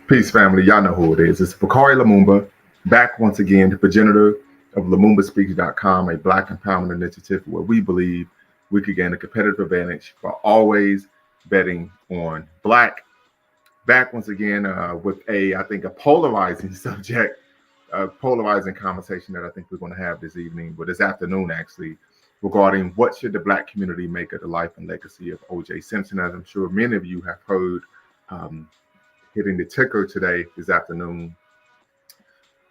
Peace, family. Y'all know who it is. It's Bakari Lumumba, back once again, the progenitor of LumumbaSpeaks.com, a Black empowerment initiative where we believe we could gain a competitive advantage by always betting on Black. Back once again with I think, a polarizing subject, a polarizing conversation that I think we're going to have this evening, but this afternoon actually, regarding what should the Black community make of the life and legacy of O.J. Simpson. As I'm sure many of you have heard, hitting the ticker today, this afternoon,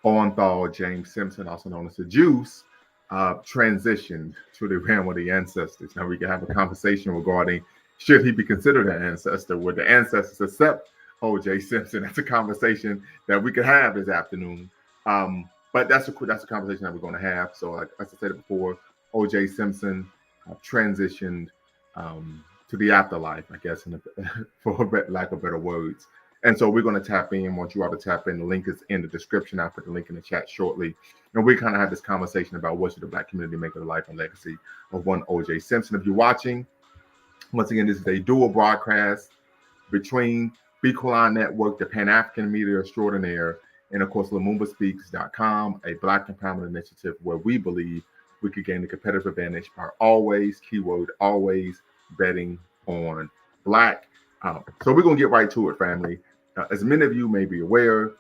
Orenthal James Simpson, also known as the Juice, transitioned to the realm of the ancestors. Now we can have a conversation regarding should he be considered an ancestor? Would the ancestors accept O.J. Simpson? That's a conversation that we could have this afternoon. But that's a conversation that we're going to have. So, like as I said before, O.J. Simpson transitioned to the afterlife, I guess, for lack of better words. And so we're going to tap in. Want you all to tap in. The link is in the description. I'll put the link in the chat shortly. And we kind of have this conversation about what should the Black community make of the life and legacy of one O.J. Simpson. If you're watching, once again, this is a dual broadcast between Beacon Network, the Pan-African Media Extraordinaire, and of course, LumumbaSpeaks.com, a Black empowerment initiative where we believe we could gain a competitive advantage by always, keyword, always betting on Black. So we're going to get right to it, family. As many of you may be aware,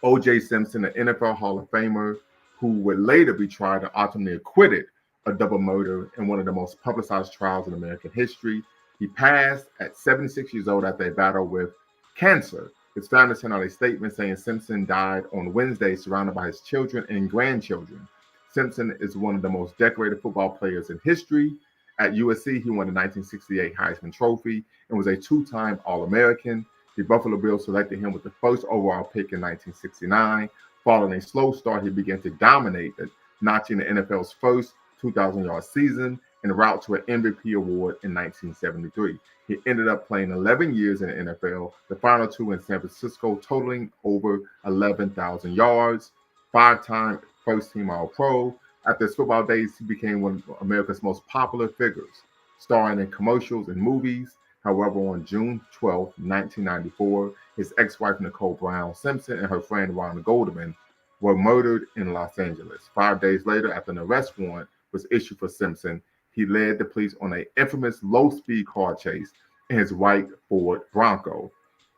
O.J. Simpson, an NFL Hall of Famer who would later be tried and ultimately acquitted of double murder in one of the most publicized trials in American history. He passed at 76 years old after a battle with cancer. His family sent out a statement saying Simpson died on Wednesday surrounded by his children and grandchildren. Simpson is one of the most decorated football players in history. At USC, he won the 1968 Heisman Trophy and was a two-time All-American. The Buffalo Bills selected him with the first overall pick in 1969. Following a slow start, he began to dominate, notching the NFL's first 2,000-yard season en route to an MVP award in 1973. He ended up playing 11 years in the NFL, the final two in San Francisco, totaling over 11,000 yards, five-time first-team All-Pro. After his football days, he became one of America's most popular figures, starring in commercials and movies. However, on June 12, 1994, his ex-wife Nicole Brown Simpson and her friend Rhonda Goldman were murdered in Los Angeles. 5 days later, after an arrest warrant was issued for Simpson, he led the police on an infamous low-speed car chase in his white Ford Bronco,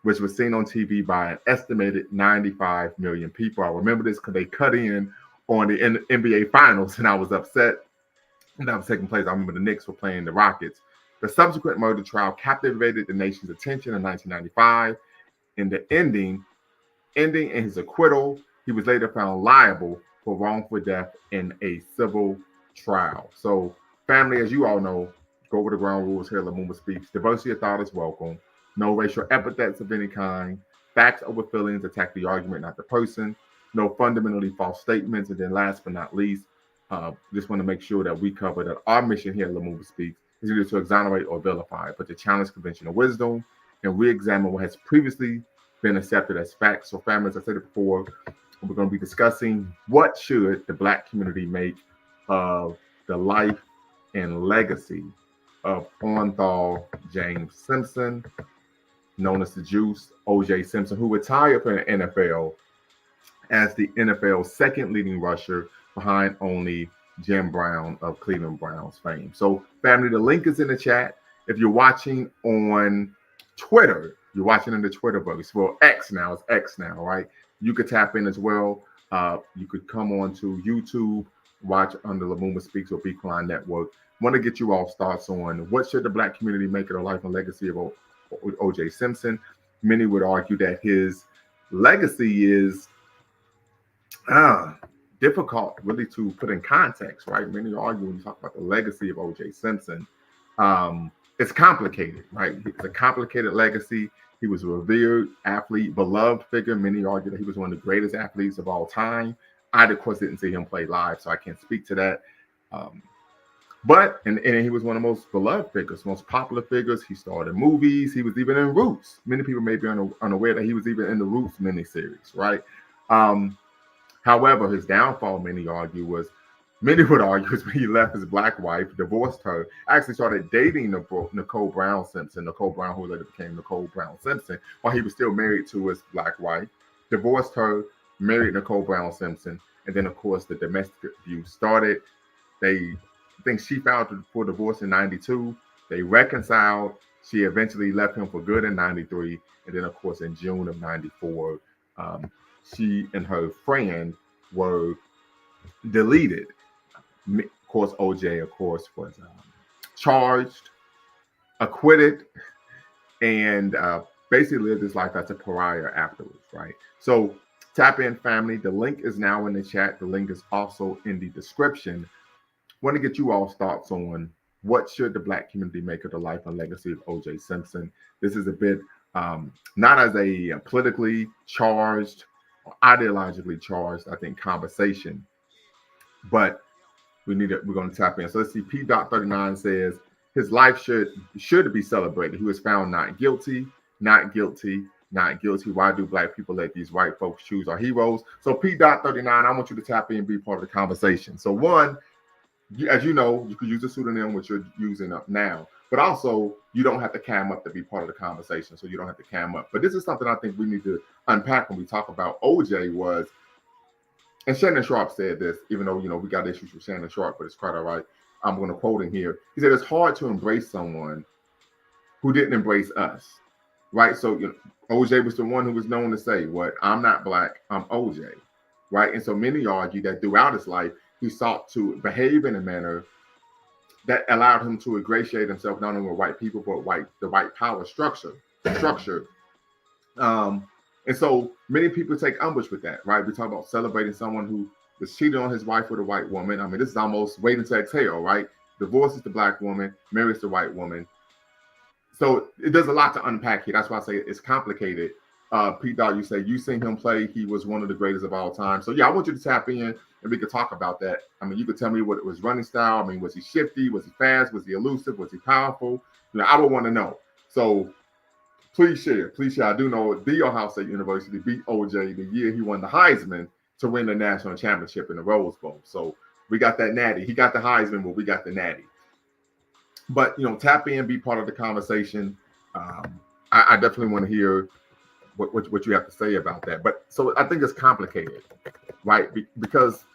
which was seen on TV by an estimated 95 million people. I remember this because they cut in on the NBA Finals, and I was upset. And that was taking place. I remember the Knicks were playing the Rockets. The subsequent murder trial captivated the nation's attention in 1995. In the ending in his acquittal, he was later found liable for wrongful death in a civil trial. So, family, as you all know, go over the ground rules here at Lumumba Speaks. Diversity of thought is welcome. No racial epithets of any kind. Facts over feelings. Attack the argument, not the person. No fundamentally false statements. And then last but not least, just want to make sure that we cover that our mission here at Lumumba Speaks is either to exonerate or vilify, but to challenge conventional wisdom and re-examine what has previously been accepted as facts. So, family, as I said it before, we're going to be discussing what should the Black community make of the life and legacy of Orenthal James Simpson, known as the Juice, O.J. Simpson, who retired from the NFL as the NFL's second leading rusher behind only Jim Brown of Cleveland Browns fame. So, family, the link is in the chat. If you're watching on Twitter, you're watching in the Twitterverse. Well, X now, right? You could tap in as well. You could come on to YouTube, watch under Lumumba Speaks or Beacon Network. Want to get you all thoughts on what should the Black community make of the life and legacy of O.J. Simpson. Many would argue that his legacy is difficult really to put in context, right? Many argue when you talk about the legacy of O.J. Simpson, it's complicated, right? It's a complicated legacy. He was a revered athlete, beloved figure. Many argue that he was one of the greatest athletes of all time. I, of course, didn't see him play live, so I can't speak to that. But he was one of the most beloved figures, most popular figures. He starred in movies. He was even in Roots. Many people may be unaware that he was even in the Roots miniseries, right? However, his downfall, many argue, was Many would argue is when he left his black wife, divorced her, actually started dating Nicole Brown Simpson, Nicole Brown, who later became Nicole Brown Simpson, while he was still married to his black wife, divorced her, married Nicole Brown Simpson, and then, of course, the domestic abuse started. I think she filed for divorce in 92. They reconciled. She eventually left him for good in 93. And then, of course, in June of 94, um, she and her friend were deleted. Of course, OJ, of course, was charged, acquitted, and basically lived his life as a pariah afterwards, right? So, tap in, family. The link is now in the chat. The link is also in the description. Want to get you all's thoughts on what should the black community make of the life and legacy of OJ Simpson. This is a bit not as a politically charged or ideologically charged, I think, conversation, but we're going to tap in. So let's see. P.39 says his life should be celebrated. He was found not guilty, not guilty, not guilty. Why do black people let these white folks choose our heroes? So P.39, I want you to tap in and be part of the conversation. So one, as you know, you could use a pseudonym, which you're using up now, but also you don't have to cam up to be part of the conversation. So you don't have to cam up. But this is something I think we need to unpack when we talk about OJ was, and Shannon Sharp said this, even though, we got issues with Shannon Sharp, but it's quite all right. I'm going to quote him here. He said, it's hard to embrace someone who didn't embrace us, right? So, OJ was the one who was known to say, I'm not black, I'm OJ, right? And so many argue that throughout his life, he sought to behave in a manner that allowed him to ingratiate himself not only with white people, but the white power structure. And so many people take umbrage with that, right? We talk about celebrating someone who was cheated on his wife with a white woman. I mean, this is almost waiting to exhale, right? Divorces the black woman, marries the white woman. So there's a lot to unpack here. That's why I say it's complicated. Pete Dog, you say you seen him play. He was one of the greatest of all time. So yeah, I want you to tap in and we could talk about that. I mean, you could tell me what it was running style. I mean, was he shifty? Was he fast? Was he elusive? Was he powerful? I would want to know. So please share. Please share. I do know the Ohio State University beat OJ the year he won the Heisman to win the national championship in the Rose Bowl. So we got that natty. He got the Heisman, but we got the natty. But, tap in, be part of the conversation. I definitely want to hear what you have to say about that. But so I think it's complicated, right? Because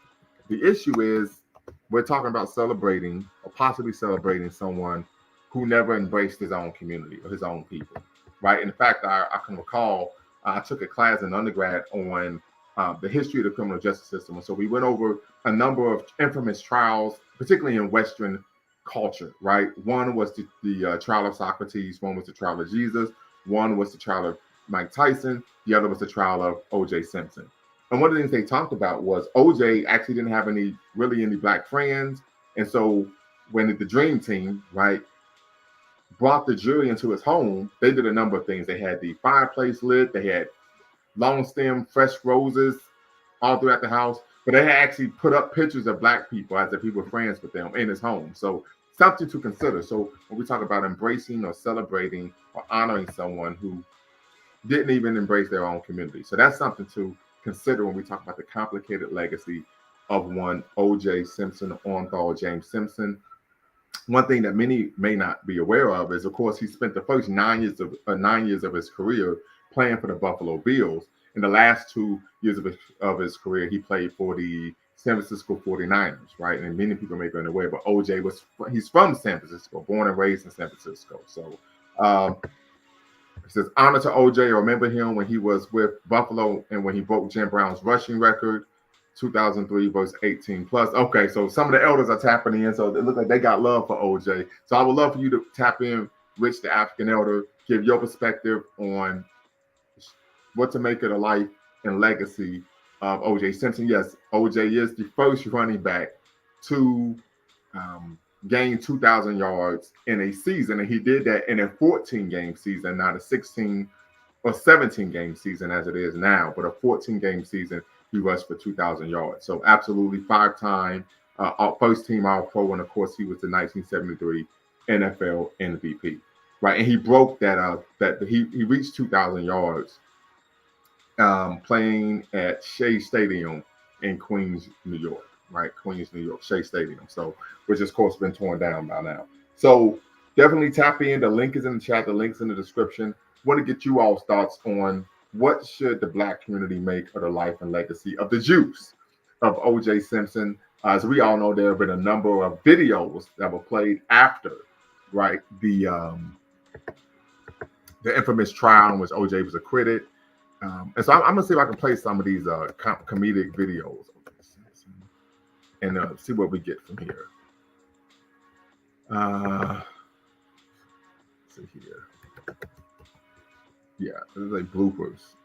the issue is we're talking about celebrating or possibly celebrating someone who never embraced his own community or his own people, right? In fact, I can recall I took a class in undergrad on the history of the criminal justice system. And so we went over a number of infamous trials, particularly in Western culture, right? One was the trial of Socrates, one was the trial of Jesus, one was the trial of Mike Tyson, the other was the trial of OJ Simpson. And one of the things they talked about was OJ actually didn't have any black friends. And so when the Dream Team, right, brought the jury into his home, they did a number of things. They had the fireplace lit, they had long stem fresh roses all throughout the house, but they had actually put up pictures of black people as if he were friends with them in his home. So something to consider. So when we talk about embracing or celebrating or honoring someone who didn't even embrace their own community. So that's something to consider when we talk about the complicated legacy of one OJ Simpson, Orenthal James Simpson. One thing that many may not be aware of is, of course, he spent the first 9 years of his career playing for the Buffalo Bills. In the last 2 years of his career, he played for the San Francisco 49ers, right? And many people may be unaware, but OJ he's from San Francisco, born and raised in San Francisco. So it says, honor to OJ. Remember him when he was with Buffalo and when he broke Jim Brown's rushing record, 2003 verse 18 plus. Okay, so some of the elders are tapping in, so it looks like they got love for OJ. So I would love for you to tap in, Rich, the African elder, give your perspective on what to make of the life and legacy of OJ Simpson. Yes, OJ is the first running back to gain 2,000 yards in a season, and he did that in a 14-game season, not a 16 or 17-game season as it is now, but a 14-game season. He rushed for 2,000 yards. So absolutely 5-time first team All-Pro, and of course he was the 1973 NFL MVP, right? And he broke that he reached 2,000 yards playing at Shea Stadium in Queens, New York, right? Queens, New York, Shea Stadium. So, which of course been torn down by now. So definitely tap in. The link is in the chat. The link's in the description. Want to get you all's thoughts on what should the Black community make of the life and legacy of the juice of O.J. Simpson. As we all know, there have been a number of videos that were played after, right, the infamous trial in which O.J. was acquitted. And so I'm gonna see if I can play some of these comedic videos and see what we get from here. Let's see here. Yeah, this is like bloopers.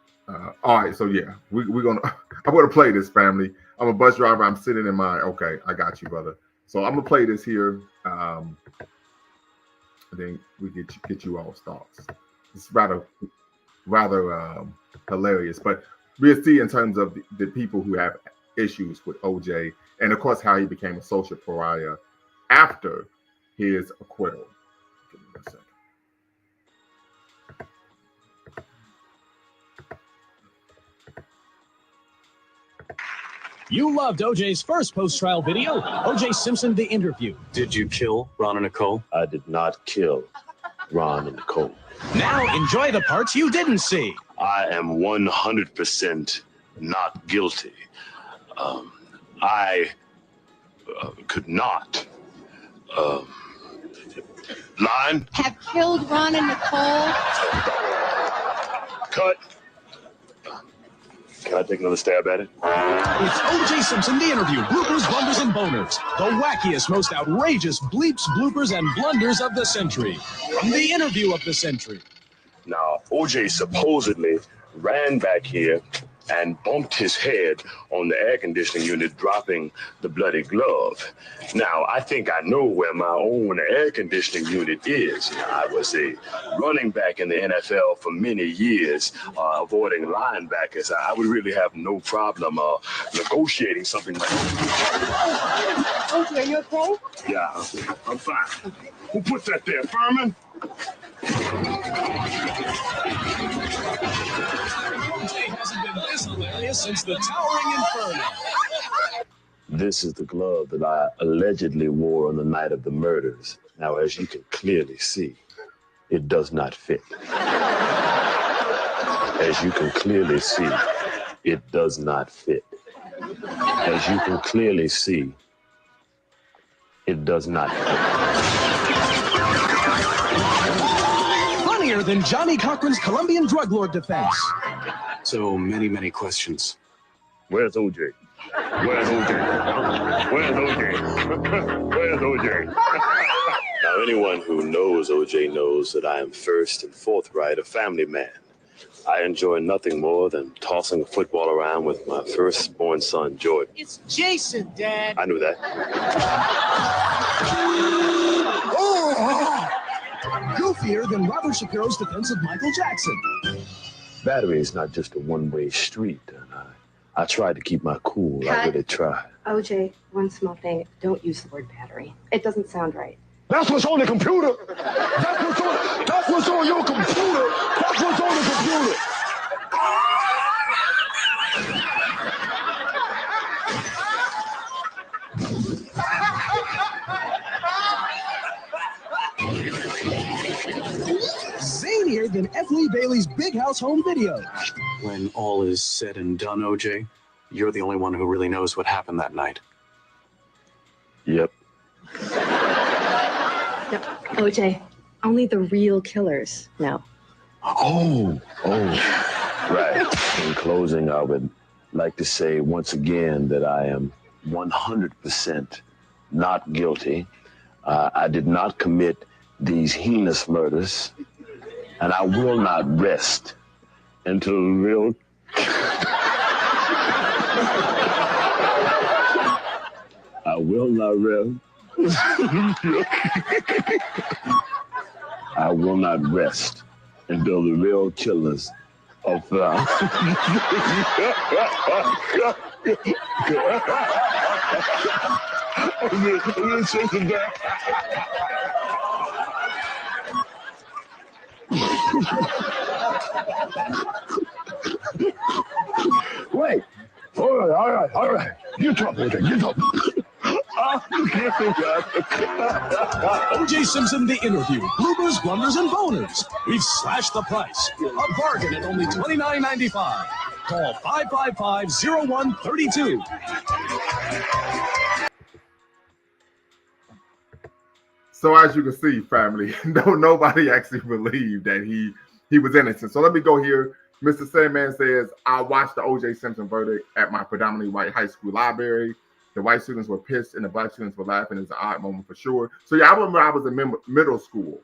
All right, so yeah, we're gonna. I'm gonna play this, family. I'm a bus driver. I'm sitting in my. Okay, I got you, brother. So I'm gonna play this here. And then we get you all's thoughts. It's rather hilarious, but we'll see in terms of the people who have issues with OJ, and of course how he became a social pariah after his acquittal. Give me 1 second. You loved OJ's first post-trial video, OJ Simpson, The Interview. Did you kill Ron and Nicole? I did not kill Ron and Nicole. Now enjoy the parts you didn't see. I am 100% not guilty. I could not. Line. Have killed Ron and Nicole. Cut. Can I take another stab at it? It's OJ Simpson, The Interview, bloopers, blunders, and boners. The wackiest, most outrageous bleeps, bloopers, and blunders of the century. From The Interview of the century. Now, OJ supposedly ran back here and bumped his head on the air conditioning unit, dropping the bloody glove. Now, I think I know where my own air conditioning unit is. I was a running back in the NFL for many years, avoiding linebackers. I would really have no problem negotiating something like that. OJ, are you okay? Yeah, I'm fine. Who put that there, Furman? OJ hasn't been this hilarious since the Towering Inferno. This is the glove that I allegedly wore on the night of the murders. Now, as you can clearly see, it does not fit. As you can clearly see, it does not fit. As you can clearly see, it does not fit. Funnier than Johnny Cochran's Colombian drug lord defense. So many questions. Where's OJ? Where's OJ? Where's OJ? Where's OJ? Now, anyone who knows OJ knows that I am first and forthright a family man. I enjoy nothing more than tossing a football around with my firstborn son, Jordan. It's Jason, Dad. I knew that. Goofier than Robert Shapiro's defense of Michael Jackson. Battery is not just a one-way street, and I tried to keep my cool. I really tried. OJ, one small thing. Don't use the word battery. It doesn't sound right. That's what's on the computer. That's what's on your computer. That's what's on the computer. Zanier than F. Lee Bailey's Big House Home Video. When all is said and done, OJ, you're the only one who really knows what happened that night. Yep. Yep. OJ, only the real killers know. Oh, right. In closing, I would like to say once again that I am 100% not guilty. I did not commit these heinous murders, and I will not rest until the real... I will not rest. I will not rest until the real killers are found. Wait. All right. Get up, OJ. Get up. O.J. Simpson, The Interview. Bloopers, blunders, and boners. We've slashed the price. A bargain at only $29.95. Call 555-0132. So as you can see, family, nobody actually believed that he was innocent. So let me go here. Mr. Sandman says, I watched the O.J. Simpson verdict at my predominantly white high school library. The white students were pissed and the black students were laughing. It's an odd moment for sure. So yeah, I remember I was in middle school.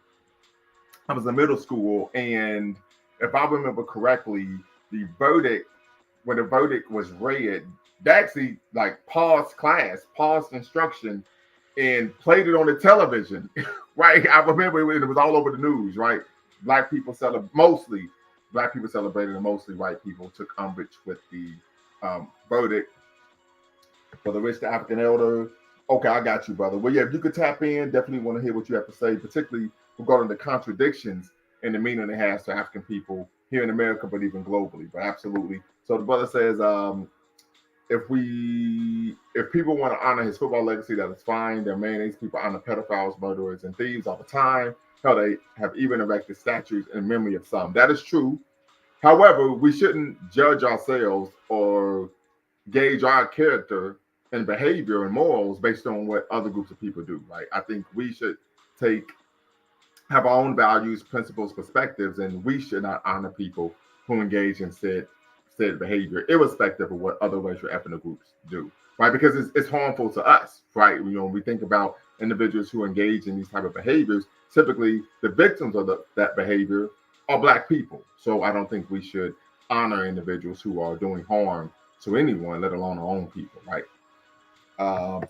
I was in middle school, and if I remember correctly, the verdict, when the verdict was read, they actually like paused class, paused instruction, and played it on the television, right? I remember it was all over the news, right? Mostly black people celebrated, and mostly white people took umbrage with the verdict. For the rich, the African elder. Okay, I got you, brother. Well, yeah, if you could tap in, definitely want to hear what you have to say, particularly regarding the contradictions and the meaning it has to African people here in America, but even globally. But absolutely. So the brother says, if people want to honor his football legacy, that is fine. There are mayonnaise people honor pedophiles, murderers, and thieves all the time. Hell, they have even erected statues in memory of some. That is true. However, we shouldn't judge ourselves or gauge our character and behavior and morals based on what other groups of people do, right? I think we should have our own values, principles, perspectives, and we should not honor people who engage in said behavior, irrespective of what other racial ethnic groups do, right? Because it's harmful to us, right? You know, when we think about individuals who engage in these type of behaviors, typically the victims of that behavior are black people. So I don't think we should honor individuals who are doing harm to anyone, let alone our own people, right?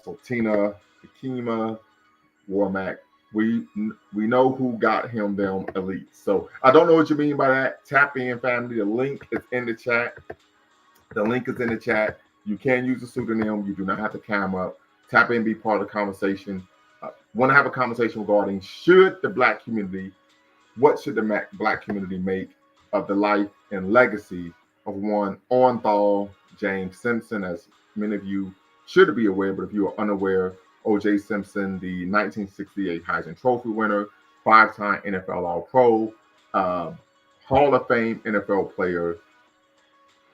So Tina, Akima, Warmack, we know who got him them elites. So I don't know what you mean by that. Tap in, family. The link is in the chat. You can use a pseudonym. You do not have to cam up. Tap in, be part of the conversation. Want to have a conversation regarding what should the black community make of the life and legacy of one Orenthal James Simpson? As many of you should be aware, but if you are unaware, O.J. Simpson, the 1968 Heisman Trophy winner, 5-time NFL All-Pro, Hall of Fame NFL player,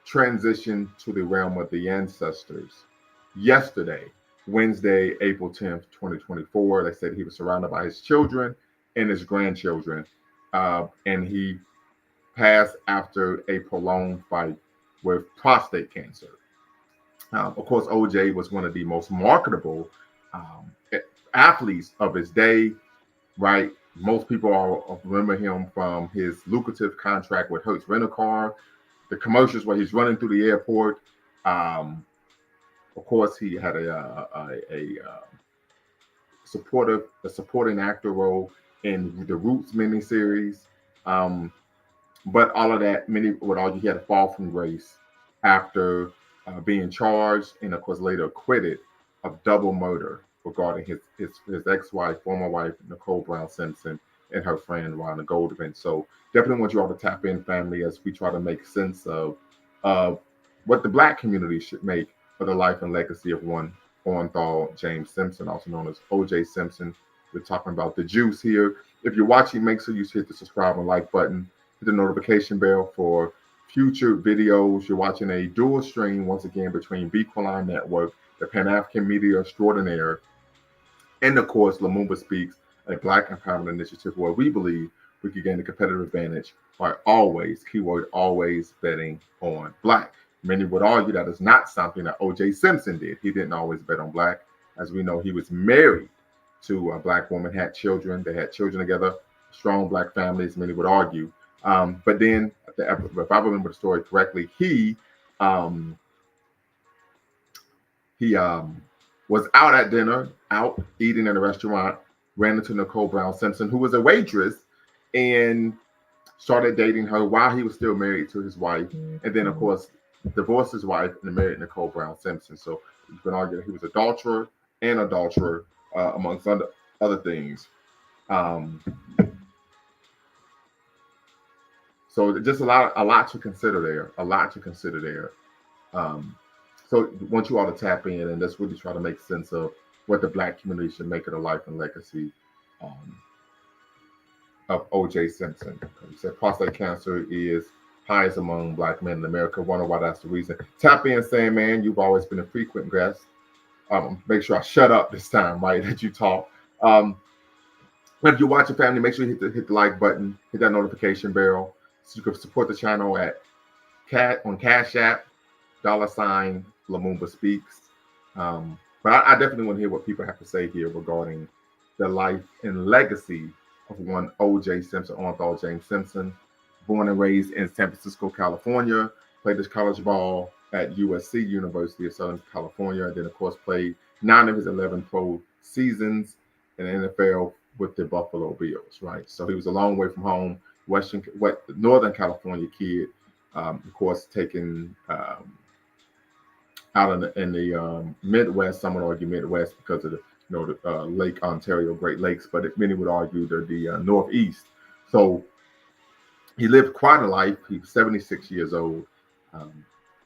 transitioned to the realm of the ancestors yesterday, Wednesday, April 10th, 2024. They said he was surrounded by his children and his grandchildren, and he passed after a prolonged fight with prostate cancer. Of course, OJ was one of the most marketable athletes of his day, right? Most people remember him from his lucrative contract with Hertz Rent-A-Car, the commercials where he's running through the airport. Of course, he had a supporting actor role in the Roots miniseries. But all of that, many would argue he had a fall from grace after being charged and, of course, later acquitted of double murder regarding his ex-wife, former wife, Nicole Brown Simpson, and her friend, Rhonda Goldman. So definitely want you all to tap in, family, as we try to make sense of what the black community should make for the life and legacy of one Orenthal James Simpson, also known as O.J. Simpson. We're talking about the juice here. If you're watching, make sure you hit the subscribe and like button, hit the notification bell for future videos. You're watching a dual stream, once again, between Bequaline Network, the Pan-African Media Extraordinaire, and of course, Lumumba Speaks, a Black empowerment initiative where we believe we can gain a competitive advantage by always, keyword always, betting on Black. Many would argue that is not something that O.J. Simpson did. He didn't always bet on Black. As we know, he was married to a Black woman, had children. They had children together, strong Black families, many would argue. But then, if I remember the story correctly, he was out at dinner, out eating in a restaurant, ran into Nicole Brown Simpson, who was a waitress, and started dating her while he was still married to his wife. And then, of course, divorced his wife and married Nicole Brown Simpson. So you can argue that he was adulterer, amongst other things. So just a lot to consider there. So I want you all to tap in and let's really try to make sense of what the Black community should make of the life and legacy um, of O.J. Simpson. He said prostate cancer is highest among Black men in America. Wonder why that's the reason. Tap in saying, man, you've always been a frequent guest. Make sure I shut up this time, right? That you talk. If you're watching, family, make sure you hit the like button, hit that notification bell, so you can support the channel at on Cash App, $ Lumumba Speaks. But I definitely want to hear what people have to say here regarding the life and legacy of one O.J. Simpson, Anthony James Simpson, born and raised in San Francisco, California, played his college ball at USC, University of Southern California, and then, of course, played 9 of his 11 pro seasons in the NFL with the Buffalo Bills, right? So he was a long way from home, Northern California kid, of course, taken out in the Midwest. Some would argue Midwest because of the Lake Ontario, Great Lakes, but many would argue they're the Northeast. So he lived quite a life. He was 76 years old.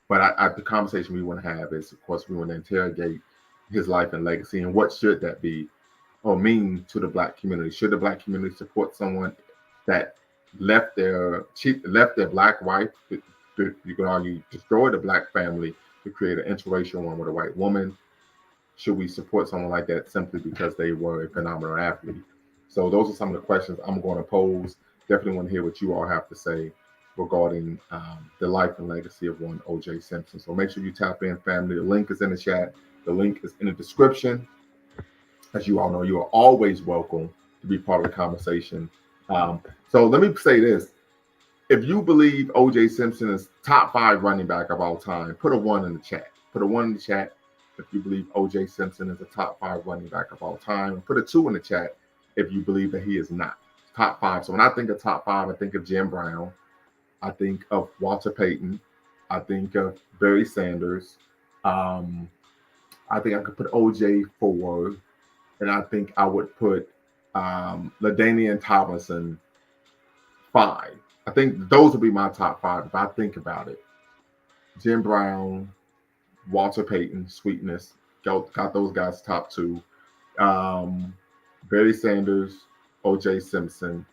But the conversation we want to have is, of course, we want to interrogate his life and legacy and what should that be or mean to the Black community. Should the Black community support someone that left their Black wife, you can argue destroyed the Black family to create an interracial one with a white woman? Should we support someone like that simply because they were a phenomenal athlete? So those are some of the questions I'm going to pose. Definitely want to hear what you all have to say regarding the life and legacy of one O.J. Simpson. So make sure you tap in, family. The link is in the chat. The link is in the description. As you all know, you are always welcome to be part of the conversation. So let me say this. If you believe O.J. Simpson is top 5 running back of all time, put a 1 in the chat. Put a 1 in the chat if you believe O.J. Simpson is a top 5 running back of all time. Put a 2 in the chat if you believe that he is not top 5. So when I think of top 5, I think of Jim Brown. I think of Walter Payton. I think of Barry Sanders. I think I could put O.J. 4. And I think I would put LaDainian Tomlinson 5. I think those would be my top 5 if I think about it. Jim Brown, Walter Payton, Sweetness, got those guys top 2. Barry Sanders, O.J. Simpson,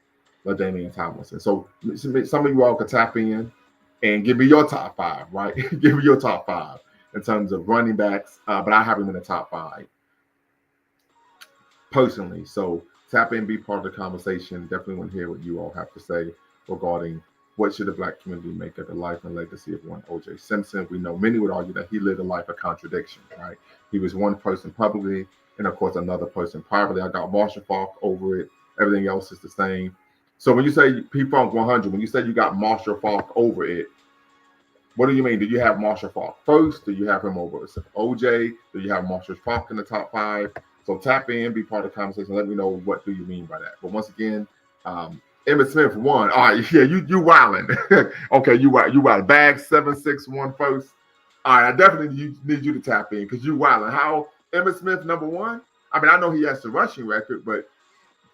LaDainian Tomlinson. So some of you all could tap in and give me your top 5, right? Give me your top 5 in terms of running backs, but I have them in the top 5 personally. So tap in, be part of the conversation. Definitely want to hear what you all have to say regarding what should the Black community make of the life and legacy of one O.J. Simpson. We know many would argue that he lived a life of contradiction, right? He was one person publicly and, of course, another person privately. I got Marshall Faulk over it. Everything else is the same. So when you say P-Funk 100, when you say you got Marshall Faulk over it, what do you mean? Do you have Marshall Faulk first? Do you have him over O.J.? Do you have Marshall Faulk in the top 5? So tap in, be part of the conversation. Let me know what do you mean by that. But once again, Emmitt Smith 1. All right, yeah, you wildin'. Okay, you wild. Bag 761 first. All right, I definitely need you to tap in because you wildin'. How Emmitt Smith number 1? I mean, I know he has the rushing record, but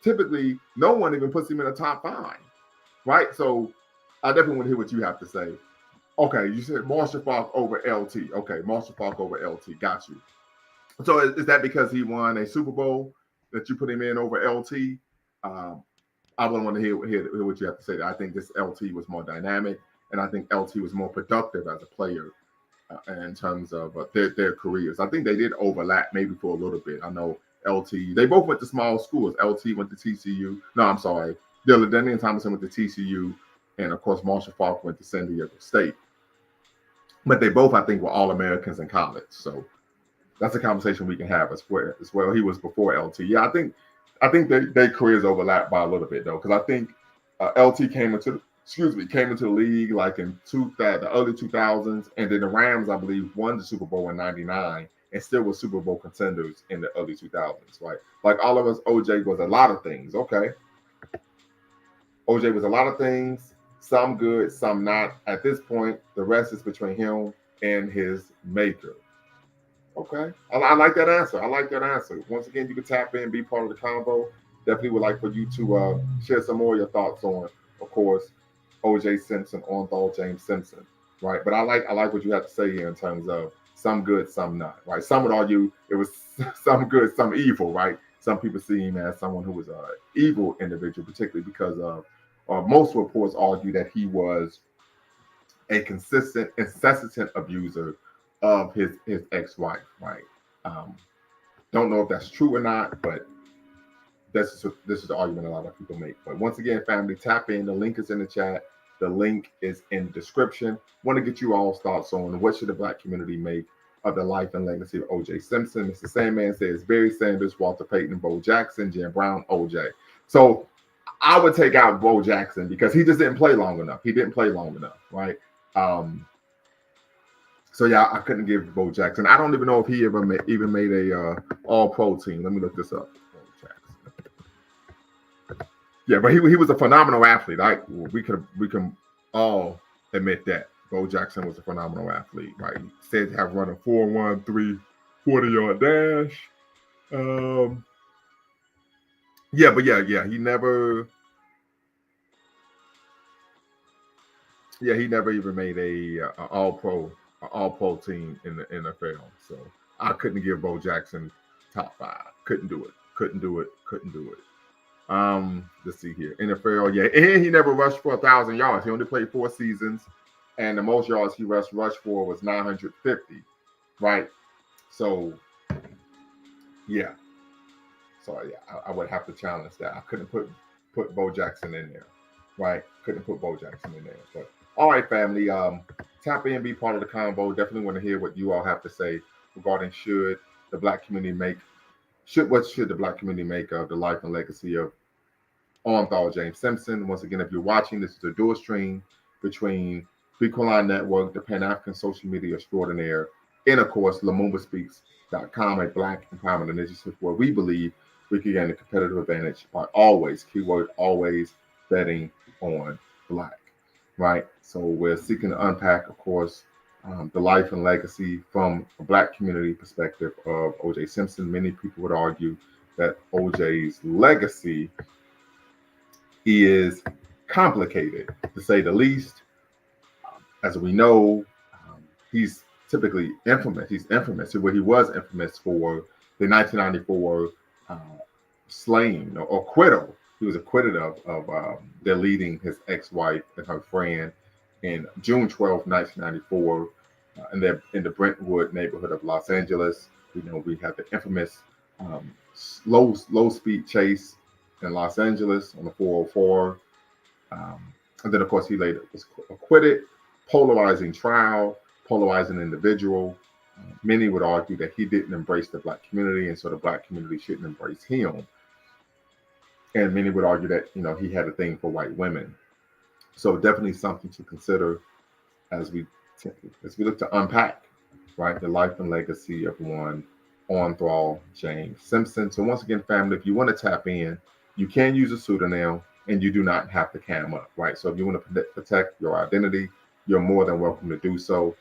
typically no one even puts him in the top 5, right? So I definitely want to hear what you have to say. Okay, you said Marshall Faulk over LT. Okay, Marshall Faulk over LT. Got you. So is that because he won a Super Bowl that you put him in over LT? I would want to hear what you have to say. I think this LT was more dynamic, and I think LT was more productive as a player in terms of their careers. I think they did overlap maybe for a little bit. I know LT, they both went to small schools. LT went to TCU. No, I'm sorry. LaDainian Tomlinson went to TCU, and of course Marshall Faulk went to San Diego State. But they both, I think, were All-Americans in college. So that's a conversation we can have as well. He was before LT. Yeah, I think their careers overlap by a little bit though, because I think LT came into the league like in the early 2000s, and then the Rams, I believe, won the Super Bowl in '99 and still were Super Bowl contenders in the early 2000s, right? Like all of us, OJ was a lot of things. Okay, OJ was a lot of things. Some good, some not. At this point, the rest is between him and his maker. Okay, I like that answer. Once again, you can tap in, be part of the combo. Definitely would like for you to share some more of your thoughts on, of course, O.J. Simpson, Anthony James Simpson, right? But I like what you have to say here in terms of some good, some not, right? Some would argue it was some good, some evil, right? Some people see him as someone who was an evil individual, particularly because of, or most reports argue that he was a consistent, incessant abuser of his ex-wife, right? Um, don't know if that's true or not, but this is the argument a lot of people make. But once again, family, tap in. The link is in the chat. The link is in the description. Want to get you all thoughts on what should the Black community make of the life and legacy of O.J. Simpson. Mr. Sandman says Barry Sanders, Walter Payton, Bo Jackson, Jim Brown, O.J. So I would take out Bo Jackson because he just didn't play long enough. He didn't play long enough, right? So yeah, I couldn't give Bo Jackson. I don't even know if he ever even made a All-Pro team. Let me look this up. Yeah, but he was a phenomenal athlete. We can all admit that Bo Jackson was a phenomenal athlete, right? He said to have run a 4.13 40-yard dash. He never even made a all-pro team in the NFL. So I couldn't give Bo Jackson top 5. Couldn't do it. Let's see here. NFL, yeah, and he never rushed for 1,000 yards. He only played 4 seasons, and the most yards he rushed for was 950, right? So, yeah. I would have to challenge that. I couldn't put Bo Jackson in there, right? Couldn't put Bo Jackson in there. But all right, family, tap in, be part of the convo. Definitely want to hear what you all have to say regarding what should the Black community make of the life and legacy of Orenthal James Simpson. Once again, if you're watching, this is a dual stream between Frequenline Network, the Pan-African social media extraordinaire, and of course, LumumbaSpeaks.com, a Black empowerment initiative where we believe we can gain a competitive advantage by always, keyword always, betting on Black, right? So we're seeking to unpack, of course, the life and legacy from a Black community perspective of O.J. Simpson. Many people would argue that O.J.'s legacy is complicated, to say the least. As we know, he's typically infamous. He was infamous for the 1994 slaying or acquittal. He was acquitted of deleting his ex-wife and her friend in June 12, 1994, in the Brentwood neighborhood of Los Angeles. We had the infamous low speed chase in Los Angeles on the 404. And then, of course, he later was acquitted. Polarizing trial, polarizing individual. Many would argue that he didn't embrace the Black community, and so the Black community shouldn't embrace him. And many would argue that, he had a thing for white women. So definitely something to consider as we look to unpack, right, the life and legacy of one Orenthal James Simpson. So once again, family, if you want to tap in, you can use a pseudonym, and you do not have to cam up, right? So if you want to protect your identity, you're more than welcome to do so.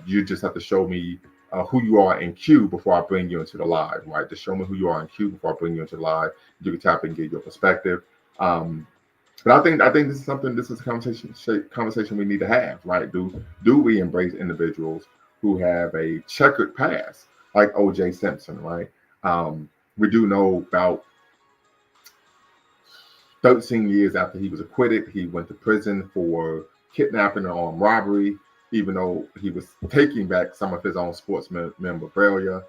You just have to show me who you are in queue before I bring you into the live, right? Just show me who you are in queue before I bring you into the live. You can tap in and get your perspective. But I think this is a conversation we need to have, right? Do we embrace individuals who have a checkered past, like O.J. Simpson, right? We do know about 13 years after he was acquitted, he went to prison for kidnapping and armed robbery, even though he was taking back some of his own sports memorabilia.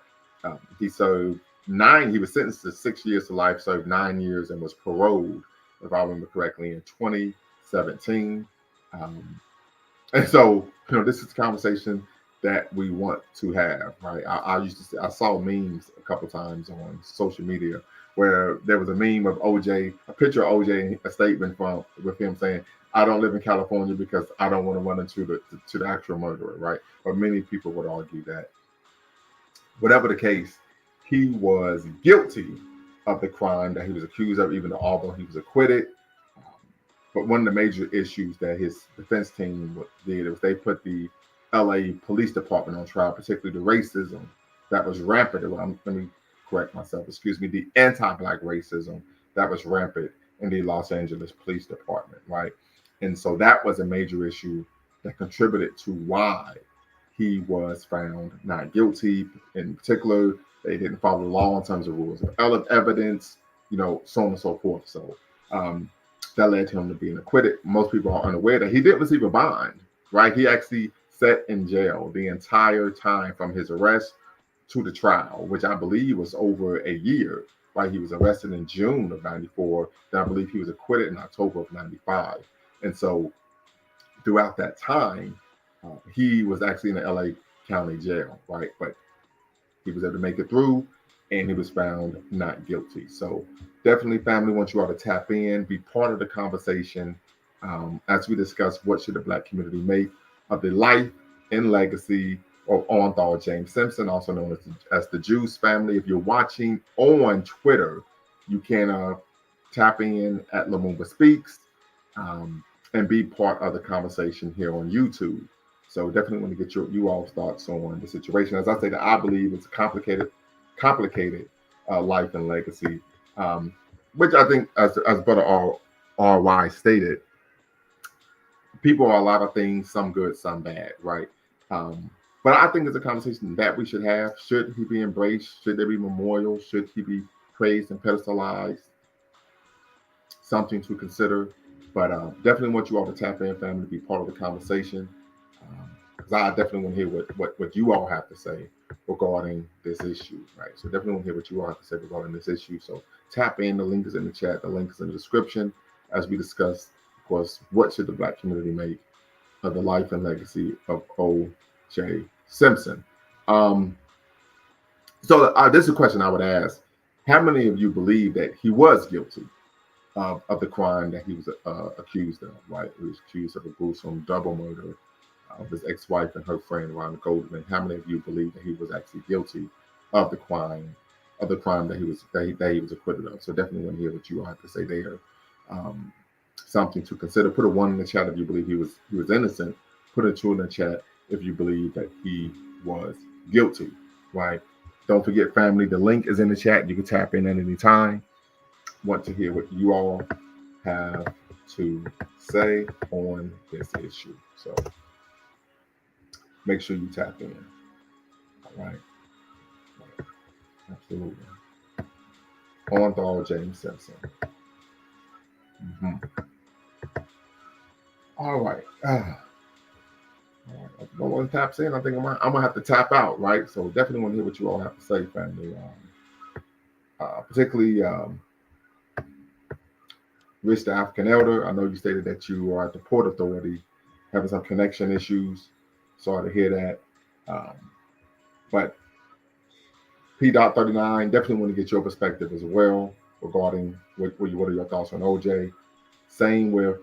He was sentenced to 6 years to life, served 9 years, and was paroled, if I remember correctly, in 2017. And so, this is a conversation that we want to have, right? I saw memes a couple times on social media where there was a meme of OJ, a picture of OJ, a statement with him saying, "I don't live in California because I don't want to run into the actual murderer," right? But many people would argue that, whatever the case, he was guilty of the crime that he was accused of, even although he was acquitted. But one of the major issues that his defense team did was they put the LA Police Department on trial, particularly the racism that was rampant. Let me correct myself, the anti-Black racism that was rampant in the Los Angeles Police Department, right? And so that was a major issue that contributed to why he was found not guilty. In particular, they didn't follow the law in terms of rules of evidence, so on and so forth. So that led to him to being acquitted. Most people are unaware that he did receive a bond, right? He actually sat in jail the entire time from his arrest to the trial, which I believe was over a year, right? He was arrested in June of 94. Then I believe he was acquitted in October of 95. And so throughout that time, he was actually in the LA County jail, right? But he was able to make it through, and he was found not guilty. So definitely, family, want you all to tap in, be part of the conversation as we discuss what should the Black community make of the life and legacy of Orenthal James Simpson, also known as the Juice family. If you're watching on Twitter, you can tap in at Lumumba Speaks and be part of the conversation here on YouTube. So definitely want to get you all's thoughts on the situation. As I say, that I believe it's a complicated life and legacy, which I think, as Brother R.Y. stated, people are a lot of things, some good, some bad, right? But I think it's a conversation that we should have. Should he be embraced? Should there be memorials? Should he be praised and pedestalized? Something to consider. But definitely want you all to tap in, family, to be part of the conversation. Because I definitely want to hear what you all have to say regarding this issue, right? So definitely want to hear what you all have to say regarding this issue. So tap in. The link is in the chat. The link is in the description as we discuss, of course, what should the Black community make of the life and legacy of O.J. Simpson. So this is a question I would ask. How many of you believe that he was guilty of the crime that he was accused of, right? He was accused of a gruesome double murder of his ex-wife and her friend, Ron Goldman. How many of you believe that he was actually guilty of the crime that he was acquitted of? So definitely want to hear what you all have to say there. Something to consider. Put a 1 in the chat if you believe he was innocent. Put a 2 in the chat if you believe that he was guilty, right? Don't forget, family, the link is in the chat. You can tap in at any time. Want to hear what you all have to say on this issue. So make sure you tap in. All right. Absolutely. Orenthal James Simpson. All right. If no one taps in, I think I'm gonna have to tap out, right? So definitely want to hear what you all have to say, family. Particularly Rich the African Elder. I know you stated that you are at the Port Authority having some connection issues. Sorry to hear that. But P.39, definitely want to get your perspective as well regarding what are your thoughts on OJ. Same with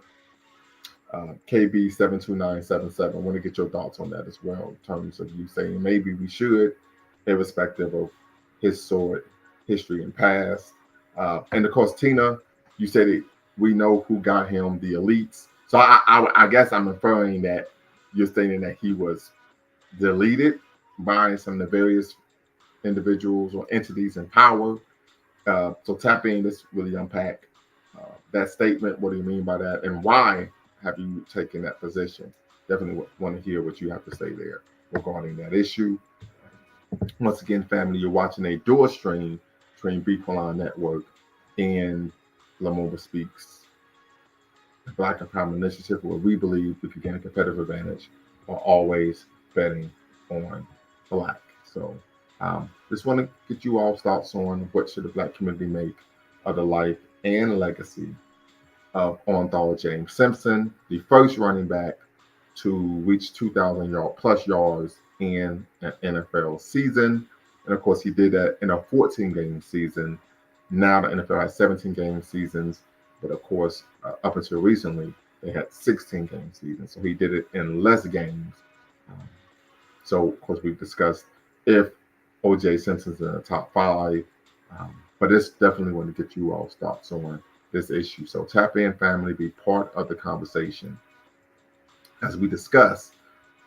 KB72977. I want to get your thoughts on that as well, in terms of you saying maybe we should, irrespective of his sordid history and past. And of course, Tina, you said it, we know who got him the elites. So I guess I'm inferring that you're stating that he was deleted by some of the various individuals or entities in power. So tap in, let's really unpack that statement. What do you mean by that? And why have you taken that position? Definitely want to hear what you have to say there regarding that issue. Once again, family, you're watching a dual stream between Beatline Network and Lumumba Speaks, the Black Empowerment Initiative, where we believe we can gain a competitive advantage while always betting on Black. So just want to get you all thoughts on what should the Black community make of the life and legacy of Orenthal James Simpson, the first running back to reach 2,000 plus yards in an NFL season. And of course, he did that in a 14-game season. Now the NFL has 17-game seasons, but of course, up until recently, they had 16-game seasons. So he did it in less games. So of course, we've discussed if O.J. Simpson's in the top 5, but it's definitely want to get you all's thoughts on this issue. So tap in, family, be part of the conversation as we discuss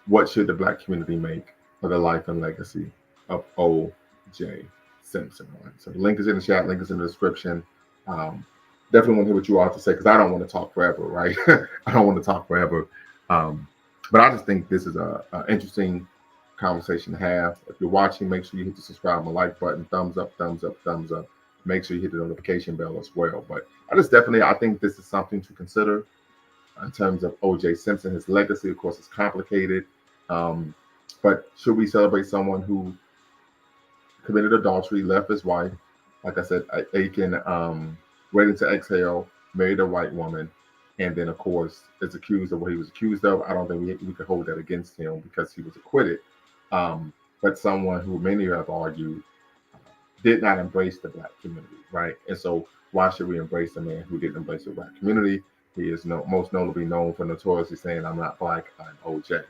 what should the Black community make of the life and legacy of O.J. Simpson. Right? So the link is in the chat, link is in the description. Definitely want to hear what you all have to say, because I don't want to talk forever, right? I don't want to talk forever. But I just think this is an interesting conversation to have. If you're watching, make sure you hit the subscribe and like button, thumbs up, thumbs up, thumbs up. Make sure you hit the notification bell as well. But I think this is something to consider in terms of O.J. Simpson. His legacy, of course, is complicated. But should we celebrate someone who committed adultery, left his wife, like I said, Aiken, waiting to exhale, married a white woman, and then, of course, is accused of what he was accused of? I don't think we could hold that against him because he was acquitted. But someone who many have argued did not embrace the Black community, right? And so why should we embrace a man who didn't embrace the Black community? He is most notably known for notoriously saying, "I'm not Black, I'm OJ."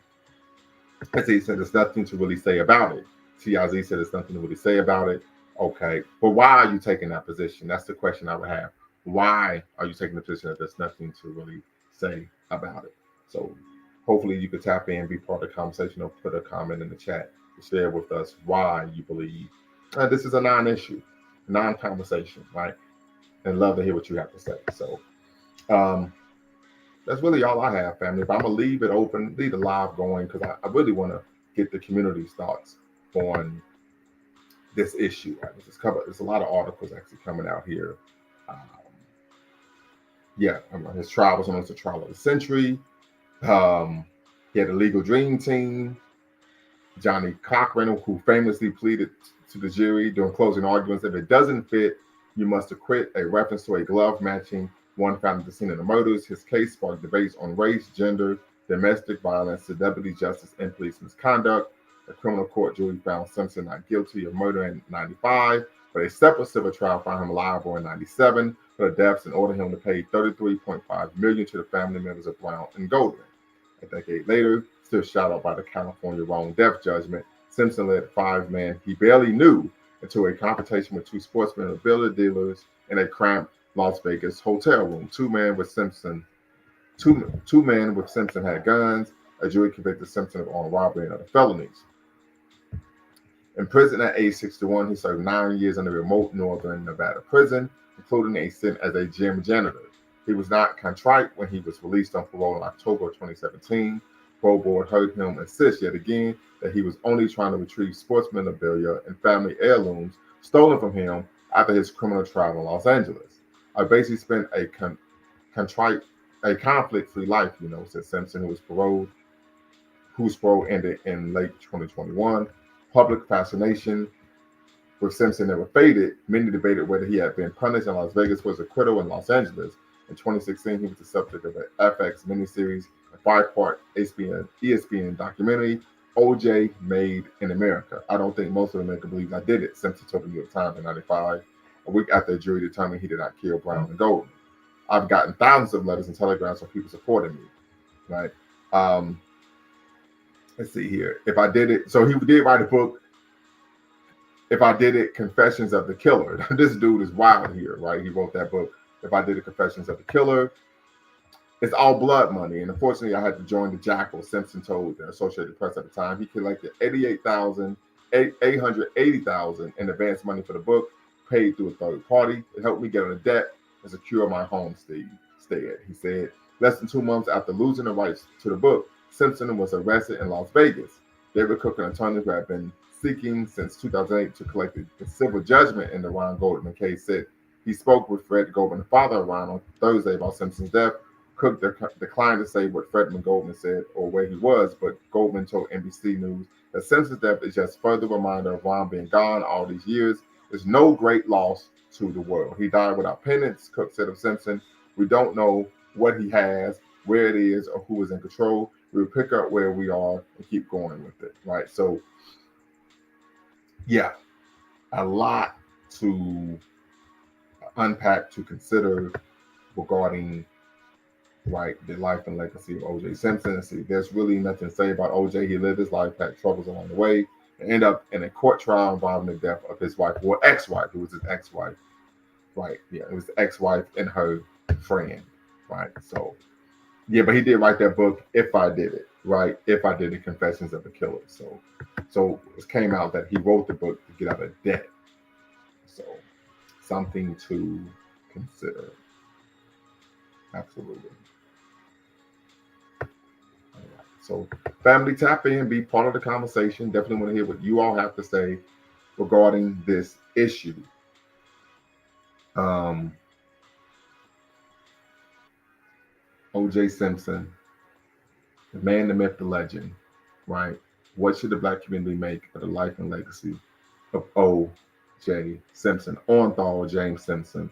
As he said, there's nothing to really say about it. TIZ said there's nothing to really say about it. Okay, but why are you taking that position? That's the question I would have. Why are you taking the position that there's nothing to really say about it? So hopefully you could tap in, be part of the conversation, or put a comment in the chat to share with us why you believe this is a non-issue, non-conversation, right? And love to hear what you have to say. So that's really all I have, family. But I'm gonna leave it open, leave the live going, because I really want to get the community's thoughts on this issue. Right? There's a lot of articles actually coming out here. His trial was almost the trial of the century. He had a legal dream team. Johnny Cochran, who famously pleaded to the jury during closing arguments, if it doesn't fit, you must acquit, a reference to a glove matching one found at the scene of the murders. His case sparked debates on race, gender, domestic violence, celebrity justice, and police misconduct. The criminal court jury found Simpson not guilty of murder in 1995, but a separate civil trial found him liable in 1997 for the deaths and ordered him to pay $33.5 million to the family members of Brown and Goldman. A decade later, still shadowed by the California wrong death judgment, Simpson led 5 men he barely knew into a confrontation with 2 sports memorabilia dealers in a cramped Las Vegas hotel room. Two men with Simpson had guns. A jury convicted Simpson of armed robbery and other felonies. In prison at age 61, he served 9 years in a remote northern Nevada prison, including a stint as a gym janitor. He was not contrite when he was released on parole in October of 2017. Parole board heard him insist yet again that he was only trying to retrieve sports memorabilia and family heirlooms stolen from him after his criminal trial in Los Angeles. I basically spent a conflict-free life, said Simpson, whose parole ended in late 2021. Public fascination with Simpson never faded. Many debated whether he had been punished in Las Vegas for his acquittal in Los Angeles. In 2016, he was the subject of an FX miniseries, a 5-part ESPN documentary, OJ Made in America. I don't think most of America believes I did it, Simpson told the New York Times in 1995, a week after the jury determined he did not kill Brown and Goldman. I've gotten thousands of letters and telegrams from people supporting me, right? Let's see here. If I did it, so he did write a book, If I Did It, Confessions of the Killer. This dude is wild here, right? He wrote that book, If I Did It, Confessions of the Killer. It's all blood money. And unfortunately, I had to join the jackal, Simpson told the Associated Press at the time. He collected $880,000 in advance money for the book, paid through a third party. It helped me get out of debt and secure my homestead. He said, less than 2 months after losing the rights to the book, Simpson was arrested in Las Vegas. David Cook, an attorney who had been seeking since 2008 to collect the civil judgment in the Ron Goldman case, said he spoke with Fred Goldman, the father of Ron, on Thursday about Simpson's death. Cook declined to say what Fred Goldman said or where he was, but Goldman told NBC News that Simpson's death is just further reminder of Ron being gone all these years. There's no great loss to the world. He died without penance, Cook said of Simpson. We don't know what he has, where it is, or who is in control. We will pick up where we are and keep going with it, right? So, yeah, a lot to unpack, to consider regarding, right, the life and legacy of O.J. Simpson. See, there's really nothing to say about O.J. He lived his life, had troubles along the way, and ended up in a court trial involving the death of his wife, or ex-wife. It was his ex-wife, right? Yeah, it was the ex-wife and her friend, right? So, yeah, but he did write that book, If I Did It, right? If I Did It, Confessions of the Killer. So it came out that he wrote the book to get out of debt. So something to consider. Absolutely. All right. So, family, tap in, be part of the conversation. Definitely want to hear what you all have to say regarding this issue. Um, O.J. Simpson, the man, the myth, the legend, right? What should the Black community make of the life and legacy of O.J. Simpson? Orenthal James Simpson,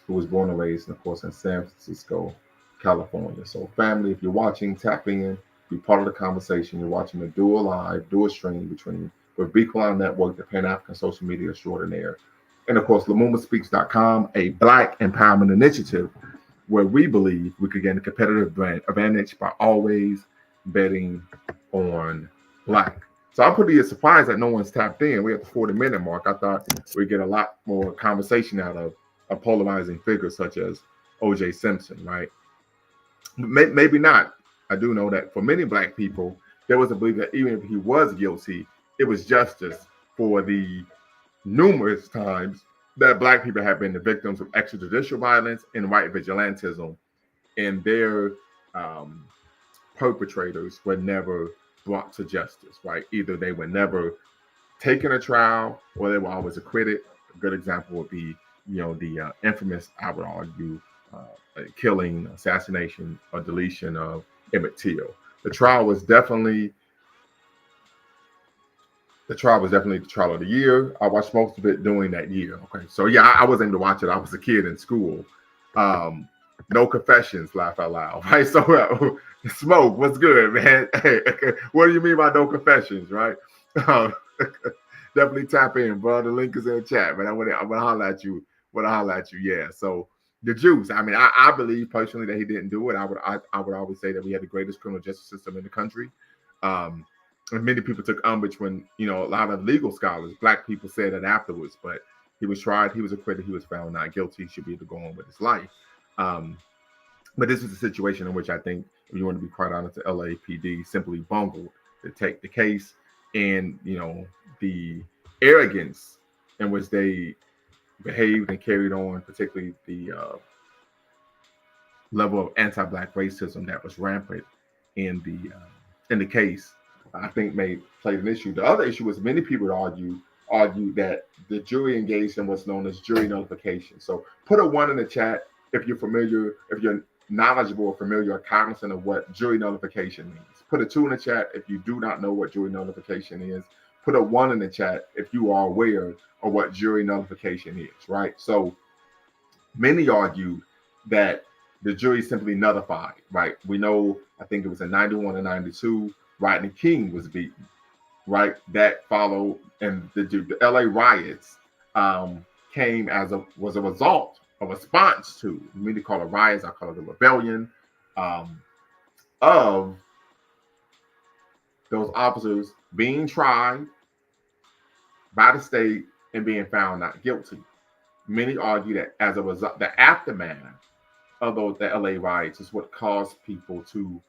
who was born and raised, of course, in San Francisco, California. So, family, if you're watching, tap in, be part of the conversation. You're watching a dual stream between the Beacon Network, the Pan African Social Media Extraordinaire, and of course, LaMumbaspeaks.com, a Black empowerment initiative where we believe we could gain a competitive advantage by always betting on Black. So I'm pretty surprised that no one's tapped in. We're at the 40-minute mark. I thought we'd get a lot more conversation out of a polarizing figure such as O.J. Simpson, right? Maybe not. I do know that for many Black people, there was a belief that even if he was guilty, it was justice for the numerous times that Black people have been the victims of extrajudicial violence and white vigilantism, and their perpetrators were never brought to justice, right? Either they were never taken to trial or they were always acquitted. A good example would be, the infamous, I would argue, killing, assassination, or deletion of Emmett Till. The trial was definitely the trial of the year. I watched most of it during that year. Okay, so yeah, I wasn't able to watch it. I was a kid in school. No confessions, laugh out loud, right? So, Smoke, what's good, man? Hey, what do you mean by no confessions, right? Definitely tap in, bro. The link is in the chat, man. I'm gonna holler at you. Yeah. So the juice. I mean, I believe personally that he didn't do it. I would always say that we had the greatest criminal justice system in the country. And many people took umbrage when, a lot of legal scholars, Black people, said that afterwards. But he was tried, he was acquitted, he was found not guilty. He should be able to go on with his life. But this is a situation in which I think, if you want to be quite honest, the LAPD simply bungled to take the case, and the arrogance in which they behaved and carried on, particularly the level of anti-Black racism that was rampant in the case, I think played an issue. The other issue was many people would argue that the jury engaged in what's known as jury nullification. So put a 1 in the chat if you're familiar, if you're knowledgeable or familiar or cognizant of what jury nullification means. Put a 2 in the chat if you do not know what jury nullification is. Put a 1 in the chat if you are aware of what jury nullification is, right? So many argue that the jury simply nullified, right? We know, I think it was in 91 and 92, Rodney King was beaten, right? That followed, and the LA riots came was a result, a response to, you mean to call it riots, I call it a rebellion, of those officers being tried by the state and being found not guilty. Many argue that as a result, the aftermath of the LA riots is what caused people to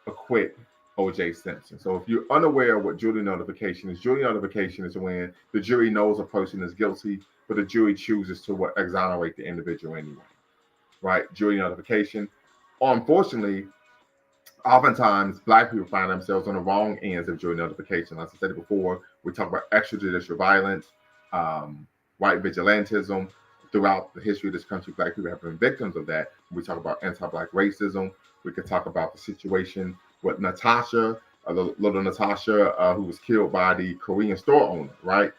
acquit O.J. Simpson. So if you're unaware of what jury nullification is when the jury knows a person is guilty, but the jury chooses to exonerate the individual anyway, right? Jury nullification. Unfortunately, oftentimes Black people find themselves on the wrong ends of jury nullification. As I said before, we talk about extrajudicial violence, white vigilantism. Throughout the history of this country, Black people have been victims of that. We talk about anti-Black racism. We could talk about the situation with Natasha, little Natasha, who was killed by the Korean store owner, right?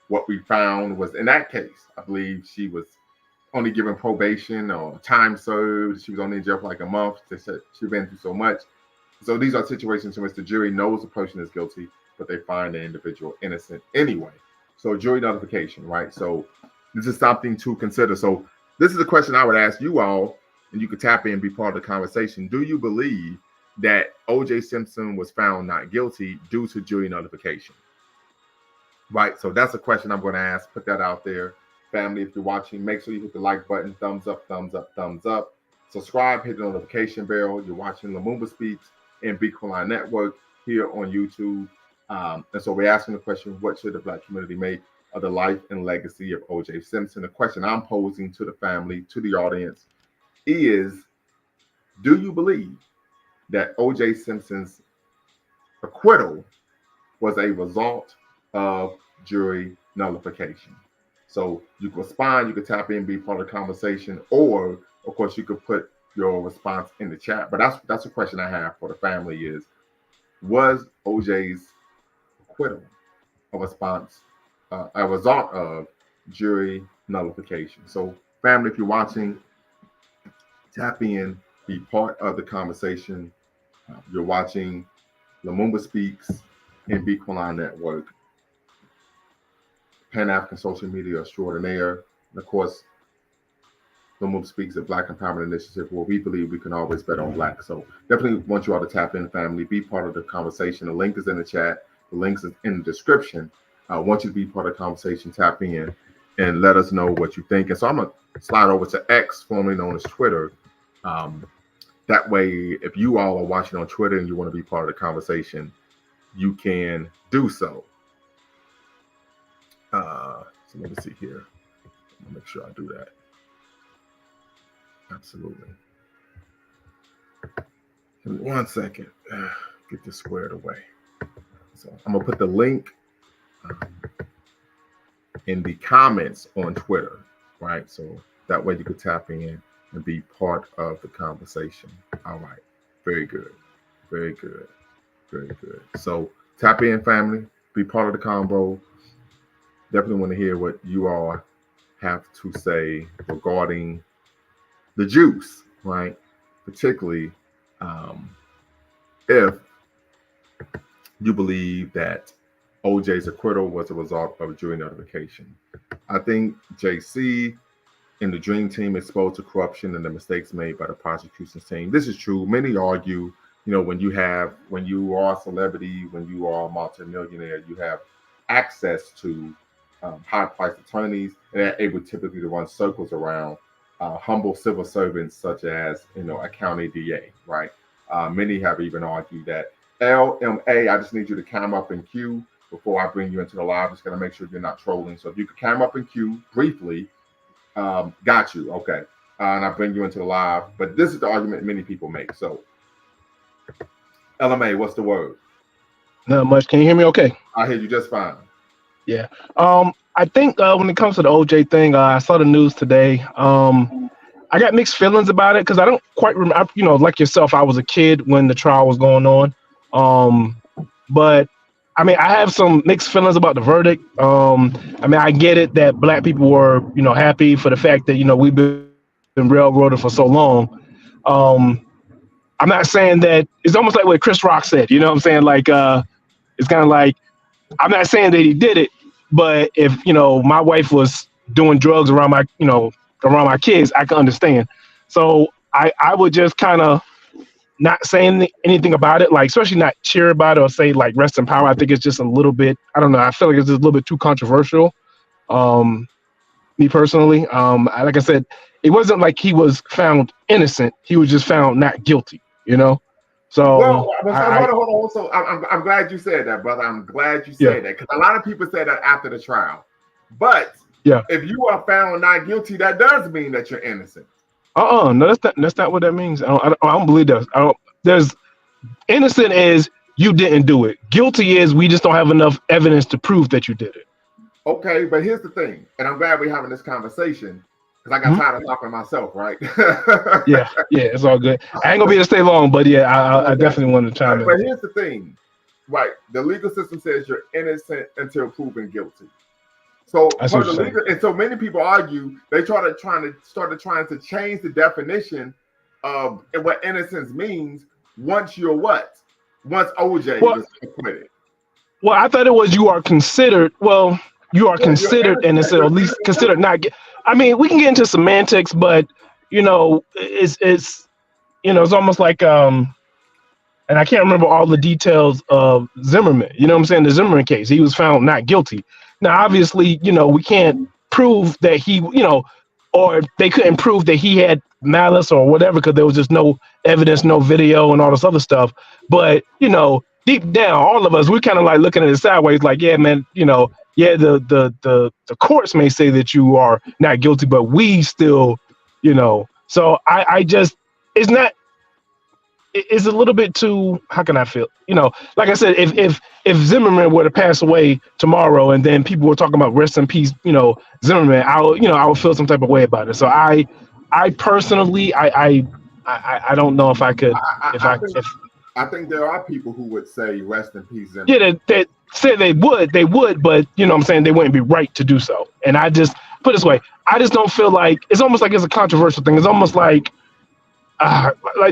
What we found was, in that case, I believe she was only given probation or time served. She was only in jail for like a month. They said she'd been through so much. So these are situations in which the jury knows the person is guilty, but they find the individual innocent anyway. So jury nullification, right? So this is something to consider. So this is a question I would ask you all, and you could tap in and be part of the conversation. Do you believe that O.J. Simpson was found not guilty due to jury nullification? Right, so that's a question I'm going to ask. Put that out there. Family, if you're watching, make sure you hit the like button, thumbs up, thumbs up, thumbs up. Subscribe, hit the notification bell. You're watching Lumumba Speaks and Beacon Network here on YouTube. And so we're asking the question, what should the Black community make of the life and legacy of O.J. Simpson? The question I'm posing to the family, to the audience, is, do you believe that O.J. Simpson's acquittal was a result of jury nullification. So you can respond, you can tap in, be part of the conversation, or of course you could put your response in the chat. But that's a question I have for the family is, was OJ's acquittal a result of jury nullification? So family, if you're watching, tap in, be part of the conversation. You're watching Lumumba Speaks and Bequalon Network, Pan-African Social Media Extraordinaire, and of course, Lumumba Speaks, a Black Empowerment Initiative where we believe we can always bet on Black. So definitely want you all to tap in, family, be part of the conversation. The link is in the chat. The links is in the description. I want you to be part of the conversation, tap in, and let us know what you think. And so I'm going to slide over to X, formerly known as Twitter. That way, if you all are watching on Twitter and you want to be part of the conversation, you can do so. So let me see here. I'll make sure I do that. Absolutely. Give me 1 second. Get this squared away. So I'm gonna put the link in the comments on Twitter, right? So that way you can tap in and be part of the conversation. All right. Very good. Very good. Very good. So tap in, family. Be part of the combo. Definitely want to hear what you all have to say regarding the juice, right? Particularly if you believe that OJ's acquittal was a result of jury notification. I think JC and the Dream Team exposed to corruption and the mistakes made by the prosecution team. This is true. Many argue, when you are a celebrity, when you are a multimillionaire, you have access to high-priced attorneys, and they're able typically to run circles around humble civil servants such as, a county DA, right? Many have even argued that LMA, I just need you to climb up in queue before I bring you into the live. Just going to make sure you're not trolling. So if you could climb up in queue briefly, got you. Okay. And I'll bring you into the live. But this is the argument many people make. So LMA, what's the word? Not much. Can you hear me okay? I hear you just fine. Yeah. I think when it comes to the OJ thing, I saw the news today. I got mixed feelings about it because I don't quite remember. Like yourself, I was a kid when the trial was going on. But I mean, I have some mixed feelings about the verdict. I get it that Black people were, happy for the fact that, we've been railroaded for so long. I'm not saying that it's almost like what Chris Rock said, what I'm saying? Like, it's kind of like, I'm not saying that he did it, but if, my wife was doing drugs around my kids, I can understand. So I would just kind of not saying anything about it, like especially not cheer about it or say like rest in power. I think it's just a little bit, I don't know. I feel like it's just a little bit too controversial. Me personally, like I said, it wasn't like he was found innocent. He was just found not guilty, So hold on. So I'm glad you said that, brother. I'm glad you said that because a lot of people say that after the trial. But if you are found not guilty, that does mean that you're innocent. No, that's not what that means. I don't believe that. There's innocent is you didn't do it. Guilty is we just don't have enough evidence to prove that you did it. Okay, but here's the thing, and I'm glad we're having this conversation because I got tired of talking myself, right? yeah, it's all good. I ain't gonna be able to stay long, but I definitely want to chime in. But here's the thing, right? The legal system says you're innocent until proven guilty. So and so many people argue they started trying to change the definition of what innocence means once you're what? Once OJ was acquitted. Well, I thought it was you are considered. Well, you are considered innocent, or at least considered not. I mean, we can get into semantics, but it's almost like and I can't remember all the details of Zimmerman. You know what I'm saying? The Zimmerman case, he was found not guilty. Now, obviously, we can't prove that he, or they couldn't prove that he had malice or whatever because there was just no evidence, no video, and all this other stuff. But deep down, all of us, we're kind of like looking at it sideways, like, yeah, man, the courts may say that you are not guilty, but we still, So I just, it's not. is a little bit too. How can I feel? Like I said, if Zimmerman were to pass away tomorrow, and then people were talking about rest in peace, Zimmerman, I would feel some type of way about it. So I personally, I don't know if I could, I think there are people who would say rest in peace, Zimmerman. Yeah, they say they would, but what I'm saying, they wouldn't be right to do so. And I just put it this way, I just don't feel like it's almost like it's a controversial thing. It's almost like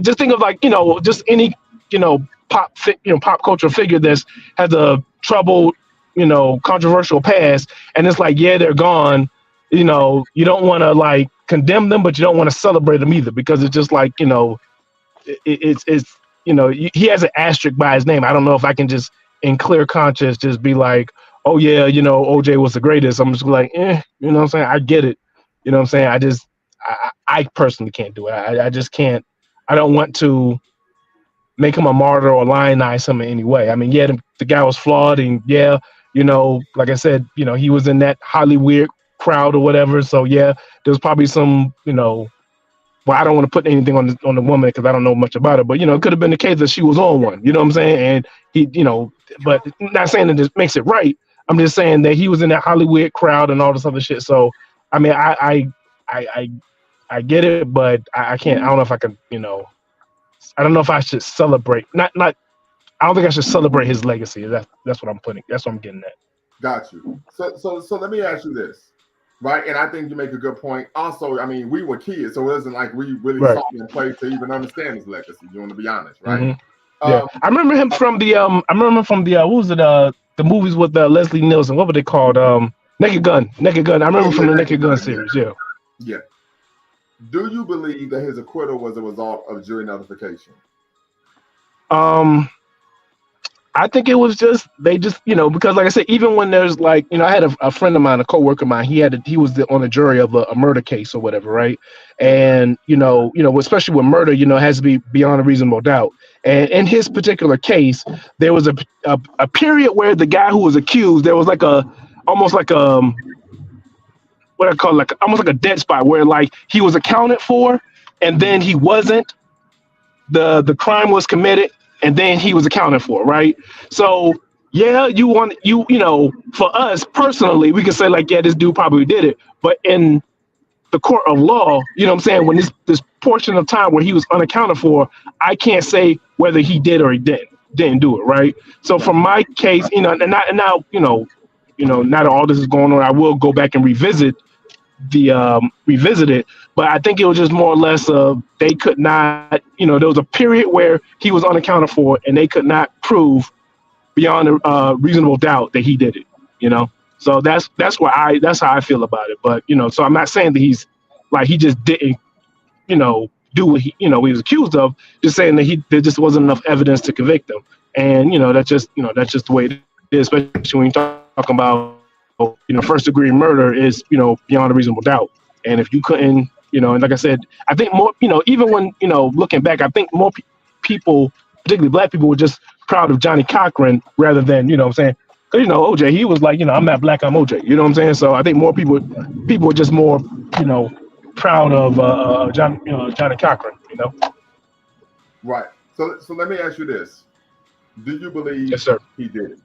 just think of just any pop culture figure that's has a troubled controversial past, and it's like, yeah, they're gone. You don't want to like condemn them, but you don't want to celebrate them either, because it's just like it's he has an asterisk by his name. I don't know if I can just in clear conscience just be like, oh yeah, OJ was the greatest. I'm just like, what I'm saying? I get it. What I'm saying? I personally can't do it. I just can't. I don't want to make him a martyr or lionize him in any way. I mean, yeah, the guy was flawed, and yeah, like I said, he was in that Hollywood crowd or whatever. So yeah, there's probably some, well, I don't want to put anything on the woman because I don't know much about it, but it could have been the case that she was on one. You know what I'm saying? And he, but not saying that this makes it right. I'm just saying that he was in that Hollywood crowd and all this other shit. So I mean, I get it, but I can't. I don't know if I can. I don't know if I should celebrate. Not. I don't think I should celebrate his legacy. That's what I'm putting. That's what I'm getting at. Got you. So let me ask you this, right? And I think you make a good point. Also, I mean, we were kids, so it wasn't like we really saw him play to even understand his legacy. You want to be honest, right? Mm-hmm. Yeah, I remember him from the. What was it? The movies with Leslie Nielsen. What were they called? Naked Gun. I remember from the Naked Gun series. Yeah. Yeah. Do you believe that his acquittal was a result of jury notification? I think it was just because like I said, even when there's like I had a friend of mine, a coworker of mine, he was on the jury of a murder case or whatever, right? And especially with murder, it has to be beyond a reasonable doubt. And in his particular case, there was a period where the guy who was accused, there was like almost like what I call almost like a dead spot where like he was accounted for and then he wasn't. The crime was committed and then he was accounted for, right? So yeah, for us personally, we can say like, yeah, this dude probably did it. But in the court of law, what I'm saying, when this portion of time where he was unaccounted for, I can't say whether he did or he didn't do it, right? So for my case, and now now that all this is going on, I will go back and revisit it, but I think it was just more or less they could not, there was a period where he was unaccounted for and they could not prove beyond a reasonable doubt that he did it, so that's how I feel about it. But so I'm not saying that he's like he just didn't do what he was accused of, just saying that there just wasn't enough evidence to convict him. And that's just the way it is, especially when you're talking about first degree murder is, beyond a reasonable doubt. And if you couldn't, and like I said, I think more, even when, looking back, I think more people, particularly black people, were just proud of Johnny Cochran rather than, what I'm saying, because, OJ, he was like, I'm not black, I'm OJ, you know what I'm saying? So I think more people were just more, proud of Johnny Cochran, Right. So let me ask you this. Do you believe yes, sir. He did it?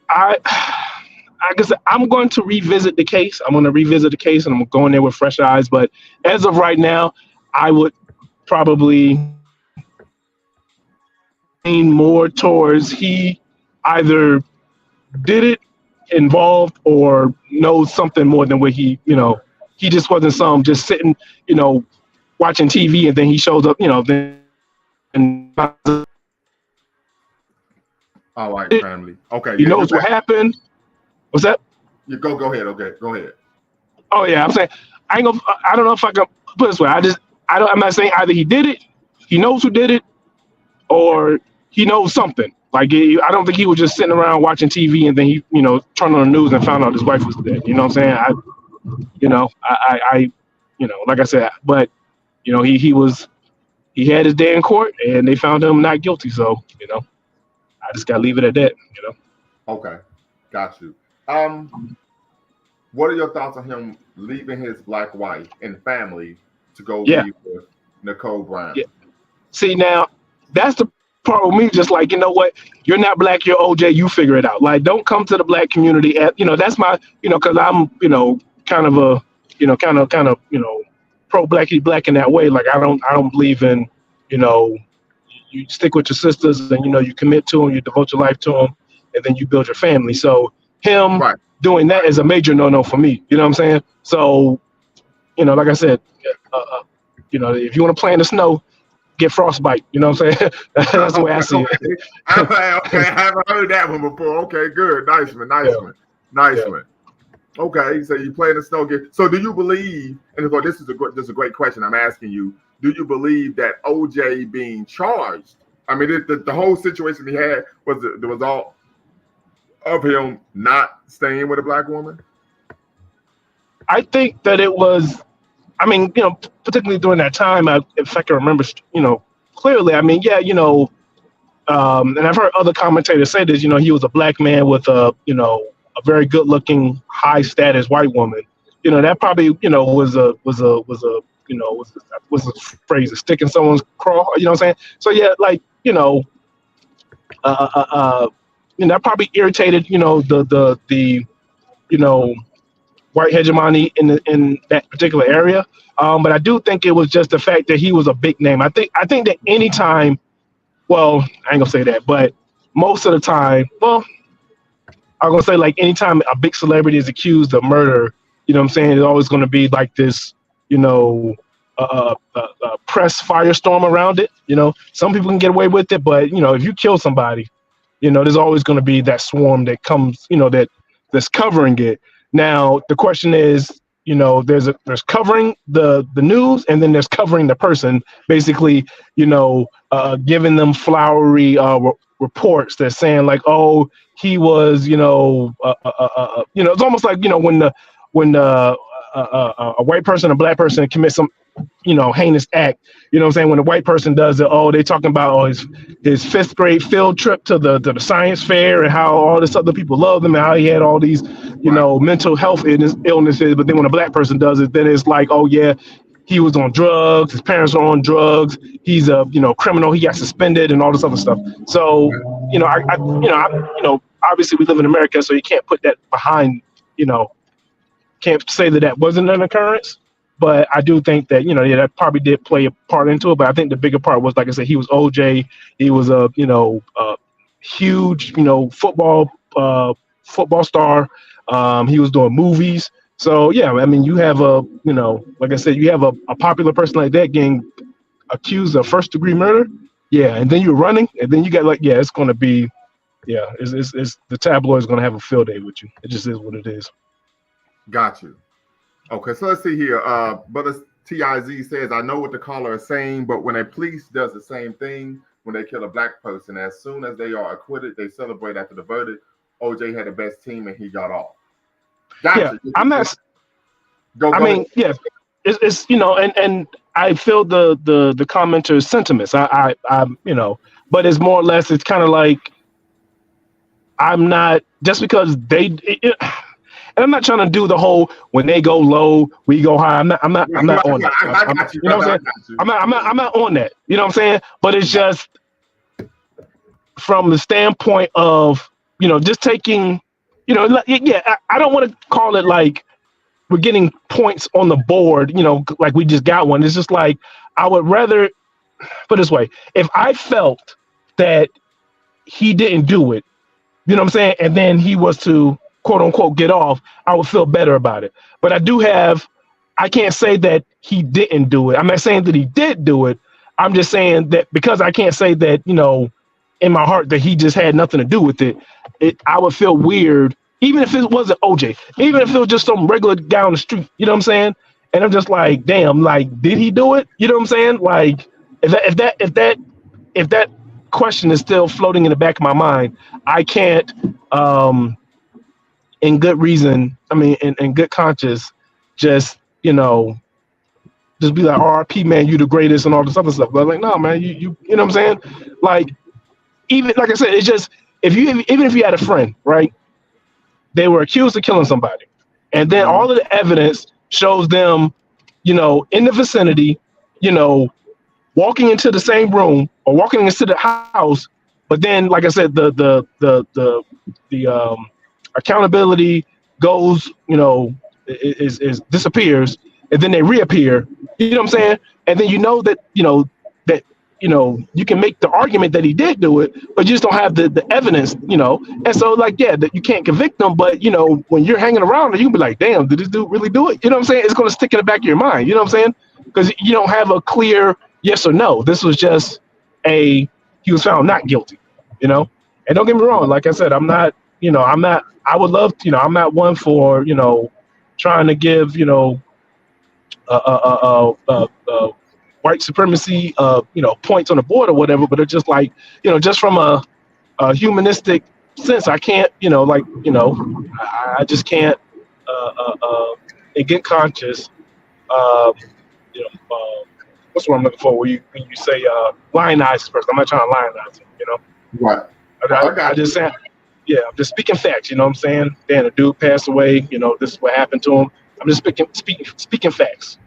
I guess I'm going to revisit the case. I'm going to revisit the case, and I'm going there with fresh eyes. But as of right now, I would probably lean more towards he either did it, involved, or knows something more than what he just wasn't some just sitting, watching TV, and then he shows up, then. All right, family. Okay. He knows what happened. What's that? You go ahead. Okay, go ahead. Oh yeah, I'm saying I don't know if I can put it this way. I'm not saying either he did it, he knows who did it, or he knows something. Like I don't think he was just sitting around watching TV and then he turned on the news and found out his wife was dead. You know what I'm saying? I like I said, but he had his day in court and they found him not guilty. So I just gotta leave it at that. Okay, got you. What are your thoughts on him leaving his black wife and family to go be with Nicole Brown. Yeah. See, now that's the part with me. Just like, you know what, you're not black, you're OJ. You figure it out. Like, don't come to the black community. That's my, because I'm, kind of a, kind of, pro blacky black in that way. Like, I don't believe in, you stick with your sisters and you commit to them, you devote your life to them, and then you build your family. So him doing that is a major no for me. You know what I'm saying? So, like I said, if you want to play in the snow, get frostbite. You know what I'm saying? That's the way I see it. Okay, I haven't heard that one before. Okay, good. Nice one. Okay, so you play in the snow. So do you believe, and this is a great question I'm asking you, do you believe that OJ being charged, I mean, the whole situation he had was the result of him not staying with a black woman? I think that it was, I mean, particularly during that time, if I can remember, clearly, I mean, yeah, and I've heard other commentators say this, he was a black man with a very good looking, high status white woman. That probably, was a phrase, a stick in someone's craw, you know what I'm saying? So yeah, like, that probably irritated, the white hegemony in that particular area. But I do think it was just the fact that he was a big name. I think that anytime, well, I ain't gonna say that, but most of the time, well, I'm gonna say like anytime a big celebrity is accused of murder, you know what I'm saying, it's always gonna be like this, press firestorm around it. Some people can get away with it, but if you kill somebody, there's always gonna be that swarm that comes, that's covering it. Now the question is, there's covering the news, and then there's covering the person, basically, giving them flowery reports that's saying like, oh, he was, it's almost like, when a white person, a black person commits some, heinous act, you know what I'm saying? When a white person does it, oh, they talking about his fifth grade field trip to the science fair and how all this other people love him and how he had all these, mental health illnesses. But then when a black person does it, then it's like, oh yeah, he was on drugs, his parents are on drugs, he's a criminal, he got suspended and all this other stuff. So, obviously we live in America, so you can't put that behind, can't say that wasn't an occurrence. But I do think that, that probably did play a part into it. But I think the bigger part was, like I said, he was OJ. He was a, huge, football star. He was doing movies. So, yeah, I mean, you have like I said, you have a popular person like that getting accused of first-degree murder. Yeah, and then you're running, and then you got it's going to be, it's the tabloid is going to have a field day with you. It just is what it is. Got you. Okay, so let's see here. Brother TIZ says, I know what the caller is saying, but when a police does the same thing when they kill a black person, as soon as they are acquitted, they celebrate after the verdict. OJ had the best team and he got off. Gotcha. Yeah, I'm not. Yeah, it's and I feel the commenter's sentiments. I but it's more or less, it's kind of like, I'm not, just because and I'm not trying to do the whole, when they go low, we go high. I'm not on that. You know what I'm saying? I'm not on that. You know what I'm saying? But it's just from the standpoint of, just taking, I don't want to call it like we're getting points on the board, like we just got one. It's just like, I would rather put it this way. If I felt that he didn't do it, you know what I'm saying, and then he was to quote unquote get off, I would feel better about it. But I can't say that he didn't do it. I'm not saying that he did do it. I'm just saying that because I can't say that, in my heart that he just had nothing to do with it, I would feel weird, even if it wasn't OJ, even if it was just some regular guy on the street, you know what I'm saying? And I'm just like, damn, like, did he do it? You know what I'm saying? Like, if that question is still floating in the back of my mind, I can't, in good reason, I mean, in good conscience, just be like, RP, man, you the greatest and all this other stuff. But like, no, man, you know what I'm saying? Like, even, like I said, it's just, even if you had a friend, right? They were accused of killing somebody. And then all of the evidence shows them, in the vicinity, walking into the same room or walking into the house, but then, like I said, the accountability goes, is disappears, and then they reappear. You know what I'm saying? And then that you can make the argument that he did do it, but you just don't have the evidence. And so, like, yeah, that you can't convict them, but when you're hanging around, you can be like, damn, did this dude really do it? You know what I'm saying? It's going to stick in the back of your mind. You know what I'm saying? Because you don't have a clear yes or no. This was just he was found not guilty. And don't get me wrong, like I said, I'm not, I would love to, I'm not one for, trying to give, white supremacy, points on the board or whatever, but it's just like, just from a humanistic sense, I can't, I just can't, in good conscience, you know, what's what I'm looking for? When you say lionize this person, I'm not trying to lionize him, Right. I just saying, yeah, I'm just speaking facts. You know what I'm saying? Then a dude passed away. This is what happened to him. I'm just speaking facts.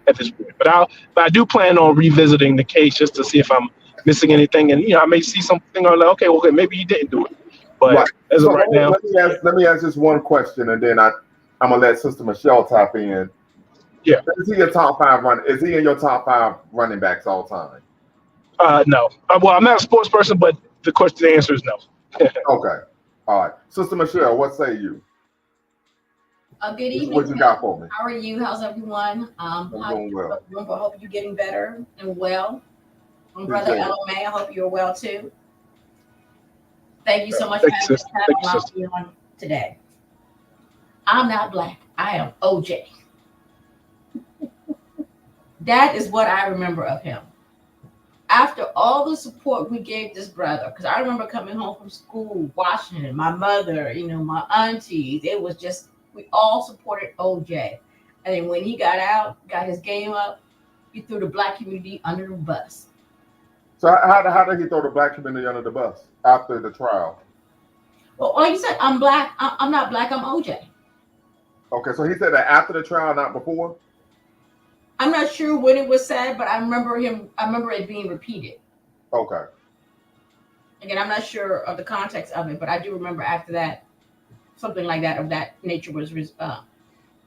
At this point. But I do plan on revisiting the case just to see if I'm missing anything, and I may see something. I'm like, okay, well, maybe he didn't do it. But Right. as of right now, let me ask just one question, and then I'm gonna let Sister Michelle tap in. Yeah. Is he your top 5 run? Is he in your top 5 running backs all time? No. Well, I'm not a sports person, but the answer is no. Okay. All right. Sister Michelle, what say you? Good evening. What you got for me? How are you? How's everyone? I'm doing well. I hope you're getting better and well. And Brother Appreciate it. LMA, I hope you're well too. Thank you so much Thank you, for having me on today. I'm not black. I am OJ. That is what I remember of him. After all the support we gave this brother, because I remember coming home from school, watching it, my mother, my aunties, it was just, we all supported OJ. And then when he got out, got his game up, he threw the black community under the bus. So how did he throw the black community under the bus after the trial? Well, like you said, I'm black. I'm not black. I'm OJ. Okay, so he said that after the trial, not before? I'm not sure when it was said, but I remember it being repeated. Okay. Again, I'm not sure of the context of it, but I do remember after that, something like that of that nature was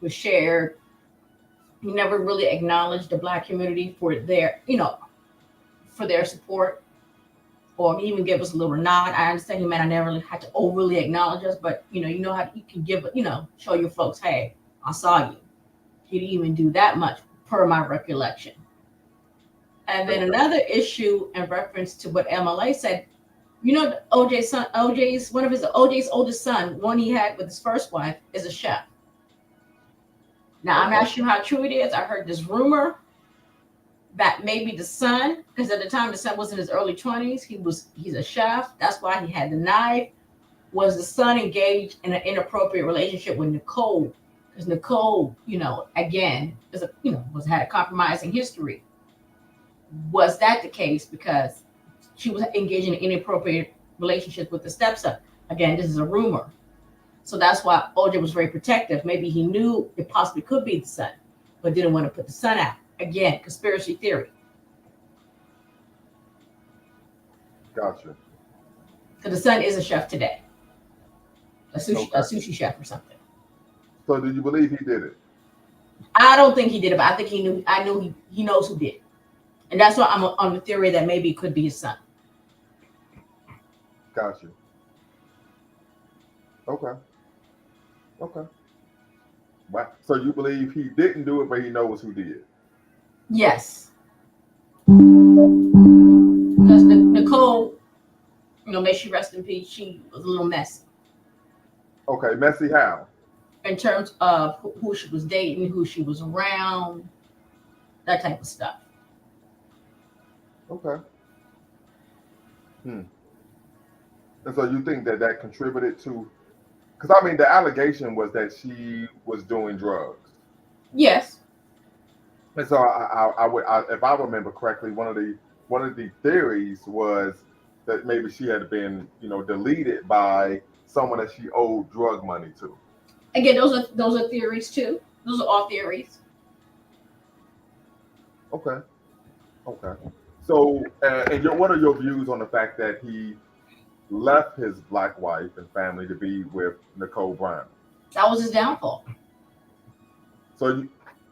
shared. He never really acknowledged the black community for their, for their support, or even give us a little nod. I understand he might not never really had to overly acknowledge us, but how you can give, show your folks, hey, I saw you. He didn't even do that much, per my recollection. And then another issue in reference to what MLA said, OJ's oldest son, one he had with his first wife, is a chef. Now, I'm not sure how true it is. I heard this rumor that maybe the son, because at the time the son was in his early 20s, he's a chef. That's why he had the knife. Was the son engaged in an inappropriate relationship with Nicole? Because Nicole, again, had a compromising history. Was that the case? Because she was engaged in an inappropriate relationship with the stepson. Again, this is a rumor. So that's why OJ was very protective. Maybe he knew it possibly could be the son, but didn't want to put the son out. Again, conspiracy theory. Gotcha. Because the son is a chef today. A sushi chef or something. So do you believe he did it? I don't think he did it, but I think he knew. I knew he knows who did it. And that's why I'm on the theory that maybe it could be his son. Gotcha. Okay. Wow. So you believe he didn't do it, but he knows who did? Yes. Because Nicole, may she rest in peace, she was a little messy. Okay, messy how? In terms of who she was dating, who she was around, that type of stuff. Okay. And so you think that contributed to, because the allegation was that she was doing drugs. Yes. And so I would, if I remember correctly, one of the theories was that maybe she had been, deleted by someone that she owed drug money to. Again, those are theories too. Those are all theories. Okay. Okay. So, what are your views on the fact that he left his black wife and family to be with Nicole Brown? That was his downfall. So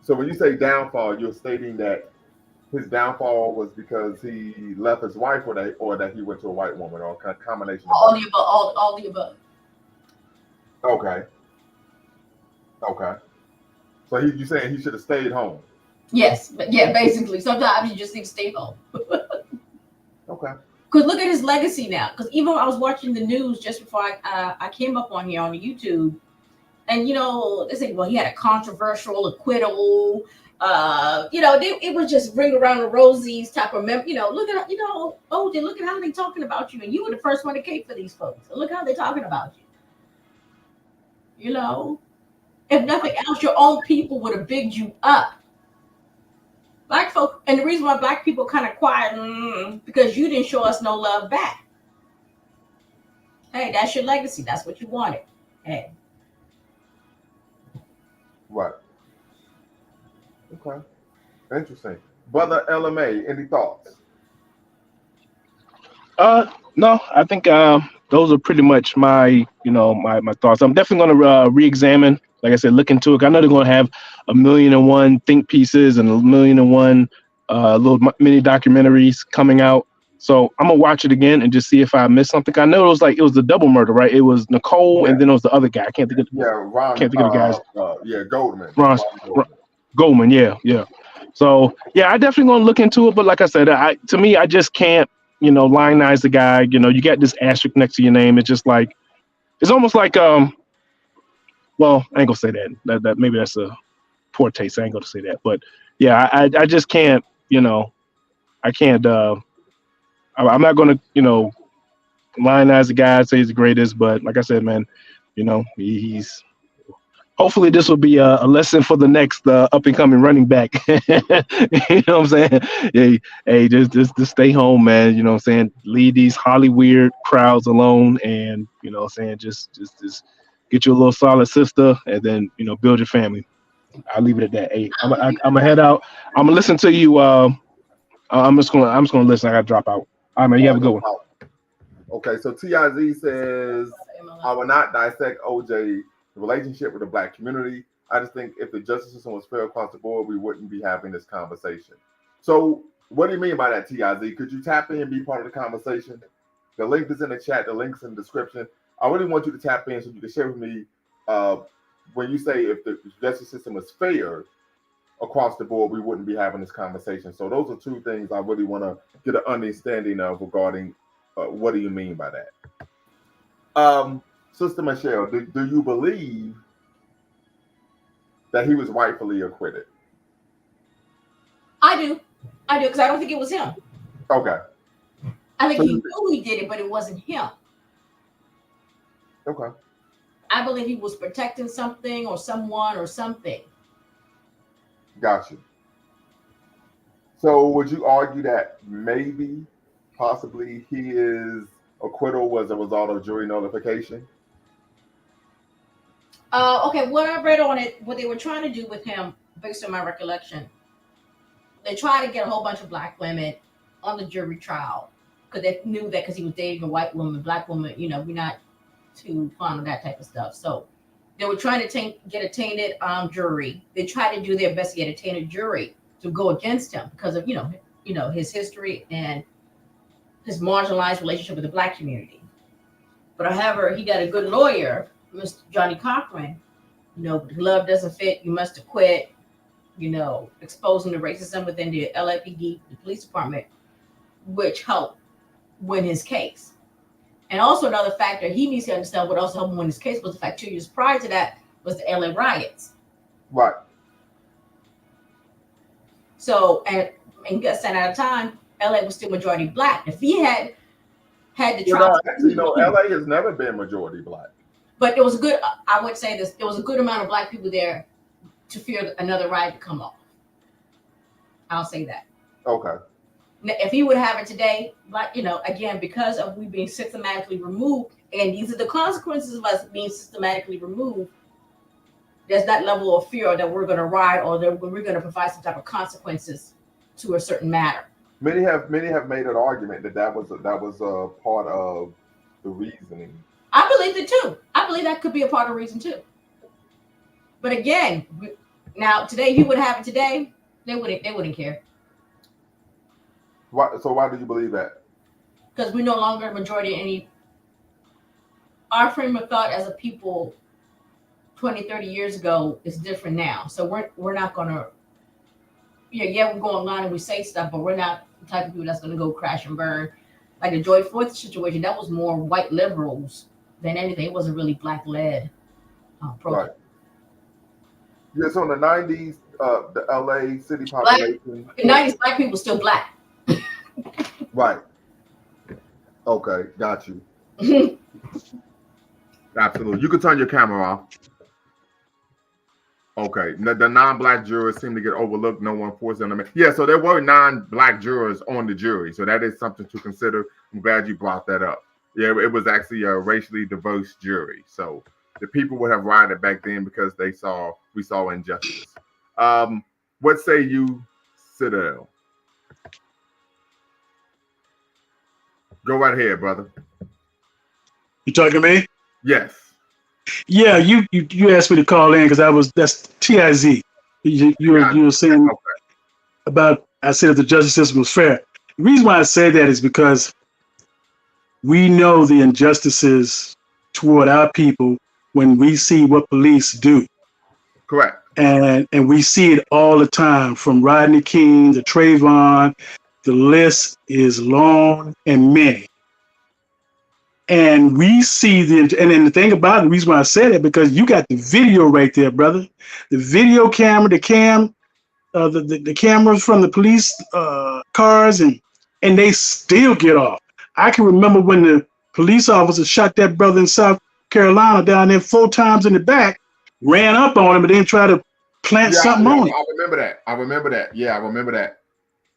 when you say downfall, you're stating that his downfall was because he left his wife, or that he went to a white woman, or a combination of All both? the above. All the above. Okay. Okay. So you saying he should have stayed home? Yes, but yeah, basically. Sometimes you just need to stay home. Okay. Because look at his legacy now. Because even when I was watching the news just before I came up on here on the YouTube, and they say, well, he had a controversial acquittal. It was just ring around the rosies type of look at OJ, look at how they talking about you, and you were the first one to came for these folks. So look how they talking about you. If nothing else, your own people would have bigged you up. Black folk, and the reason why black people kind of quiet, because you didn't show us no love back. Hey, that's your legacy. That's what you wanted. Hey. Right. Okay. Interesting. Brother LMA, any thoughts? No, I think those are pretty much my my thoughts. I'm definitely going to re-examine, like I said, look into it. I know they're going to have 1,000,001 think pieces and 1,000,001 little mini documentaries coming out. So I'm gonna watch it again and just see if I missed something. I know it was the double murder, right? It was Nicole, Yeah. and then it was the other guy. I can't think of the guys. Goldman. Ron Goldman, yeah. So yeah, I definitely gonna look into it. But like I said, I just can't, lionize the guy. You got this asterisk next to your name. It's just like, it's almost like well, I ain't gonna say that. That maybe that's a poor taste. I ain't gonna say that. But yeah, I just can't. I can't. I'm not gonna lionize the guy, say he's the greatest. But like I said, man, he's. Hopefully, this will be a lesson for the next up and coming running back. You know what I'm saying? Hey, just stay home, man. You know what I'm saying? Leave these Hollywood crowds alone, and what I'm saying, just get you a little solid sister, and then build your family. I'll leave it at that. Hey, I'm gonna head out. I'm gonna listen to you. I'm just gonna listen. I gotta drop out. All right, man. You have a good one. Okay, so TIZ says, I will not dissect OJ the relationship with the black community. I just think if the justice system was fair across the board, we wouldn't be having this conversation. So what do you mean by that, TIZ? Could you tap in and be part of the conversation? The link is in the chat. The link's in the description. I really want you to tap in so you can share with me when you say if the justice system was fair across the board, we wouldn't be having this conversation. So those are two things I really want to get an understanding of regarding what do you mean by that. Sister Michelle, do you believe that he was rightfully acquitted? I do, because I don't think it was him. Okay. I think he knew he did it, but it wasn't him. Okay. I believe he was protecting something or someone or something. Gotcha. So would you argue that maybe, possibly, his acquittal was a result of jury nullification? Okay, what I read on it, what they were trying to do with him, based on my recollection, they tried to get a whole bunch of black women on the jury trial because they knew that because he was dating a white woman, black woman, we're not too fond of that type of stuff. So they were trying to get a tainted jury. They tried to do their best to get a tainted jury to go against him because of his history and his marginalized relationship with the black community. But however, he got a good lawyer, Mr. Johnny Cochran. Love doesn't fit. You must acquit. Exposing the racism within the LAPD, the police department, which helped win his case. And also another factor he needs to understand what also helped him win his case was the fact 2 years prior to that was the LA riots. Right. So, and guess that at a time, LA was still majority black. If he had the trial, actually, LA has never been majority black. But it was good. I would say this: there was a good amount of black people there to fear another riot to come off. I'll say that. Okay. Now, if he would have it today, again, because of we being systematically removed, and these are the consequences of us being systematically removed. There's that level of fear that we're going to riot or that we're going to provide some type of consequences to a certain matter. Many have made an argument that was a part of the reasoning. I believe it too. I believe that could be a part of the reason too. But again, now today, if you would have it today, they wouldn't care. Why? So why do you believe that? Because we no longer a majority any. Our frame of thought as a people 20, 30 years ago is different now. So we're not gonna we go online and we say stuff, but we're not the type of people that's gonna go crash and burn. Like the George Floyd situation, that was more white liberals than anything. It wasn't really black led protest. Right. Yeah, so in the 90s, the LA city population. In the 90s, black people still black. Right. Okay, got you. Absolutely. You can turn your camera off. Okay. The non-black jurors seem to get overlooked. No one forced them to make. Yeah, so there were non-black jurors on the jury. So that is something to consider. I'm glad you brought that up. Yeah, it was actually a racially diverse jury. So the people would have rioted back then because we saw injustice. What say you, Citadel? Go right ahead, brother. You talking to me? Yes. Yeah, you asked me to call in because that's TIZ. You were saying about, I said that the justice system was fair. The reason why I say that is because we know the injustices toward our people when we see what police do. Correct. And we see it all the time, from Rodney King to Trayvon. The list is long and many. And we see and then the thing about it, the reason why I said it, because you got the video right there, brother. The video camera, the cameras from the police cars, and they still get off. I can remember when the police officer shot that brother in South Carolina down there 4 times in the back, ran up on him and then tried to plant something on him. I remember that. Yeah, I remember that.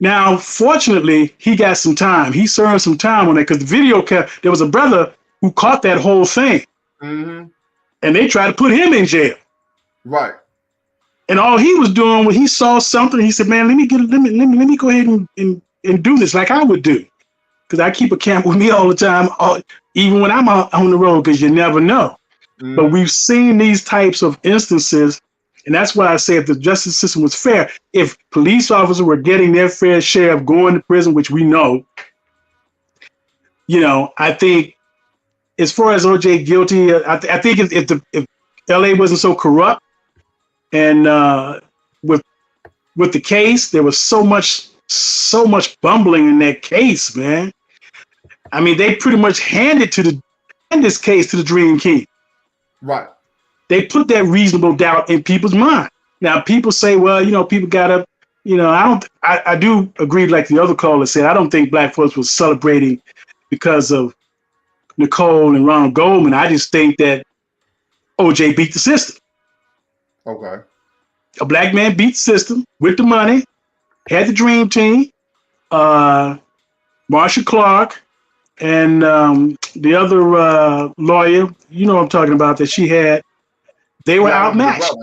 Now, fortunately, he got some time. He served some time on that because the video there was a brother who caught that whole thing. Mm-hmm. And they tried to put him in jail. Right. And all he was doing when he saw something, he said, "Man, let me go ahead and do this like I would do." Because I keep a camera with me all the time, even when I'm out on the road, because you never know. Mm-hmm. But we've seen these types of instances. And that's why I say if the justice system was fair, if police officers were getting their fair share of going to prison, which we know, I think as far as OJ guilty, I think if LA wasn't so corrupt and with the case, there was so much bumbling in that case, man. I mean, they pretty much handed this case to the Dream King. Right. They put that reasonable doubt in people's mind. Now, people say, well, people gotta, I do agree, like the other caller said, I don't think black folks was celebrating because of Nicole and Ronald Goldman. I just think that OJ beat the system. Okay. A black man beat the system with the money, had the dream team, Marsha Clark, and the other lawyer, I'm talking about, that she had. They were outmatched.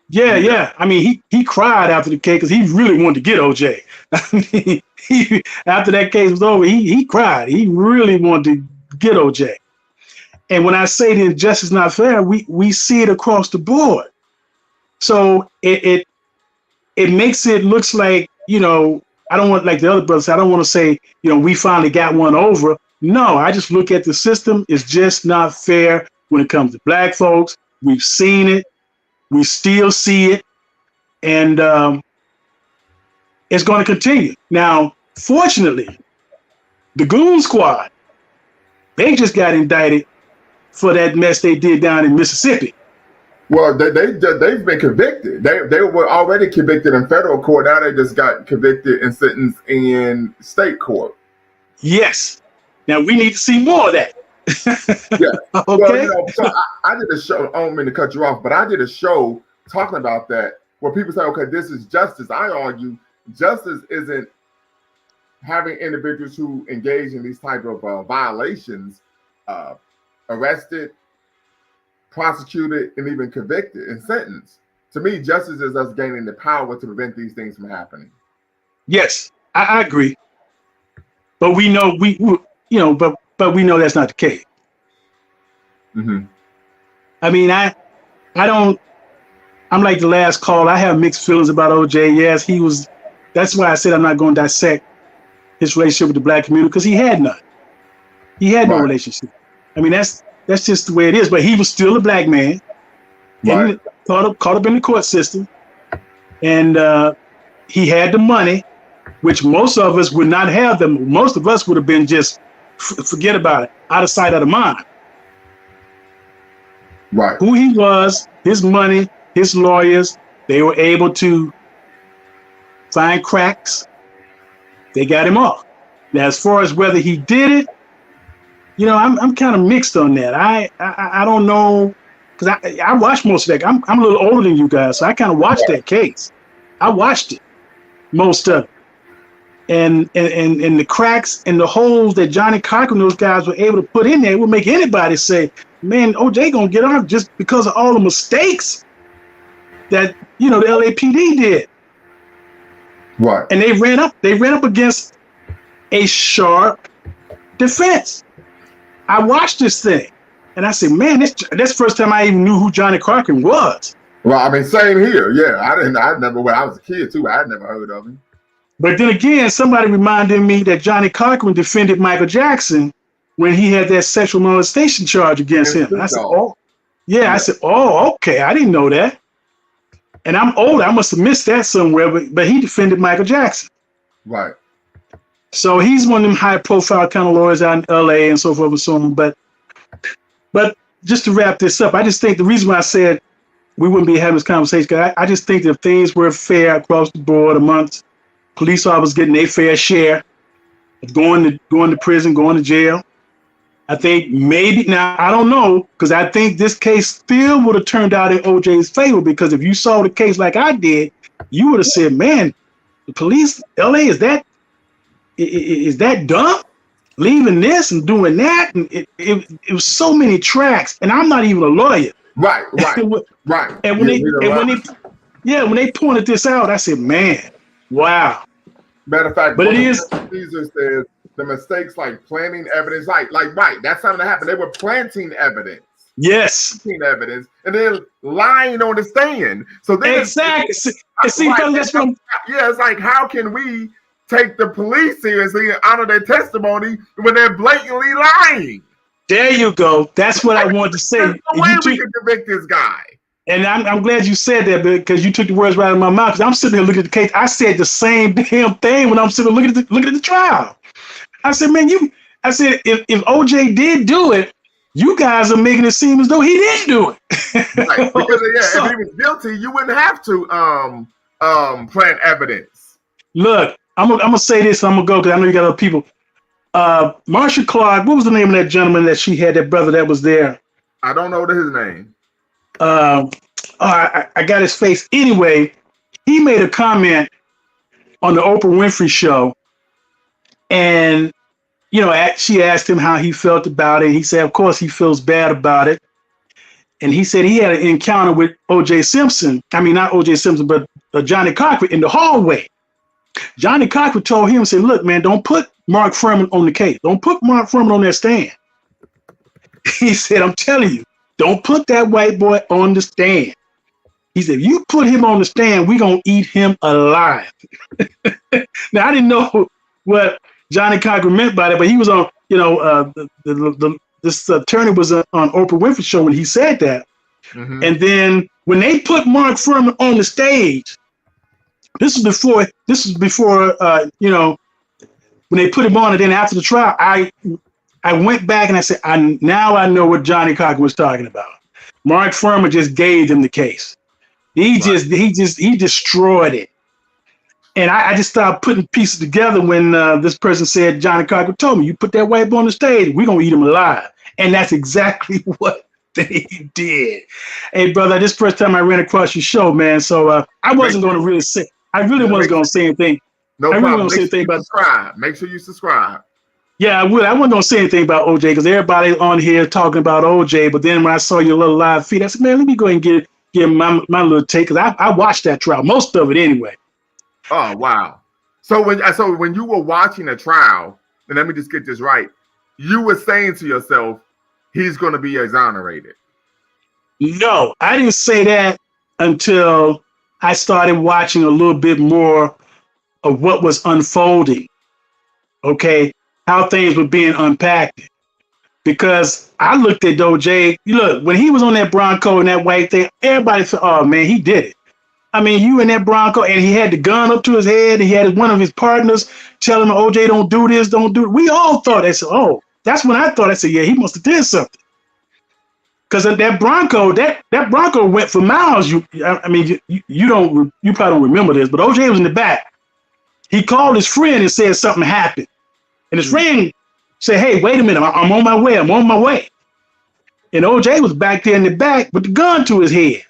Yeah. I mean, he cried after the case because he really wanted to get OJ. I mean, after that case was over, he cried. He really wanted to get OJ. And when I say the injustice is not fair, we see it across the board. So it makes it looks like, I don't want, like the other brothers, I don't want to say, we finally got one over. No, I just look at the system. It's just not fair when it comes to black folks. We've seen it. We still see it. And it's going to continue. Now, fortunately, the Goon Squad, they just got indicted for that mess they did down in Mississippi. Well, they've been convicted. They were already convicted in federal court. Now they just got convicted and sentenced in state court. Yes. Now we need to see more of that. Yeah. Okay. Well, so I did a show. I don't mean to cut you off, but I did a show talking about that, where people say, "Okay, this is justice." I argue justice isn't having individuals who engage in these type of violations arrested, prosecuted, and even convicted and sentenced. To me, justice is us gaining the power to prevent these things from happening. Yes, I agree. But we know but we know that's not the case. Mm-hmm. I mean, I'm like the last call. I have mixed feelings about OJ. Yes, that's why I said I'm not going to dissect his relationship with the black community, because he had none. He had no relationship. I mean, that's just the way it is. But he was still a black man, and caught up in the court system, and he had the money, which most of us would not have them. Most of us would have been just forget about it, out of sight, out of mind. Right. Who he was, his money, his lawyers, they were able to find cracks. They got him off. Now, as far as whether he did it, I'm kind of mixed on that. I don't know, because I watched most of that. I'm a little older than you guys, so I kind of watched that case. I watched it, most of it. And the cracks and the holes that Johnny Cochran and those guys were able to put in there would make anybody say, man, OJ gonna get off just because of all the mistakes that the LAPD did. Right. And they ran up against a sharp defense. I watched this thing and I said, man, that's the first time I even knew who Johnny Cochran was. Well, I mean, same here. Yeah, when I was a kid too, I had never heard of him. But then again, somebody reminded me that Johnny Cochran defended Michael Jackson when he had that sexual molestation charge against him. And I said, I said, okay, I didn't know that. And I'm old, I must have missed that somewhere, but he defended Michael Jackson. Right. So he's one of them high profile kind of lawyers out in LA and so forth and so on. But just to wrap this up, I just think the reason why I said we wouldn't be having this conversation, because I just think that if things were fair across the board amongst police officers getting their fair share of going to prison, going to jail, I think maybe, now I don't know, because I think this case still would have turned out in OJ's favor, because if you saw the case like I did, you would have said, man, the police, LA, is that dumb? Leaving this and doing that? And it was so many tracks, and I'm not even a lawyer. Right. Right. And when they pointed this out, I said, man, wow. Matter of fact, but it is. Caesar says the mistakes like planting evidence, right? That's something that happened. They were planting evidence. Yes. Planting evidence, and then lying on the stand. So then exactly. It's like, how can we take the police seriously and honor their testimony when they're blatantly lying? There you go. That's what I wanted to say. There's no way we can convict this guy. And I'm glad you said that, because you took the words right out of my mouth. Because I'm sitting here looking at the case. I said the same damn thing when I'm sitting looking at the trial. I said, man, if OJ did do it, you guys are making it seem as though he didn't do it. Right. Because if he was guilty, you wouldn't have to plant evidence. Look, I'm gonna say this, and I'm gonna go because I know you got other people. Marsha Clark, what was the name of that gentleman that she had, that brother that was there? I don't know his name. I got his face. Anyway, he made a comment on the Oprah Winfrey show, and she asked him how he felt about it. He said, of course, he feels bad about it. And he said he had an encounter with O.J. Simpson. I mean, not O.J. Simpson, but Johnny Cochran in the hallway. Johnny Cochran told him, said, look, man, don't put Mark Furman on the case. Don't put Mark Furman on that stand. He said, I'm telling you, don't put that white boy on the stand. He said, if you put him on the stand, we're going to eat him alive. Now, I didn't know what Johnny Cochran meant by that, but he was on, this attorney was on Oprah Winfrey show when he said that. Mm-hmm. And then when they put Mark Furman on the stage, this was before, when they put him on, and then after the trial, I went back and I said, now I know what Johnny Cochran was talking about. Mark Furman just gave them the case. He destroyed it. And I just started putting pieces together when this person said, Johnny Cochran told me, you put that white boy on the stage, we're going to eat him alive. And that's exactly what they did. Hey, brother, this first time I ran across your show, man. So I wasn't going to really say, I really wasn't going to say anything. No problem. Make sure you subscribe. Yeah, I would. I wasn't going to say anything about OJ because everybody on here talking about OJ. But then when I saw your little live feed, I said, man, let me go ahead and get my little take, because I watched that trial, most of it anyway. Oh, wow. So when you were watching a trial, and let me just get this right, you were saying to yourself, he's going to be exonerated. No, I didn't say that until I started watching a little bit more of what was unfolding. Okay, how things were being unpacked. Because I looked at OJ. Look, when he was on that Bronco and that white thing, everybody said, "Oh man, he did it." I mean, you in that Bronco, and he had the gun up to his head. And he had one of his partners tell him, "OJ, don't do this, don't do it." We all thought that. Said, "Oh, that's when I thought." I said, "Yeah, he must have did something." Because that Bronco, that Bronco went for miles. You probably don't remember this, but OJ was in the back. He called his friend and said something happened, and his friend said, "Hey, wait a minute, I'm on my way. I'm on my way." And OJ was back there in the back with the gun to his head.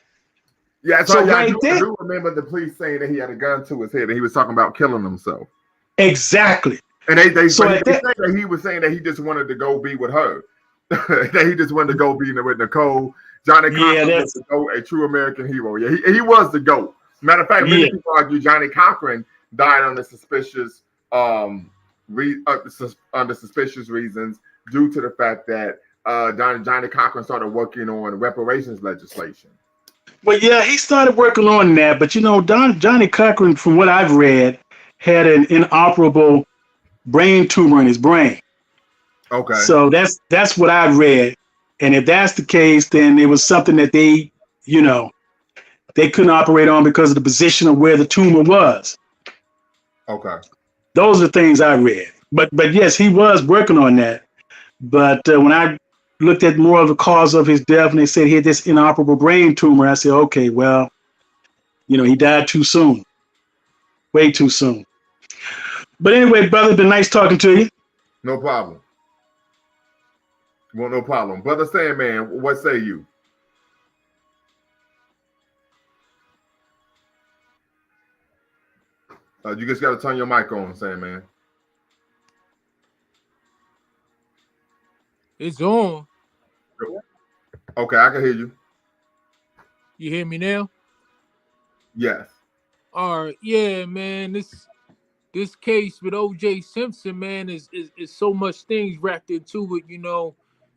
Yeah, so I do remember the police saying that he had a gun to his head and he was talking about killing himself. Exactly. And they said that he was saying that he just wanted to go be with her. That he just wanted to go be with Nicole. Johnny Cochran was a true American hero. Yeah, he was the GOAT. Matter of fact, many people argue Johnny Cochran died under suspicious reasons due to the fact that Johnny Cochran started working on reparations legislation. Well, yeah, he started working on that, but Johnny Cochran, from what I've read, had an inoperable brain tumor in his brain. Okay. So that's what I've read, and if that's the case, then it was something that they couldn't operate on because of the position of where the tumor was. Okay. Those are things I read, but yes, he was working on that. But when I looked at more of the cause of his death, and they said he had this inoperable brain tumor, I said, okay, well, he died too soon, way too soon. But anyway, brother, it's been nice talking to you. No problem. Well, no problem. Brother Sandman, what say you? You just got to turn your mic on, Sandman. It's on. Okay, I can hear you. You hear me now? Yes. All right. Yeah, man. This case with O.J. Simpson, man, is so much things wrapped into it.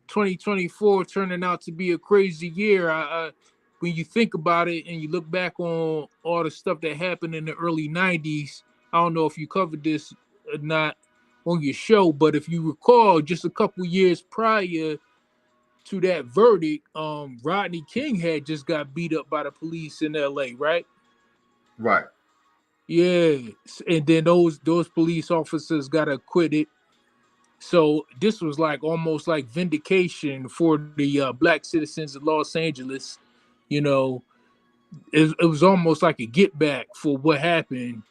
2024 turning out to be a crazy year. When you think about it and you look back on all the stuff that happened in the early 90s, I don't know if you covered this or not on your show, but if you recall, just a couple years prior to that verdict, Rodney King had just got beat up by the police in LA, right? Right. Yeah. And then those police officers got acquitted. So this was almost like vindication for the black citizens of Los Angeles. It was almost like a get back for what happened,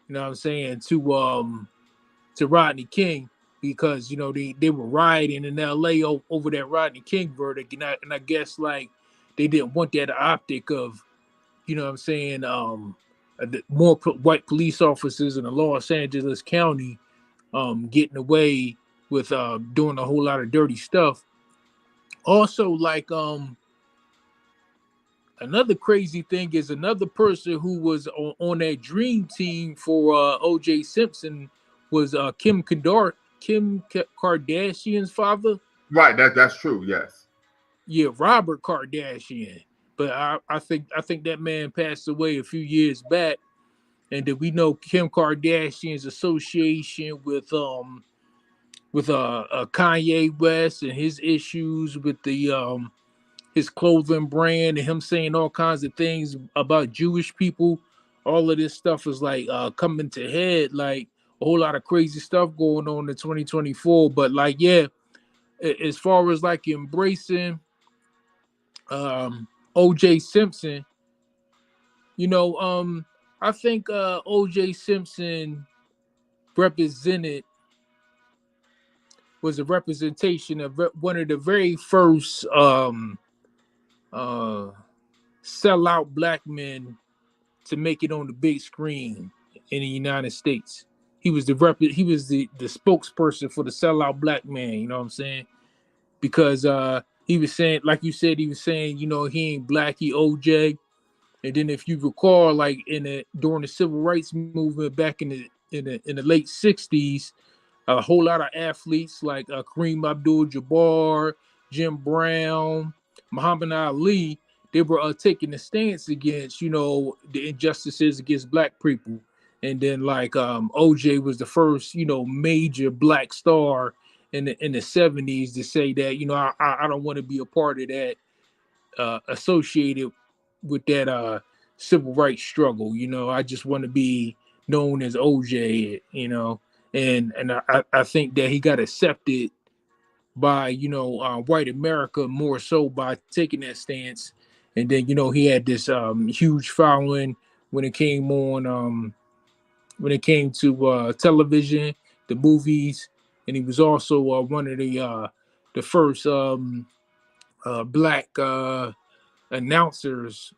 what I'm saying, to Rodney King, because they were rioting in LA over that Rodney King verdict, and I guess they didn't want that optic of more white police officers in the Los Angeles County getting away with doing a whole lot of dirty stuff. Also, another crazy thing is another person who was on that dream team for O.J. Simpson was Kim Kardashian's father. Right, that's true. Yes. Yeah, Robert Kardashian. But I think that man passed away a few years back, and then we know Kim Kardashian's association with Kanye West and his issues with the his clothing brand and him saying all kinds of things about Jewish people. All of this stuff is coming to head, a whole lot of crazy stuff going on in 2024. But as far as embracing O.J. Simpson, I think O.J. Simpson was a representation of one of the very first sellout black men to make it on the big screen in the United States. He was the spokesperson for the sellout black man, you know what I'm saying? Because he was saying, like you said, he was saying, he ain't black, he OJ. And then if you recall, during the civil rights movement back in the in the late 60s, a whole lot of athletes like Kareem Abdul-Jabbar, Jim Brown, Muhammad Ali, they were taking a stance against, the injustices against black people. And then like OJ was the first, major black star in the 70s to say that, I don't want to be a part of that associated with that civil rights struggle. I just want to be known as OJ, and I think that he got accepted by white America more so by taking that stance. And then he had this huge following when it came on when it came to television, the movies, and he was also one of the first black announcers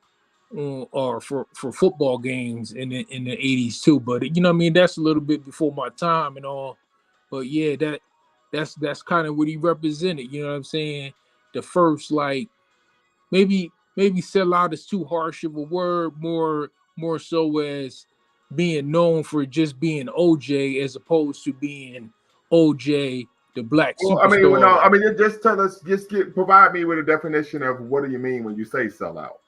or for football games in the 80s too. But that's a little bit before my time and all. But yeah, that's kind of what he represented. You know what I'm saying? The first, like, maybe sell out is too harsh of a word, more so as being known for just being OJ as opposed to being OJ, the black superstar. Just tell us, provide me with a definition of what do you mean when you say sell out?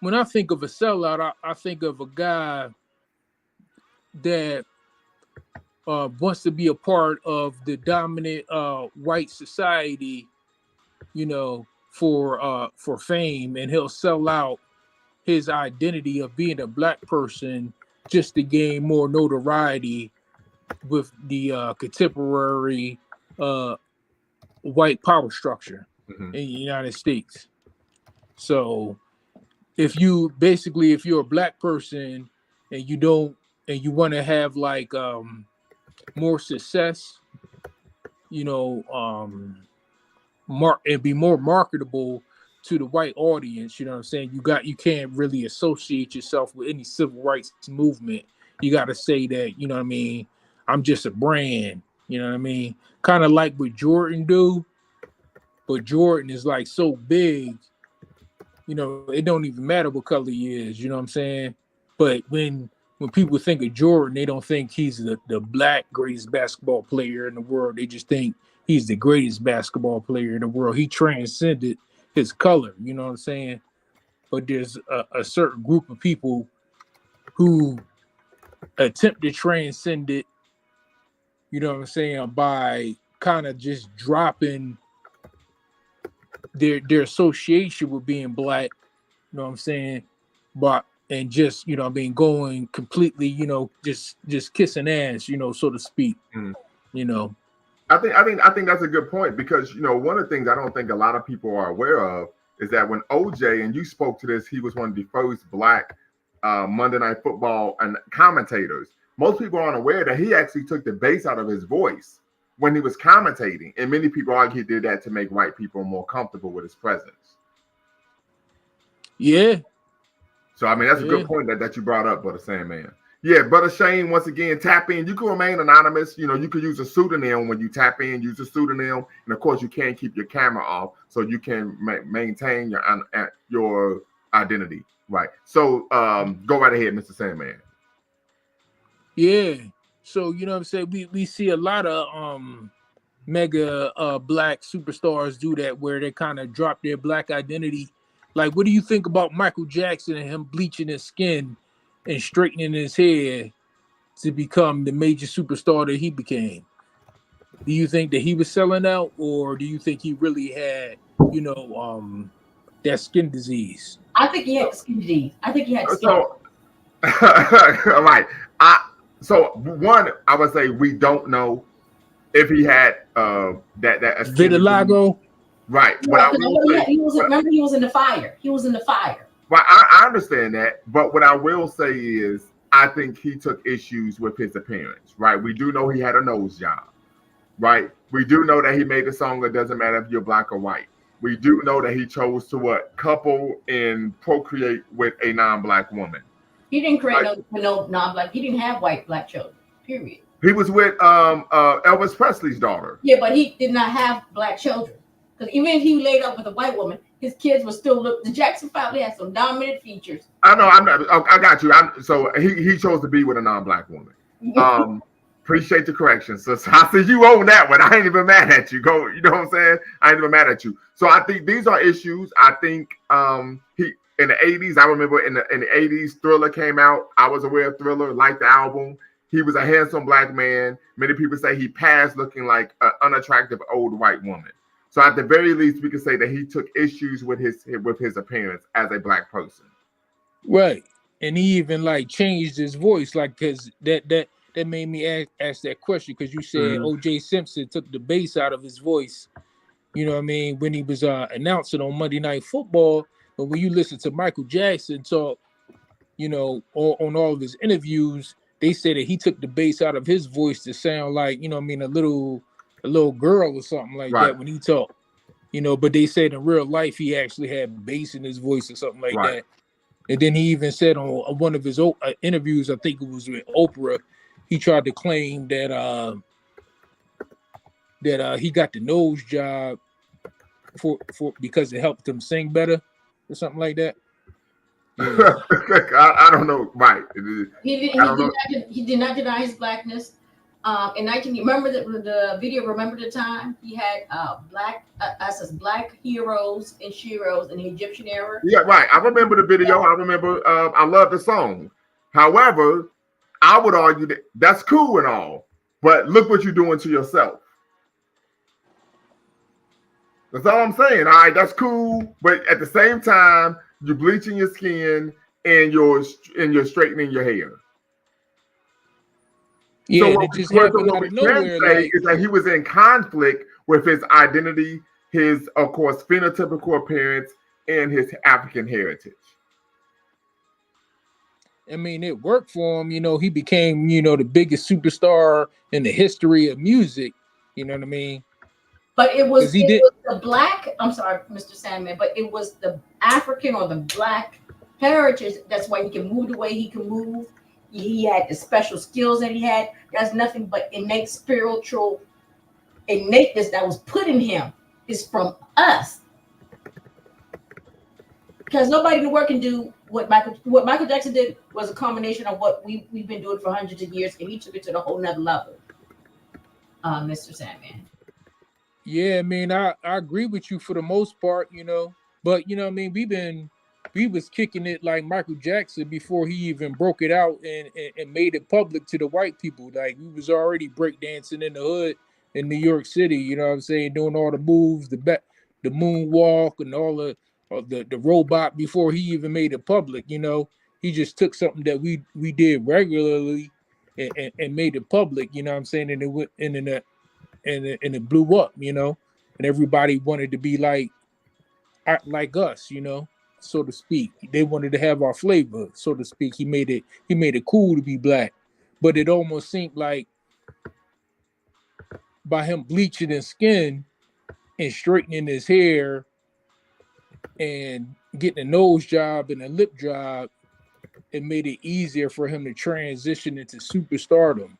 When I think of a sellout, I think of a guy that wants to be a part of the dominant white society, for fame, and he'll sell out his identity of being a black person just to gain more notoriety with the contemporary white power structure in the United States. So if you're a black person and you want to have like more success, and be more marketable to the white audience, you know what I'm saying? You can't really associate yourself with any civil rights movement. You got to say that, I'm just a brand, kind of like what Jordan do, but Jordan is like so big, it don't even matter what color he is, you know what I'm saying? But when people think of Jordan, they don't think he's the black greatest basketball player in the world. They just think he's the greatest basketball player in the world. He transcended his color, you know what I'm saying? But there's a certain group of people who attempt to transcend it, you know what I'm saying, by kind of just dropping their association with being black, you know what I'm saying? And just, going completely, just kissing ass, so to speak, I think that's a good point, because one of the things I don't think a lot of people are aware of is that when OJ, and you spoke to this, he was one of the first black Monday Night Football and commentators. Most people aren't aware that he actually took the bass out of his voice when he was commentating, and many people argue he did that to make white people more comfortable with his presence. Yeah. So that's a good point that you brought up, Brother Sandman. Yeah, Brother Shane, once again, tap in. You can remain anonymous. You could use a pseudonym when you tap in. Use a pseudonym, and of course, you can't keep your camera off, so you can maintain your identity. Right. So, go right ahead, Mr. Sandman. Yeah. So what I'm saying, we see a lot of mega black superstars do that, where they kind of drop their black identity. Like, what do you think about Michael Jackson and him bleaching his skin and straightening his hair to become the major superstar that he became? Do you think that he was selling out, or do you think he really had, that skin disease? I think he had skin disease. I think he had skin. All right. So one, I would say we don't know if he had that vitiligo. Right. Yeah, he was in the fire. He was in the fire. Well, I understand that, but what I will say is I think he took issues with his appearance. Right. We do know he had a nose job. Right. We do know that he made the song "It Doesn't Matter If You're Black or White." We do know that he chose to couple and procreate with a non-black woman. He didn't create no non-black. He didn't have black children. Period. He was with Elvis Presley's daughter. Yeah, but he did not have black children. Because even if he laid up with a white woman, his kids were still look. The Jackson family had some dominant features. I know. I got you. So he chose to be with a non-black woman. Appreciate the correction. So I see you own that one. I ain't even mad at you. Go. You know what I'm saying? I ain't even mad at you. So I think these are issues. I think he in the 80s. I remember in the 80s, Thriller came out. I was aware of Thriller, liked the album. He was a handsome black man. Many people say he passed looking like an unattractive old white woman. So at the very least, we can say that he took issues with his appearance as a black person. Right, and he even like changed his voice, like because that made me ask that question because you said O.J. Simpson took the bass out of his voice. You know what I mean, when he was announcing on Monday Night Football. But when you listen to Michael Jackson talk, you know, on all of his interviews, they say that he took the bass out of his voice to sound like, you know what I mean, a little girl or something like that when he talked. You know, but they said in real life he actually had bass in his voice or something like that. And then he even said on one of his interviews, I think it was with Oprah, he tried to claim that he got the nose job for because it helped him sing better or something like that. Yeah. I don't know. Right. He did not deny his blackness. In 19, remember the video? Remember the time he had black heroes and sheroes in the Egyptian era? Yeah, right. I remember the video. I remember. I love the song. However, I would argue that that's cool and all, but look what you're doing to yourself. That's all I'm saying. All right, that's cool, but at the same time, you're bleaching your skin and you're straightening your hair. Yeah, so it just happened out of nowhere. Like, is that he was in conflict with his identity, his, of course, phenotypical appearance, and his African heritage. I mean, it worked for him. You know, he became, you know, the biggest superstar in the history of music. You know what I mean? But it was the black, I'm sorry, Mr. Sandman, but it was the African or the black heritage. That's why he can move the way he can move. He had the special skills that he had. That's nothing but innate spiritual innateness that was put in him is from us. Because nobody in the world can do what Michael Jackson did was a combination of what we've been doing for hundreds of years, and he took it to the whole nother level, Mr. Sandman. Yeah, I mean, I agree with you for the most part, you know. But, you know, I mean, we was kicking it like Michael Jackson before he even broke it out and made it public to the white people. Like, we was already breakdancing in the hood in New York City, you know what I'm saying, doing all the moves, the moonwalk and all the robot before he even made it public, you know. He just took something that we did regularly and made it public, you know what I'm saying, and it went and it blew up, you know, and everybody wanted to be like us, you know, so to speak. They wanted to have our flavor, so to speak. He made it cool to be black, but it almost seemed like by him bleaching his skin and straightening his hair and getting a nose job and a lip job, it made it easier for him to transition into superstardom,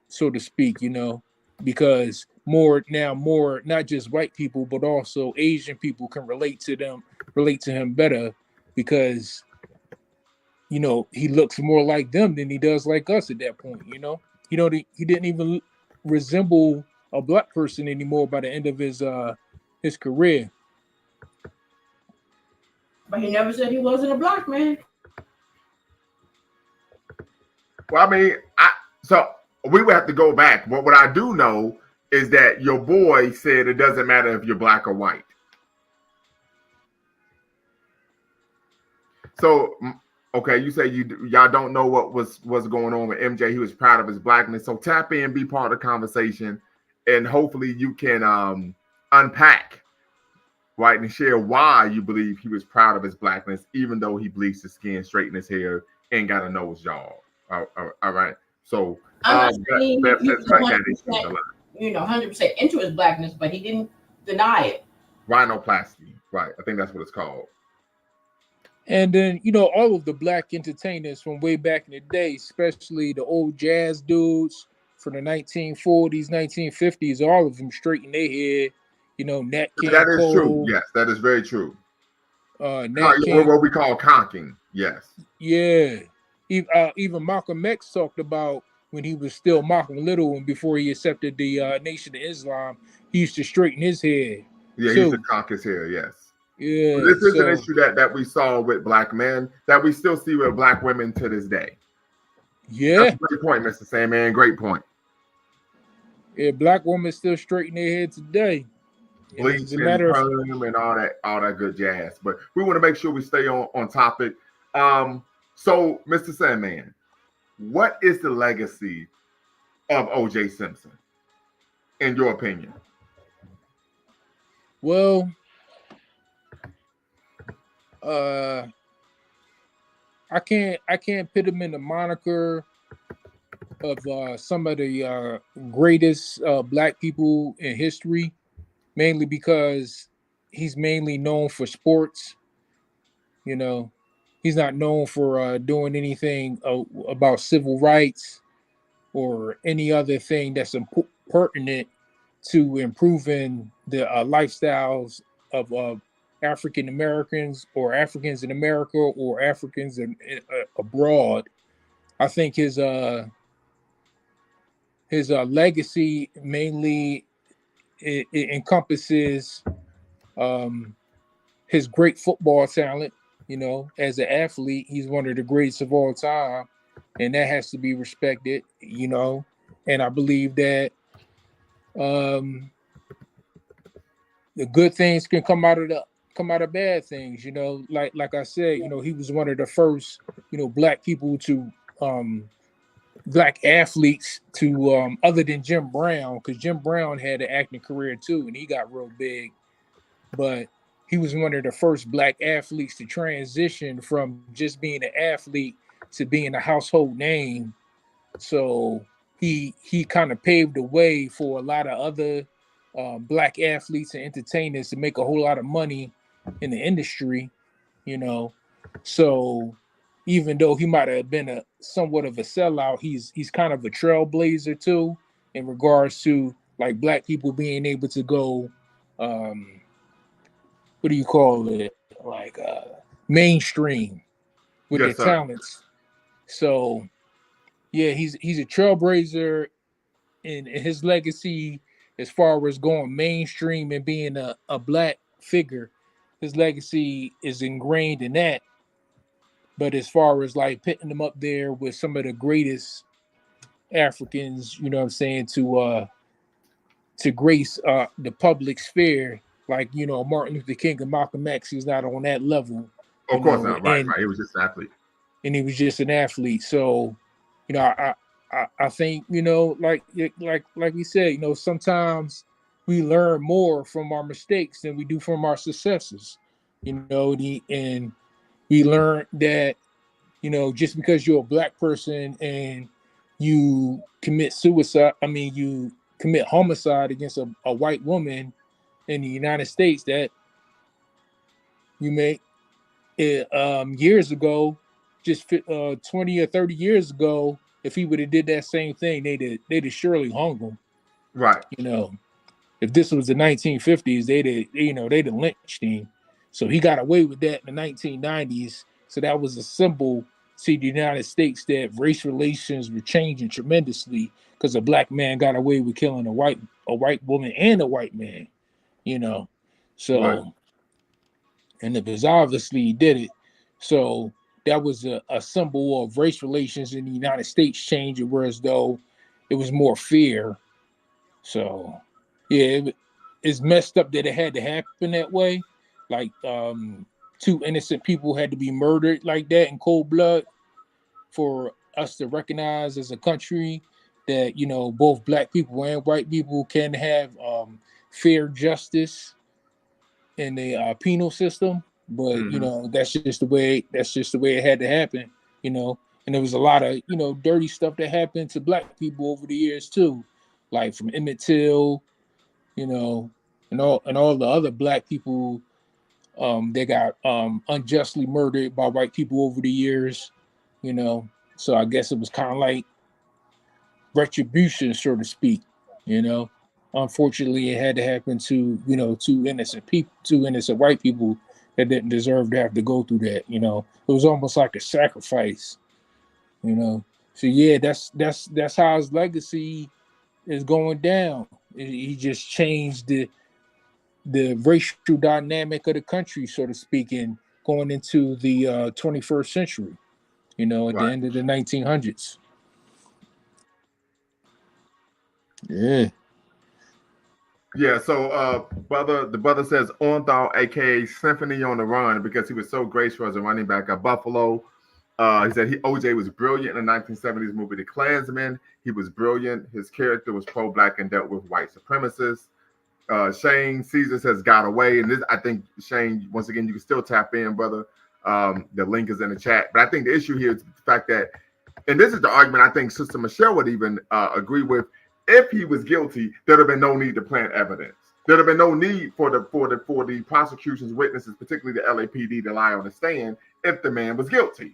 so to speak, you know, because more not just white people but also Asian people can relate to him better because, you know, he looks more like them than he does like us at that point, you know. He didn't even resemble a black person anymore by the end of his career. But he never said he wasn't a black man. Well, I mean, so we would have to go back. But what I do know is that your boy said it doesn't matter if you're black or white. So, okay, you say y'all don't know what was going on with MJ. He was proud of his blackness. So tap in, be part of the conversation, and hopefully you can unpack, right, and share why you believe he was proud of his blackness, even though he bleached his skin, straightened his hair, and got a nose job. All right. So I'm not saying he was 100% into his blackness, but he didn't deny it. Rhinoplasty, right? I think that's what it's called. And then, you know, all of the black entertainers from way back in the day, especially the old jazz dudes from the 1940s, 1950s, all of them straightened their hair, You know, Nat King That is true. Cole. Yes, that is very true. Nat King, what we call conking. Yes. yeah. Even Malcolm X talked about when he was still Malcolm Little and before he accepted the Nation of Islam, he used to straighten his head. Yeah, he used to conk his hair. Yes. Yeah. This is an issue that we saw with black men that we still see with black women to this day. Yeah. That's a great point, Mr. Sandman. Great point. Yeah, black women still straighten their head today. Bleach and perm and all that good jazz. But we want to make sure we stay on topic. So, Mr. Sandman, what is the legacy of O.J. Simpson, in your opinion? Well, I can't put him in the moniker of some of the greatest black people in history, mainly because he's mainly known for sports. You know, he's not known for doing anything about civil rights or any other thing that's pertinent to improving the lifestyles of African Americans or Africans in America or Africans abroad. I think his legacy mainly it encompasses his great football talent. You know, as an athlete, he's one of the greatest of all time, and that has to be respected. You know, and I believe that the good things can come out of bad things. You know, like I said, you know, he was one of the first, you know, black people to black athletes to other than Jim Brown, because Jim Brown had an acting career too, and he got real big, but he was one of the first black athletes to transition from just being an athlete to being a household name. So he kind of paved the way for a lot of other black athletes and entertainers to make a whole lot of money in the industry, you know. So even though he might have been somewhat of a sellout, he's kind of a trailblazer too, in regards to like black people being able to go what do you call it, like mainstream with their talents. So yeah, he's a trailblazer in his legacy as far as going mainstream and being a black figure. His legacy is ingrained in that. But as far as like putting him up there with some of the greatest Africans, you know what I'm saying, to grace the public sphere, like, you know, Martin Luther King and Malcolm X, he's not on that level. Of course not. Right. He was just an athlete. And he was just an athlete. So, you know, I think, you know, like we said, you know, sometimes we learn more from our mistakes than we do from our successes. You know, and we learned that, you know, just because you're a black person and you commit suicide, you commit homicide against a white woman in the United States, that you make it years ago, just 20 or 30 years ago, if he would have did that same thing, they'd have surely hung him. Right. You know, if this was the 1950s, they'd have lynched him. So he got away with that in the 1990s. So that was a symbol to the United States that race relations were changing tremendously, because a black man got away with killing a white woman and a white man, you know. So, right. And it was obviously he did it. So that was a symbol of race relations in the United States changing, whereas though it was more fear. So yeah, it's messed up that it had to happen that way. Like two innocent people had to be murdered like that in cold blood for us to recognize as a country that, you know, both black people and white people can have fair justice in the penal system. But you know, that's just the way it had to happen, you know. And there was a lot of, you know, dirty stuff that happened to black people over the years too, like from Emmett Till, you know, and all the other black people that got unjustly murdered by white people over the years, you know. So I guess it was kind of like retribution, so to speak, you know. unfortunately, it had to happen to, two innocent white people that didn't deserve to have to go through that. It was almost like a sacrifice. So yeah, that's how his legacy is going down. He just changed the racial dynamic of the country, so to speak, and going into the 21st century. At the end of the 1900s. Yeah. Yeah, so the brother says Ornthal, aka Symphony on the Run, because he was so graceful as a running back at Buffalo. He said OJ was brilliant in the 1970s movie The Klansman. He was brilliant. His character was pro-black and dealt with white supremacists. Shane Caesar says got away, and this, I think, Shane, once again, you can still tap in, brother. The link is in the chat, but I think the issue here is the fact that, and this is the argument I think Sister Michelle would even agree with. If he was guilty, there'd have been no need to plant evidence. There'd have been no need for the prosecution's witnesses, particularly the LAPD, to lie on the stand if the man was guilty.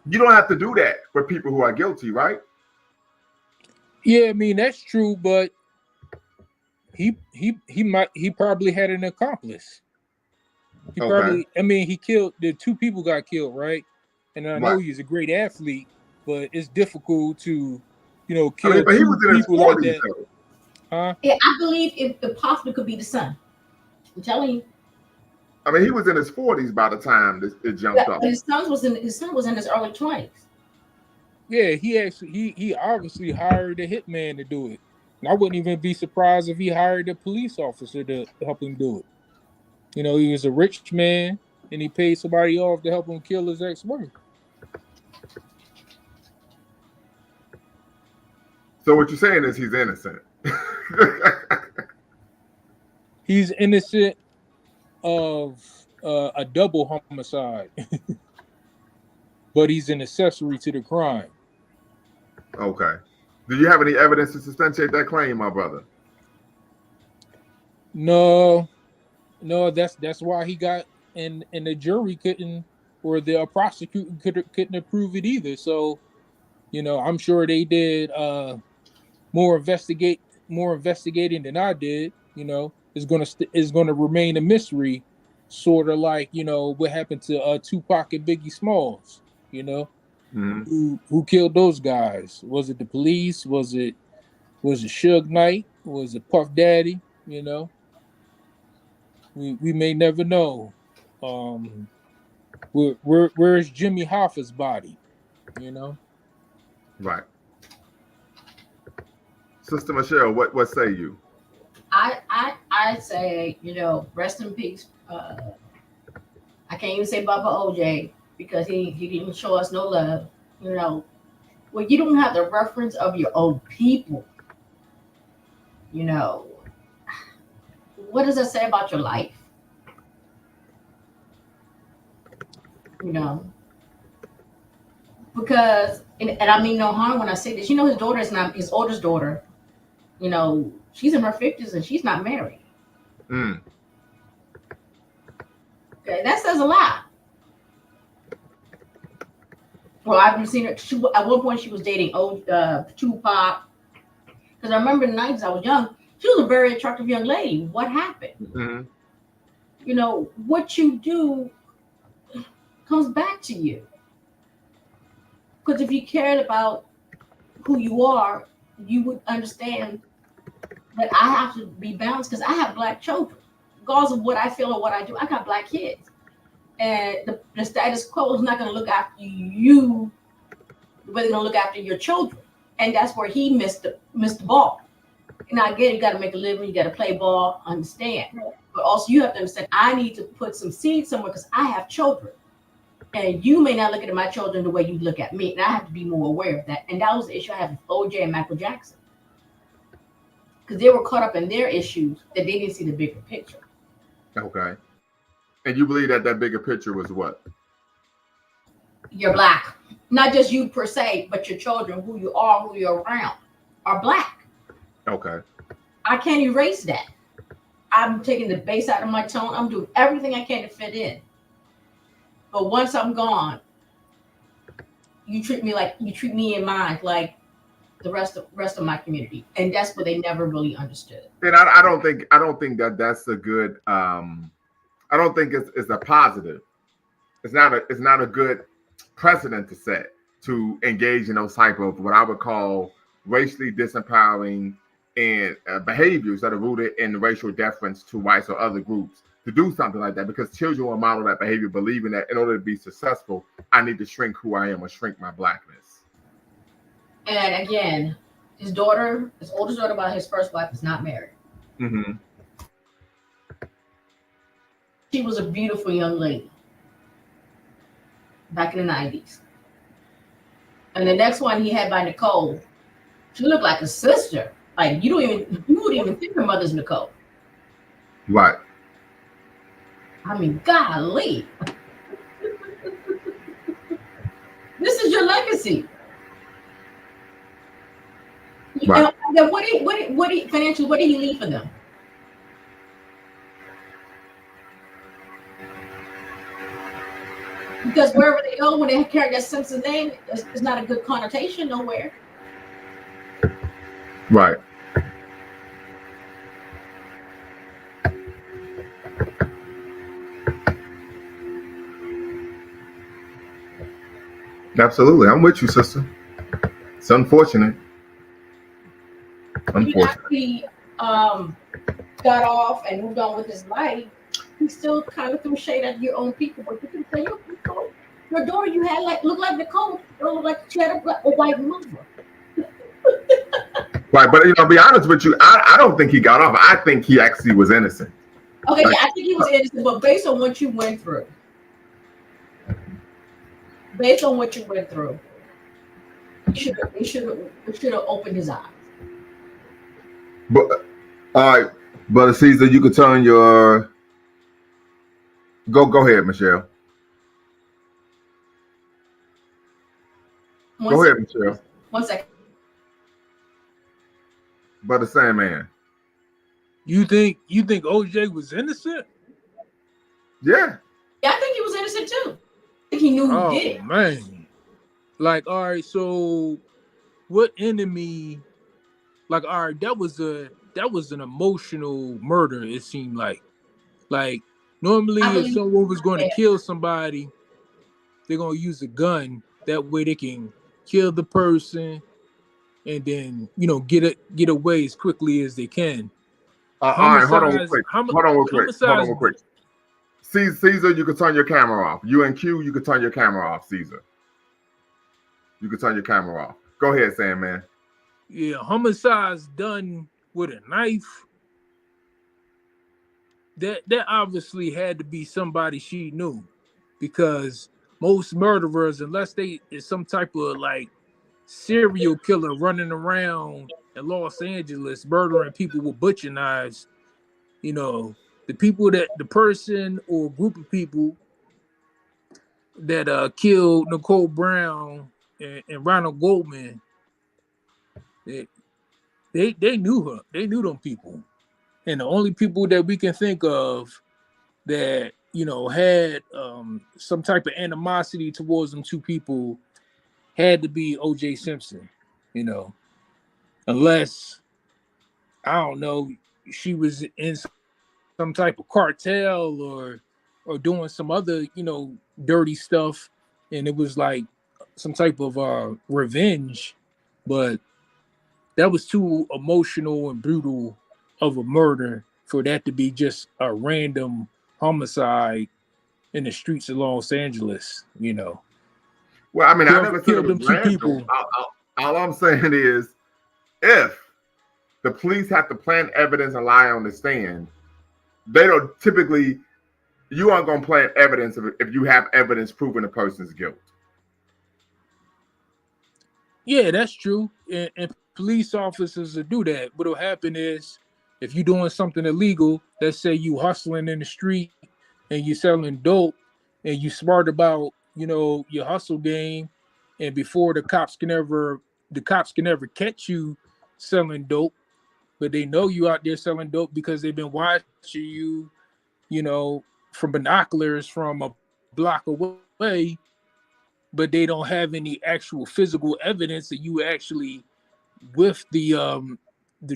You don't have to do that with people who are guilty, right? Yeah, I mean that's true, but he probably had an accomplice. He killed the two people got killed, right? And I know he's a great athlete, but it's difficult to kill but he was in his 40s, like that. though. Huh? Yeah, I believe it possibly could be the son. I'm telling you. I mean, he was in his 40s by the time it jumped up. His son was in his early 20s. Yeah, he obviously hired a hitman to do it. And I wouldn't even be surprised if he hired a police officer to help him do it. He was a rich man and he paid somebody off to help him kill his ex-wife. So what you're saying is he's innocent. He's innocent of a double homicide, but he's an accessory to the crime. Okay. Do you have any evidence to substantiate that claim, my brother? No, that's why he got and the jury couldn't, or the prosecutor couldn't approve it either. So, I'm sure they did more investigating than I did. It's gonna remain a mystery, sort of like what happened to Tupac and Biggie Smalls. Who killed those guys? Was it the police? Was it Suge Knight? Was it Puff Daddy? We may never know. Where's Jimmy Hoffa's body? Right. Sister Michelle, what say you? I say, rest in peace. I can't even say Baba OJ because he didn't show us no love. Well, you don't have the reference of your own people. What does that say about your life? Because, and I mean no harm when I say this. His daughter is not his oldest daughter. She's in her 50s and she's not married. Okay, that says a lot. Well, I've seen her. At one point, she was dating Tupac. Because I remember in the 90s, I was young. She was a very attractive young lady. What happened? Mm-hmm. What you do comes back to you. Because if you cared about who you are, you would understand that I have to be balanced because I have Black children. Regardless of what I feel or what I do, I got Black kids. And the status quo is not going to look after you, but they're going to look after your children. And that's where he missed the ball. And I get it, you got to make a living, you got to play ball, understand. But also you have to understand, I need to put some seeds somewhere because I have children. And you may not look at my children the way you look at me. And I have to be more aware of that. And that was the issue I have with OJ and Michael Jackson. Because they were caught up in their issues that they didn't see the bigger picture. Okay. And you believe that bigger picture was what? You're Black. Not just you per se, but your children, who you are, who you're around, are Black. Okay. I can't erase that. I'm taking the bass out of my tone. I'm doing everything I can to fit in. But once I'm gone, you treat me and mine like the rest of my community, and that's what they never really understood. And I don't think that that's a good. I don't think it's a positive. It's not a good precedent to set to engage in those type of what I would call racially disempowering and behaviors that are rooted in racial deference to whites or other groups, to do something like that, because children will model that behavior, believing that in order to be successful, I need to shrink who I am or shrink my blackness. And again, his oldest daughter by his first wife, is not married. Mm-hmm. She was a beautiful young lady back in the 90s. And the next one he had by Nicole, she looked like a sister. Like you wouldn't even think her mother's Nicole. Right. I mean, golly. This is your legacy. Right. And what did he leave for them? Because wherever they go, when they carry that Simpson name, it's not a good connotation nowhere. Right. Absolutely. I'm with you, sister. It's unfortunate. Even after he got off and moved on with his life, he still kind of threw shade at your own people. But you can say, your daughter you had looked like Nicole. It looked like she had a white mother. Right, but to be honest with you, I don't think he got off. I think he actually was innocent. Okay, yeah, I think he was innocent, but based on what you went through, he should have opened his eyes. But all right, Brother Caesar, you could turn your go ahead, Michelle. Go ahead, Michelle. 1 second. Brother Sandman. You think OJ was innocent? Yeah. Yeah, I think he was innocent too. I think he knew who did it. Oh man. Like, all right, so what enemy? Like, all right, that was an emotional murder, it seemed like. Like, normally if someone was going to kill somebody, they're gonna use a gun. That way they can kill the person and then get away as quickly as they can. All right, hold on real quick. Caesar, you can turn your camera off. You and Q, you can turn your camera off, Caesar. You can turn your camera off. Go ahead, Sandman. Yeah, homicides done with a knife. That obviously had to be somebody she knew, because most murderers, unless they is some type of like serial killer running around in Los Angeles murdering people with butcher knives, the person or group of people that killed Nicole Brown and Ronald Goldman, they knew her. They knew them people. And the only people that we can think of that, had some type of animosity towards them two people had to be O.J. Simpson, unless, I don't know, she was in some type of cartel or doing some other, dirty stuff, and it was like some type of revenge, but that was too emotional and brutal of a murder for that to be just a random homicide in the streets of Los Angeles, Well, I mean, I never said it was random. All I'm saying is, if the police have to plant evidence and lie on the stand, they don't typically, you aren't going to plant evidence if you have evidence proving a person's guilt. Yeah, that's true. And police officers will do that. What'll happen is, if you're doing something illegal, let's say you hustling in the street and you selling dope and you smart about, your hustle game, and before the cops can ever catch you selling dope, but they know you out there selling dope because they've been watching you, from binoculars from a block away, but they don't have any actual physical evidence that you actually with the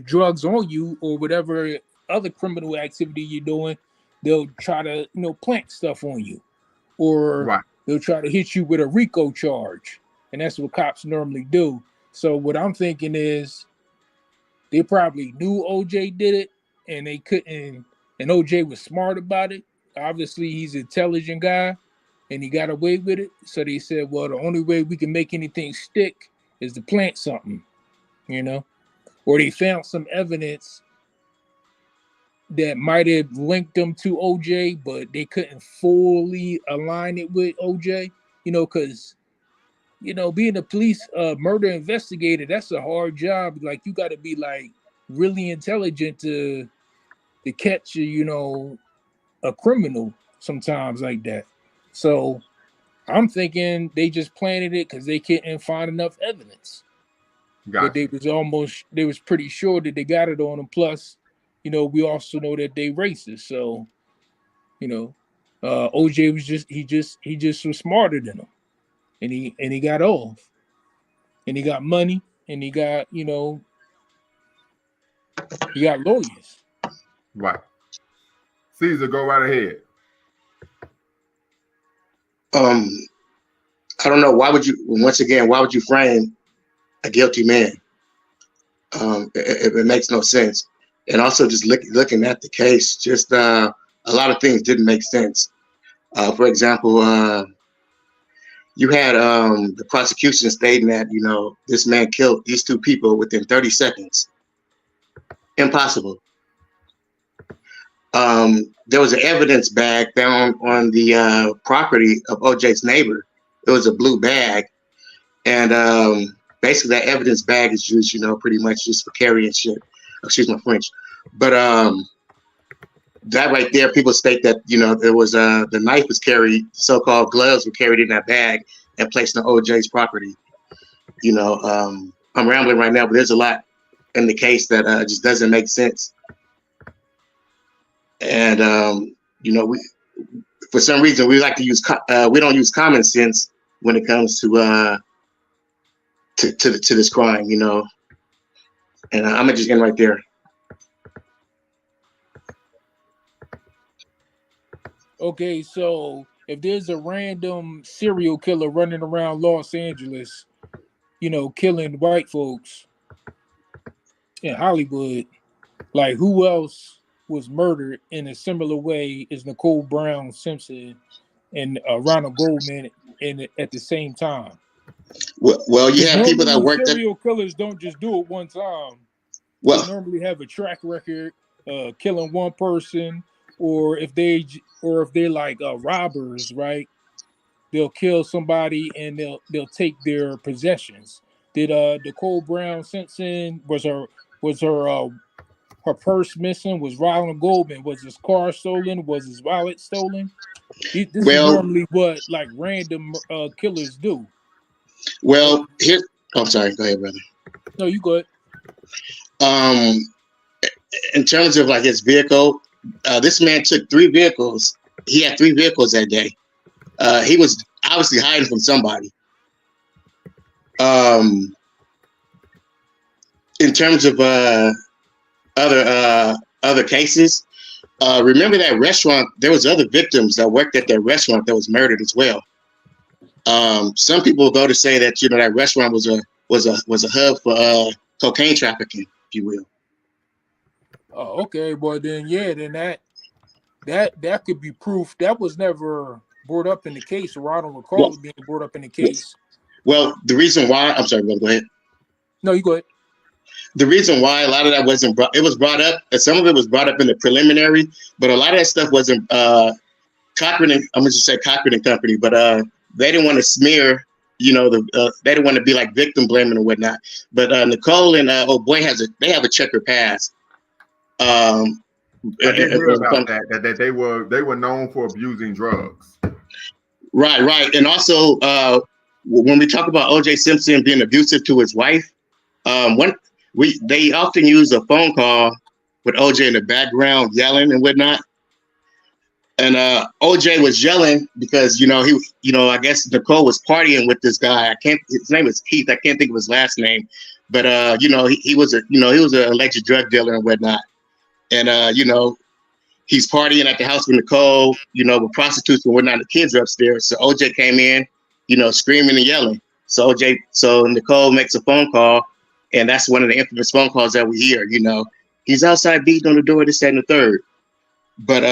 drugs on you or whatever other criminal activity you're doing, they'll try to plant stuff on you, or Right. they'll try to hit you with a RICO charge, and that's what cops normally do. So what I'm thinking is they probably knew OJ did it, and they couldn't. And OJ was smart about it. Obviously, he's an intelligent guy, and he got away with it. So they said, well, the only way we can make anything stick is to plant something, or they found some evidence that might have linked them to OJ, but they couldn't fully align it with OJ, because, being a police murder investigator, that's a hard job. Like, you got to be like really intelligent to catch, a criminal sometimes like that. So I'm thinking they just planted it because they couldn't find enough evidence. But they was pretty sure that they got it on them. Plus, we also know that they racist. So, OJ was just was smarter than them, and he got off, and he got money, and he got he got lawyers. Right. Caesar, go right ahead. I don't know. Why would you frame a guilty man? It makes no sense. And also just looking at the case, just a lot of things didn't make sense. For example, you had the prosecution stating that, this man killed these two people within 30 seconds. Impossible. There was an evidence bag found on the property of OJ's neighbor. It was a blue bag. And basically that evidence bag is used, pretty much just for carrying shit. Excuse my French. But that right there, people state that, there was the knife was carried, so-called gloves were carried in that bag and placed on OJ's property. I'm rambling right now, but there's a lot in the case that just doesn't make sense. And we, for some reason, we like to use we don't use common sense when it comes to this crime, And I'm gonna just end right there. Okay, so if there's a random serial killer running around Los Angeles, killing white folks in Hollywood, like who else was murdered in a similar way as Nicole Brown Simpson and Ronald Goldman at the same time? Well, you have people that work. Serial killers don't just do it one time. Well, they normally have a track record killing one person, or if they're like robbers, right? They'll kill somebody and they'll take their possessions. Did Nicole Brown Simpson was her purse missing? Was Ronald Goldman, was his car stolen? Was his wallet stolen? This is normally what like random killers do. Well, here. I'm sorry. Go ahead, brother. No, you go ahead. In terms of like his vehicle, this man took 3 vehicles. He had 3 vehicles that day. He was obviously hiding from somebody. In terms of other cases, remember that restaurant? There was other victims that worked at that restaurant that was murdered as well. Some people go to say that that restaurant was a hub for cocaine trafficking, if you will. Oh, okay. Well, then that could be proof. That was never brought up in the case, or I don't recall it being brought up in the case. Well, the reason why, I'm sorry, go ahead. No, you go ahead. The reason why a lot of that wasn't brought, it was brought up, and some of it was brought up in the preliminary, but a lot of that stuff wasn't Cochran and I'm gonna just say Cochran and Company, but they didn't want to smear, they didn't want to be like victim blaming or whatnot. But Nicole and they have a checker past. I did hear about that they were known for abusing drugs. Right, and also when we talk about O.J. Simpson being abusive to his wife, they often use a phone call with O.J. in the background yelling and whatnot. And O.J. was yelling because I guess Nicole was partying with this guy. His name is Keith. I can't think of his last name, But you know, he was an alleged drug dealer and whatnot. And you know, he's partying at the house with Nicole, you know, with prostitutes and whatnot. The kids are upstairs. So OJ came in, you know, screaming and yelling. So Nicole makes a phone call, and that's one of the infamous phone calls that we hear. You know, he's outside beating on the door, this, that, and the third. But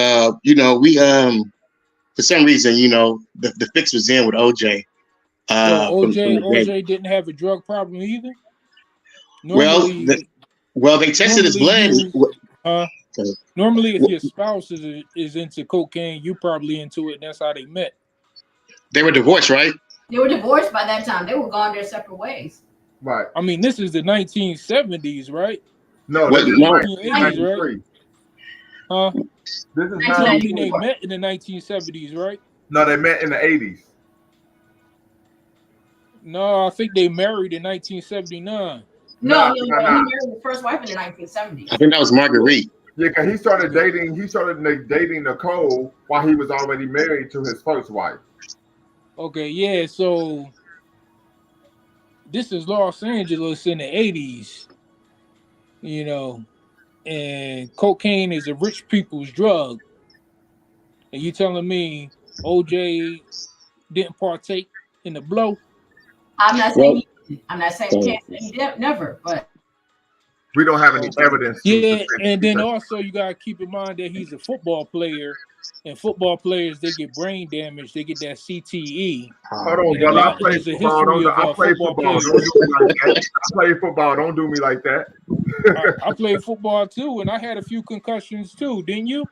you know, we for some reason, you know, the fix was in with OJ. So OJ didn't have a drug problem either. Normally, well, they tested his blood. Normally, if your spouse is into cocaine, you probably into it, and that's how they met. They were divorced, right? They were divorced by that time. They were gone their separate ways. Right. I mean, this is the 1970s, right? No, this is 1980s, right? Huh? This is they met in the 1970s, right? No, they met in the 80s. No, I think they married in 1979. No, he married the first wife in the 1970s. I think that was Marguerite. Yeah, because he started dating Nicole while he was already married to his first wife. Okay, yeah, so this is Los Angeles in the 80s, you know, and cocaine is a rich people's drug. And you telling me OJ didn't partake in the blow? I'm not saying he can't say he did, never, but we don't have any evidence. Yeah, and then also you gotta keep in mind that he's a football player, and football players, they get brain damage, they get that CTE. Hold on, brother. I play football. Don't do me like that. I played football too, and I had a few concussions too. Didn't you?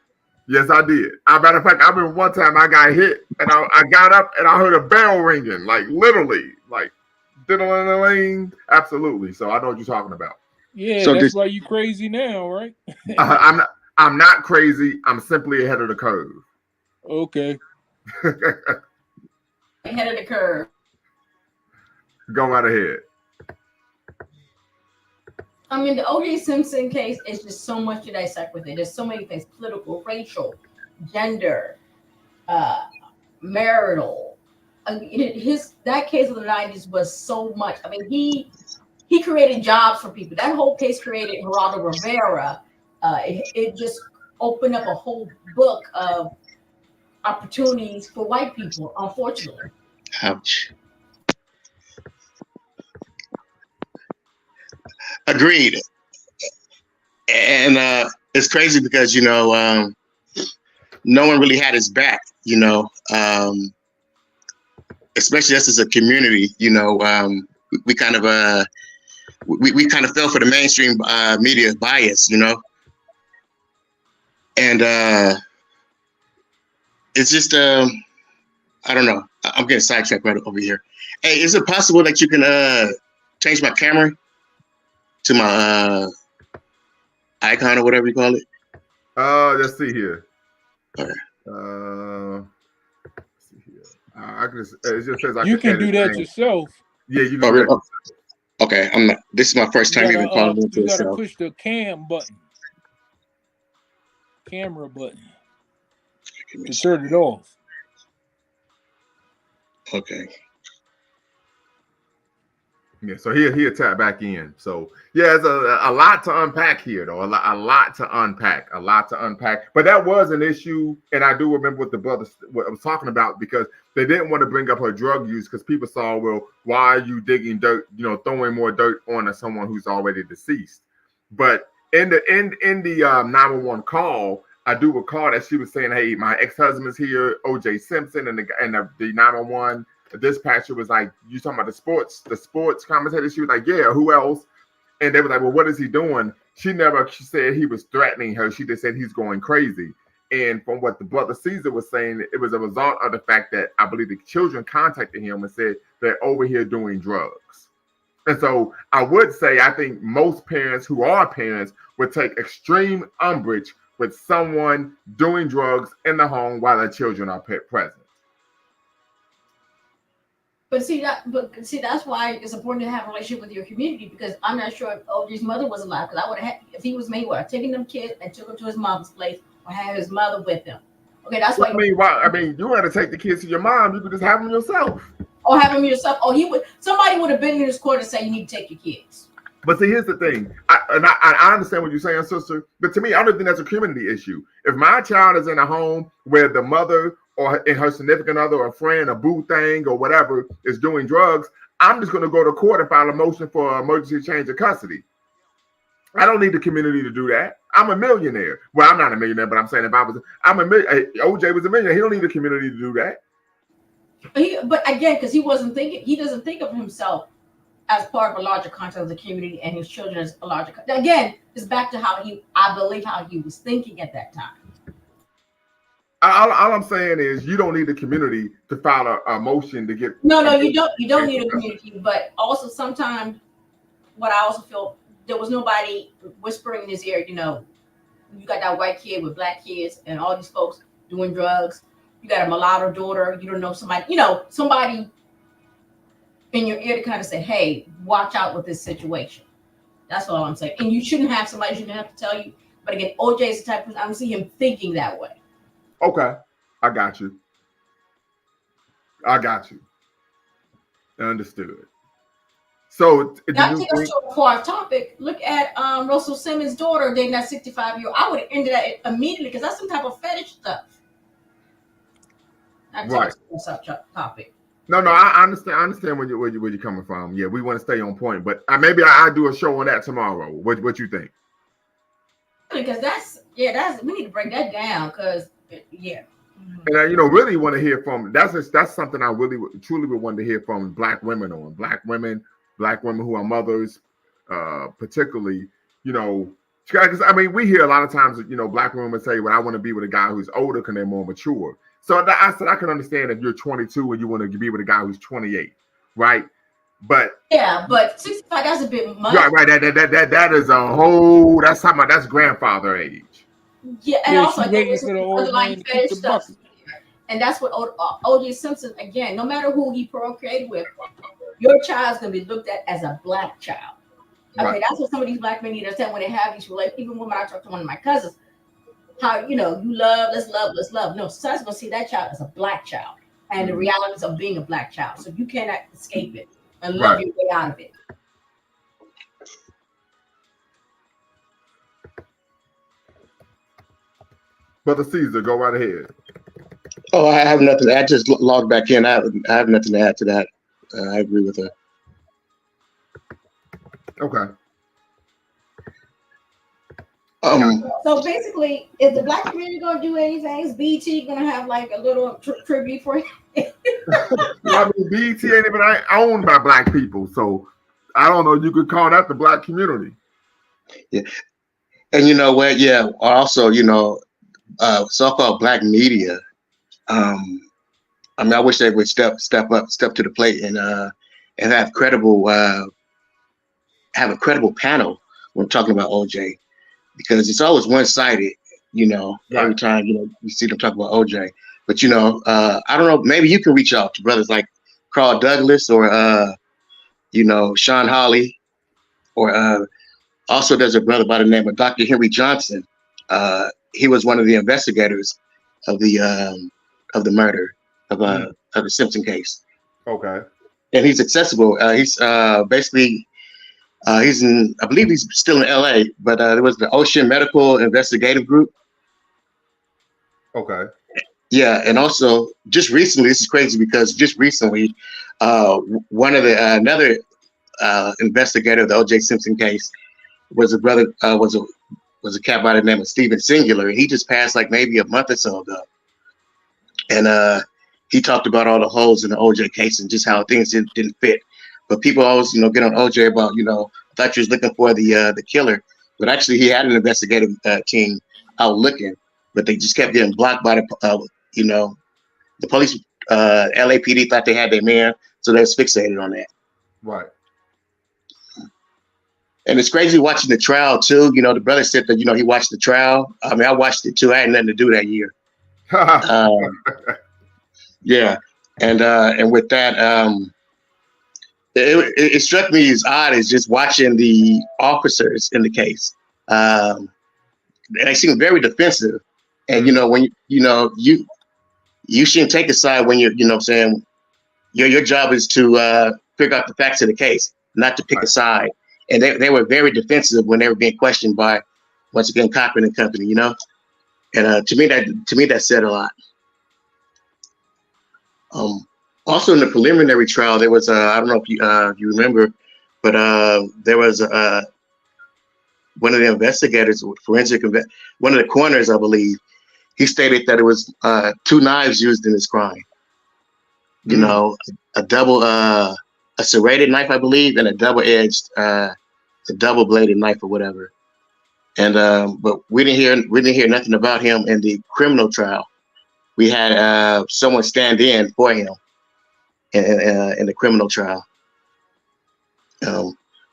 Yes, I did. As a matter of fact, I remember one time I got hit, and I got up and I heard a bell ringing, like literally, like diddling. Absolutely. So I know what you're talking about. Yeah, so that's why you crazy now, right? I'm not crazy. I'm simply ahead of the curve. Okay. Ahead of the curve. Go right ahead. I mean, the O.J. Simpson case is just so much to dissect with it. There's so many things: political, racial, gender, marital. That case of the 90s was so much. I mean, he created jobs for people. That whole case created Geraldo Rivera. It just opened up a whole book of opportunities for white people, unfortunately. Ouch. Agreed. And it's crazy because, you know, no one really had his back, you know, especially us as a community, you know, we kind of fell for the mainstream media bias, you know, and it's just I don't know. I'm getting sidetracked right over here. Hey, is it possible that you can change my camera to my icon or whatever you call it? Let's see here. All right. Let's see here. I can just, it just says you can do that yourself. Yeah, you can do that. Okay, I'm not. This is my first time even calling into You gotta itself. push the camera button to turn it off. Okay. Yeah, so he'll tap back in. So yeah, it's a lot to unpack here, though. A lot to unpack. But that was an issue, and I do remember what I was talking about, because they didn't want to bring up her drug use because people saw, well, why are you digging dirt? You know, throwing more dirt on someone who's already deceased. But in the 911 call, I do recall that she was saying, "Hey, my ex-husband's here, O.J. Simpson," and the 911. The dispatcher was like, "You talking about the sports commentator?" She was like, "Yeah, who else?" And they were like, "Well, what is he doing?" She said he was threatening her. She just said he's going crazy. And from what the brother Caesar was saying, it was a result of the fact that I believe the children contacted him and said they're over here doing drugs. And so I would say, I think most parents who are parents would take extreme umbrage with someone doing drugs in the home while their children are present. But see, that's why it's important to have a relationship with your community, because I'm not sure if OJ's mother was alive. Because I would have, if he was me, would have taken them kids and took them to his mom's place, or have his mother with him. Okay, that's why. I mean, you had to take the kids to your mom. You could just have them yourself. Or have them yourself. Or somebody would have been in his court and say, "You need to take your kids." But see, here's the thing. I understand what you're saying, sister. But to me, I don't think that's a community issue. If my child is in a home where the mother or in her significant other or friend, a boo thing or whatever is doing drugs, I'm just going to go to court and file a motion for emergency change of custody. I don't need the community to do that. I'm a millionaire. Well, I'm not a millionaire, but I'm saying if I was, OJ was a millionaire. He don't need the community to do that. But again, because he doesn't think of himself as part of a larger context of the community and his children as a larger. Again, it's back to I believe how he was thinking at that time. All I'm saying is you don't need the community to file a motion to get. No, you don't need a community, but also sometimes what I also feel, there was nobody whispering in his ear, you got that white kid with black kids and all these folks doing drugs. You got a mulatto daughter, you don't know somebody, somebody in your ear to kind of say, hey, watch out with this situation. That's all I'm saying. And you shouldn't have to tell you. But again, OJ is the type of person, I don't see him thinking that way. Okay, I got you. Understood. So now take us to a far topic. Look at Russell Simmons' daughter dating that 65-year-old. I would have ended that immediately because that's some type of fetish stuff. Right. Topic. No, I understand. I understand where you're coming from. Yeah, we want to stay on point, but maybe I do a show on that tomorrow. What you think? Because that's we need to break that down because. Yeah. And I, really want to hear from that's something I really truly would want to hear from black women black women who are mothers, particularly, because we hear a lot of times, black women say, well, I want to be with a guy who's older because they're more mature. So I said, I can understand if you're 22 and you want to be with a guy who's 28, right? But 65, that's a bit much. Right. That is a whole, that's grandfather age. Yeah, and also underlying fetish stuff. And that's what O.J. Simpson, again, no matter who he procreated with, your child's going to be looked at as a black child. Okay, right. That's what some of these black men need to understand when they have these relationships. Even when I talk to one of my cousins, how, you love, let's love. No, society's going to see that child as a black child and the realities of being a black child. So you cannot escape it and love your way out of it. Brother Caesar, go right ahead. Oh, I have nothing. I just logged back in. I have nothing to add to that. I agree with her. Okay. So basically, is the black community going to do anything? Is BET going to have like a little tribute for him? BET ain't even owned by black people, so I don't know. You could call that the black community. Yeah, and you know what? Yeah, also, so-called black media. I wish they would step to the plate and have a credible panel when talking about OJ, because it's always one-sided. Every time you see them talk about OJ. But I don't know. Maybe you can reach out to brothers like Carl Douglas or Sean Hawley, or also there's a brother by the name of Dr. Henry Johnson. He was one of the investigators of the murder of the Simpson case. Okay. And he's accessible. He's basically he's in. I believe he's still in LA, but there was the Ocean Medical Investigative Group. Okay. Yeah, and also just recently, this is crazy because just recently, one of the another investigator of the O.J. Simpson case was a brother was a cat by the name of Stephen Singular, and he just passed like maybe a month or so ago. And he talked about all the holes in the OJ case and just how things didn't fit. But people always, get on OJ about, thought you was looking for the killer, but actually he had an investigative team out looking, but they just kept getting blocked by the police. LAPD thought they had their man, so they was fixated on that. Right. And it's crazy watching the trial too. The brother said that he watched the trial. I mean, I watched it too. I had nothing to do that year. Yeah, and with that, it struck me as odd as just watching the officers in the case. They seem very defensive, and when you shouldn't take a side when you're what I'm saying, your job is to figure out the facts of the case, not to pick a side. and they were very defensive when they were being questioned by, once again, Cochran and company, you know. And to me that said a lot. Also in the preliminary trial, there was I don't know if you remember, but there was one of the investigators, one of the coroners, I believe, he stated that it was 2 knives used in this crime. You know, a double, a serrated knife, I believe, and a double-edged, a double-bladed knife or whatever. And but we didn't hear nothing about him in the criminal trial. We had someone stand in for him in the criminal trial.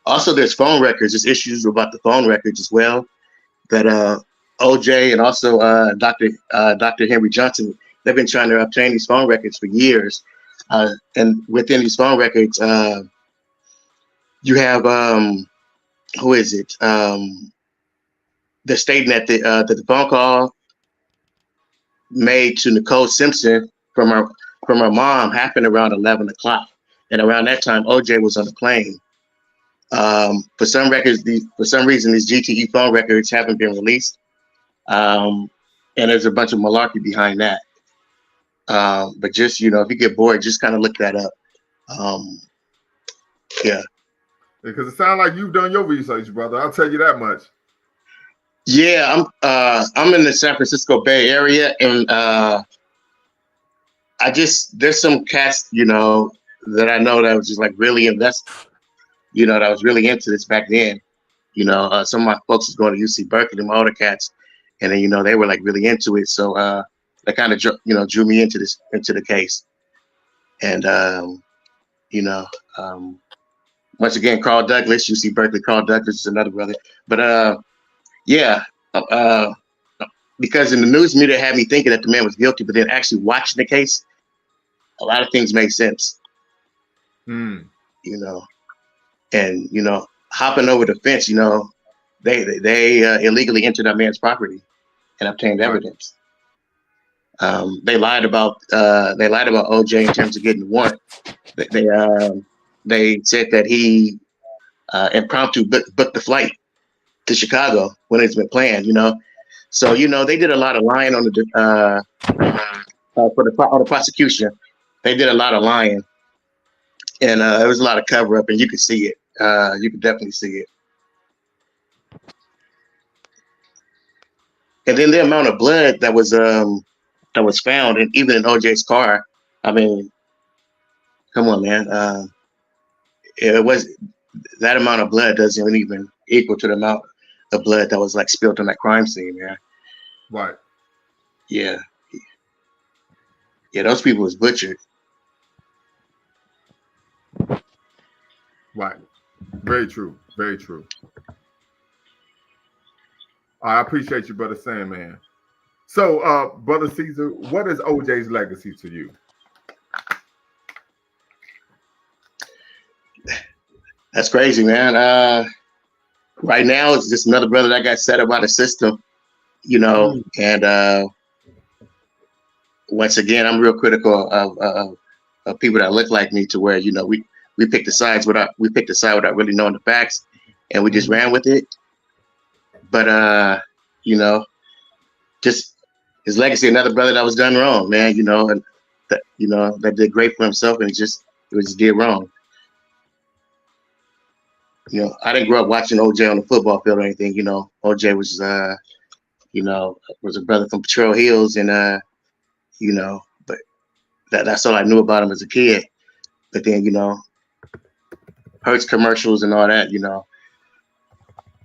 Also, there's phone records. There's issues about the phone records as well. That OJ and also Dr. Henry Johnson, they've been trying to obtain these phone records for years. And within these phone records, you have who is it? They're stating that the phone call made to Nicole Simpson from her mom happened around 11 o'clock, and around that time, OJ was on the plane. For some reason, these GTE phone records haven't been released, and there's a bunch of malarkey behind that. But just, you know, if you get bored, just kind of look that up. Yeah. Because it sounds like you've done your research, brother. I'll tell you that much. Yeah, I'm in the San Francisco Bay Area, and there's some cast, you know, that I know that was just like really invested, you know, that was really into this back then. You know, some of my folks was going to UC Berkeley, them older cats, and then, you know, they were like really into it. So that kind of, you know, drew me into the case. And you know, once again, Carl Douglas, UC Berkeley, Carl Douglas is another brother. But yeah, because in the news media had me thinking that the man was guilty, but then actually watching the case, a lot of things made sense. You know, and, you know, hopping over the fence, you know, they illegally entered that man's property and obtained evidence. They lied about OJ in terms of getting the warrant. They said that he impromptu booked the flight to Chicago when it's been planned, you know. So, you know, they did a lot of lying on the prosecution. They did a lot of lying, and there was a lot of cover up, and you could see it. You could definitely see it. And then the amount of blood that was found, and even in OJ's car. I mean, come on, man. It was that amount of blood doesn't even equal to the amount of blood that was like spilled on that crime scene, man. Right. Yeah. Yeah, those people was butchered. Right. Very true. Very true. I appreciate you, Brother Sandman. So, Brother Caesar, what is OJ's legacy to you? That's crazy, man. Right now, it's just another brother that got set up by the system, you know, and once again, I'm real critical of people that look like me, to where, you know, we picked the side without really knowing the facts, and we just ran with it. But you know, just his legacy, another brother that was done wrong, man, you know, and that did great for himself, and it just did wrong. You know, I didn't grow up watching OJ on the football field or anything. You know, OJ was, you know, was a brother from Patrol Hills, and you know, but that's all I knew about him as a kid. But then, you know, Hertz commercials and all that, you know,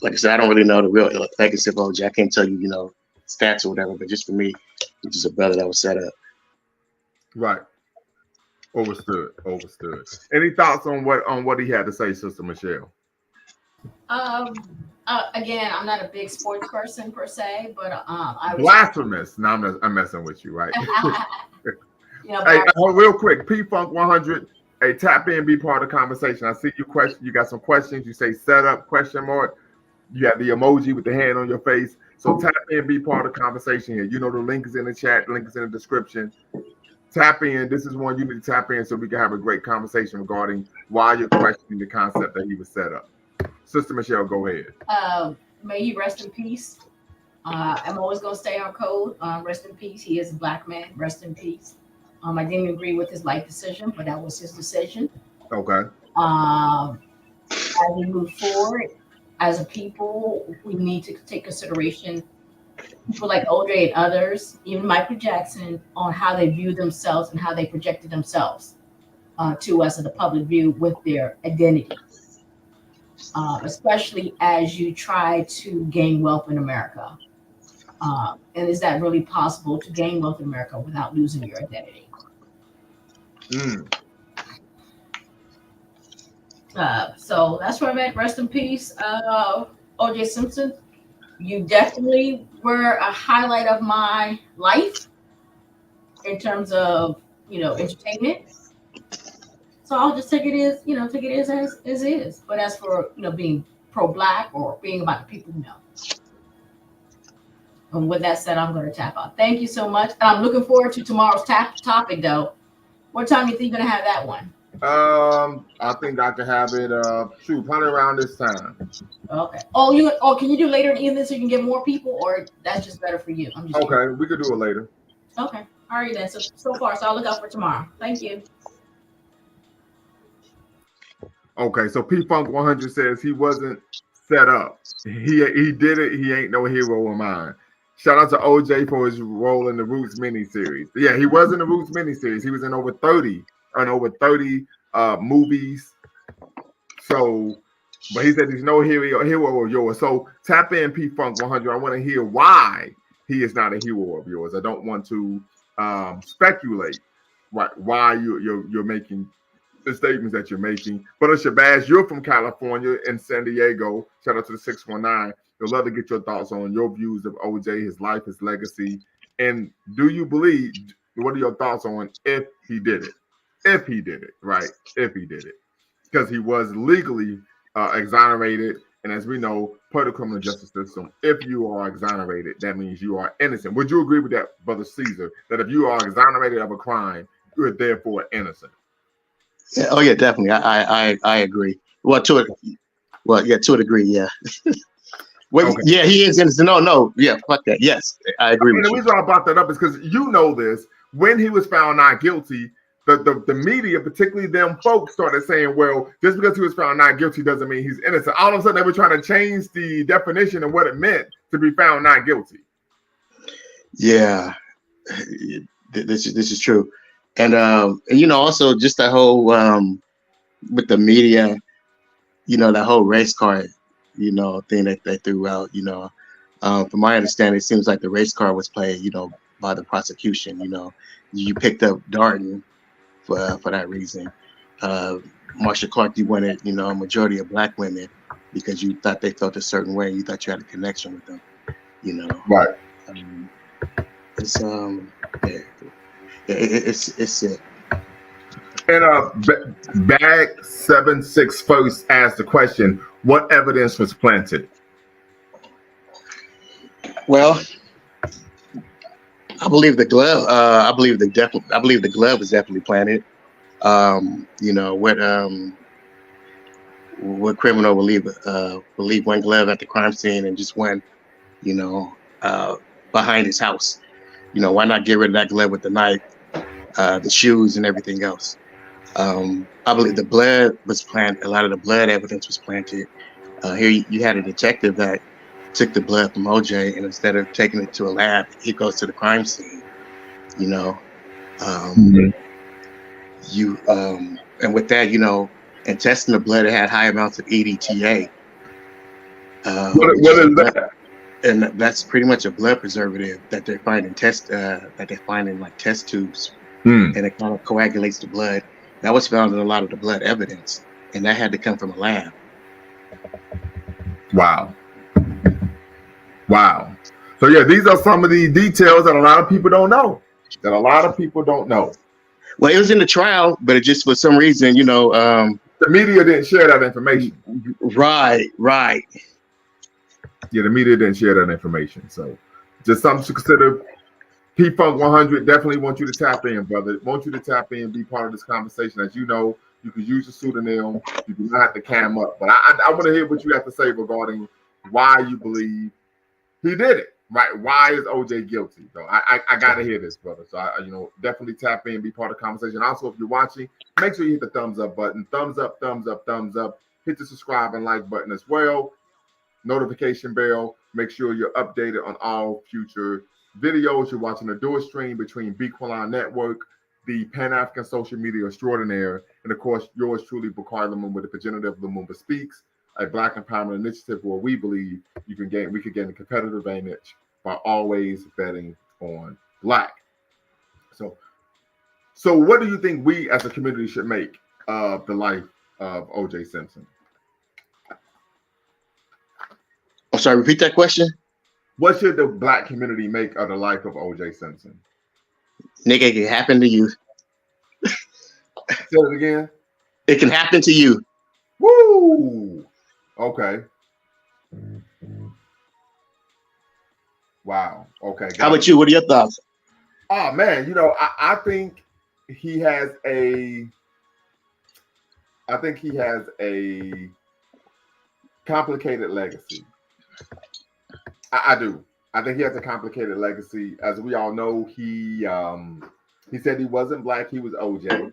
like I said, I don't really know the real legacy of OJ. I can't tell you, you know, stats or whatever, but just for me, it's just a brother that was set up. Right. Overstood. Any thoughts on what he had to say, Sister Michelle? Again, I'm not a big sports person per se, but I was blasphemous. No, I'm messing with you, right? You know, hey, real quick, P Funk 100. Hey, tap in, be part of the conversation. I see you question. You got some questions. You say set up question mark. You have the emoji with the hand on your face. So tap in, be part of the conversation here. You know the link is in the chat. The link is in the description. Tap in. This is one you need to tap in so we can have a great conversation regarding why you're questioning the concept that he was set up. Sister Michelle, go ahead. May he rest in peace. I'm always going to stay on code. Rest in peace. He is a black man. Rest in peace. I didn't agree with his life decision, but that was his decision. Okay. As we move forward, as a people, we need to take consideration people like OJ and others, even Michael Jackson, on how they view themselves and how they projected themselves to us in the public view with their identity, especially as you try to gain wealth in America. And is that really possible to gain wealth in America without losing your identity? So that's where I'm at. Rest in peace, OJ Simpson. You definitely were a highlight of my life in terms of, entertainment. So I'll just take it as is. But as for, being pro-black or being about the people, no. And with that said, I'm going to tap out. Thank you so much. And I'm looking forward to tomorrow's topic, though. What time do you think you're going to have that one? I think I can have it probably around this time. Okay. Oh, can you do later in the evening so you can get more people, or that's just better for you? Okay, we could do it later. Okay. All right then. So far, I'll look out for tomorrow. Thank you. Okay, so P Funk 100 says he wasn't set up. He did it. He ain't no hero of mine. Shout out to OJ for his role in the Roots miniseries. Yeah, he was in the Roots miniseries. He was in over 30 movies. So, but he said he's no hero of yours. So tap in P Funk 100. I want to hear why he is not a hero of yours. I don't want to speculate why you're making the statements that you're making. But Shabazz, you're from California and San Diego. Shout out to the 619. We'd love to get your thoughts on your views of OJ, his life, his legacy. And do you believe, what are your thoughts on if he did it? If he did it, right? If he did it. Because he was legally exonerated. And as we know, per the criminal justice system, if you are exonerated, that means you are innocent. Would you agree with that, Brother Caesar, that if you are exonerated of a crime, you are therefore innocent? Yeah, oh yeah, definitely. I agree. To a degree, yeah. Well, okay. Yeah, he is innocent. No, yeah, fuck that. Yes, I agree with you. The reason I brought that up is because you know this. When he was found not guilty, the media, particularly them folks, started saying, well, just because he was found not guilty doesn't mean he's innocent. All of a sudden, they were trying to change the definition of what it meant to be found not guilty. Yeah, this is true. And also just that whole with the media, that whole race card, thing that they threw out, from my understanding, it seems like the race card was played, by the prosecution. You picked up Darden for that reason. Marsha Clark, you wanted, a majority of black women because you thought they felt a certain way. You thought you had a connection with them, Right. It's It's it. And Bag 761 asked the question: what evidence was planted? Well, I believe the glove. I believe the glove was definitely planted. What criminal will leave one glove at the crime scene and just one, behind his house? Why not get rid of that glove with the knife, the shoes, and everything else? I believe the blood was planted. A lot of the blood evidence was planted. Here you had a detective that took the blood from OJ, and instead of taking it to a lab, he goes to the crime scene. And with that, and testing the blood, it had high amounts of EDTA. What is that? And that's pretty much a blood preservative that they find in test tubes, and it kind of coagulates the blood. That was found in a lot of the blood evidence, and that had to come from a lab. Wow. So yeah, these are some of the details that a lot of people don't know. Well, it was in the trial, but it just for some reason, the media didn't share that information. Right. Yeah, the media didn't share that information. So just something to consider. P-Funk 100 definitely want you to tap in, brother. Want you to tap in, be part of this conversation. As you know, You can use a pseudonym. You do not have to cam up. But I want to hear what you have to say regarding why you believe he did it. Right? Why is OJ guilty? So I got to hear this, brother. So definitely tap in, be part of the conversation. Also, if you're watching, make sure you hit the thumbs up button. Thumbs up, thumbs up, thumbs up. Hit the subscribe and like button as well. Notification bell. Make sure you're updated on all future videos. You're watching a dual stream between Bequalon Network, the Pan-African Social Media Extraordinaire, and of course, yours truly, Bukhari Lumumba, with the progenitor of Lumumba Speaks, a Black empowerment initiative where we believe we could gain a competitive advantage by always betting on Black. So what do you think we as a community should make of the life of O.J. Simpson? I'm sorry, repeat that question. What should the Black community make of the life of O.J. Simpson? Nigga, it can happen to you. Say it again. It can happen to you. Woo! Okay. Wow. Okay. How about you? What are your thoughts? Oh man, I think he has a complicated legacy. I do. I think he has a complicated legacy. As we all know, he said he wasn't Black, he was OJ.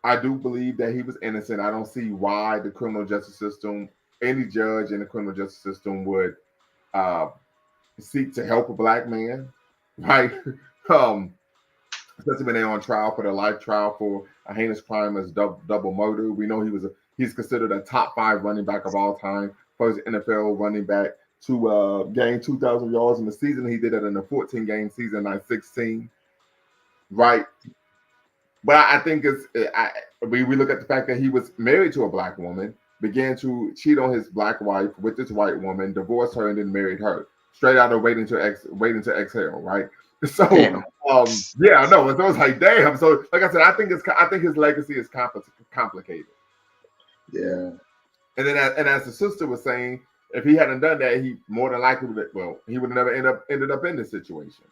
I do believe that he was innocent. I don't see why the criminal justice system, any judge in the criminal justice system would seek to help a Black man, right? Especially when they're on trial for their life trial for a heinous crime as double murder. We know he's considered a top 5 running back of all time, first NFL running back to gain 2,000 yards in the season. He did it in a 14-game season, not 16, right? But I think we look at the fact that he was married to a Black woman, began to cheat on his Black wife with this white woman, divorced her, and then married her. Straight out of waiting to exhale, right? So Damn. Yeah, I know. So it's like, damn. So like I said, I think his legacy is complicated. Yeah. And then as the sister was saying, if he hadn't done that, he more than likely he would have never ended up in this situation.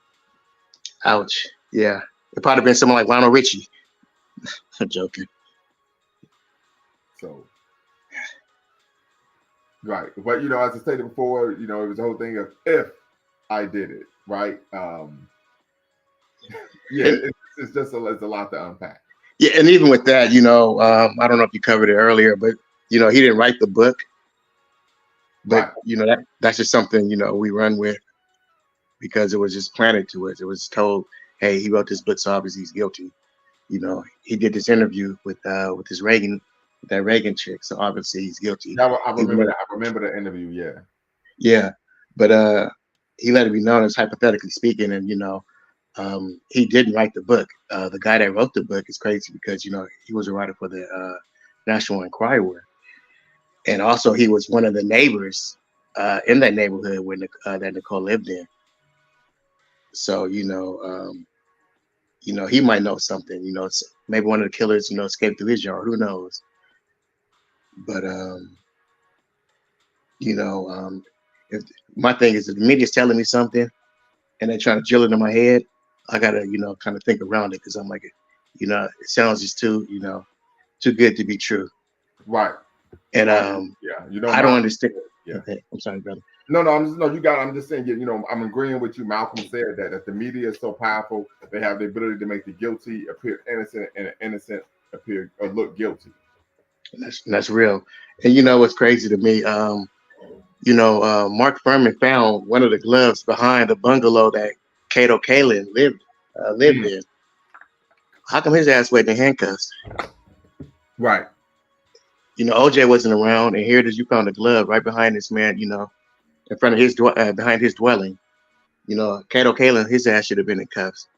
Ouch. Yeah. It probably been someone like Lionel Richie. I'm joking. So, right. But, as I stated before, it was the whole thing of if I did it, right? It's just it's a lot to unpack. Yeah, and even with that, I don't know if you covered it earlier, but, he didn't write the book. But, right. That's just something, we run with because it was just planted to us. It was told, hey, he wrote this book, so obviously he's guilty. He did this interview with this Reagan chick, so obviously he's guilty. Yeah, I remember the interview. Yeah. Yeah, but he let it be known as hypothetically speaking, and he didn't write the book. The guy that wrote the book is crazy because he was a writer for the National Enquirer, and also he was one of the neighbors in that neighborhood where that Nicole lived in. So he might know something. Maybe one of the killers escaped through his yard. Who knows? But if my thing is, if the media's telling me something and they're trying to drill it in my head, I gotta kind of think around it because I'm like, it sounds just too good to be true. Right. And yeah, I don't understand. Yeah. Okay. I'm sorry, brother. No, I'm just saying, I'm agreeing with you. Malcolm said that the media is so powerful, they have the ability to make the guilty appear innocent and the innocent appear or look guilty. That's real. And what's crazy to me, Mark Furman found one of the gloves behind the bungalow that Kato Kalin lived in. How come his ass wasn't in handcuffs? Right. OJ wasn't around, and here it is. You found a glove right behind this man. In front of his behind his dwelling. Kato Kalin, his ass should have been in cuffs.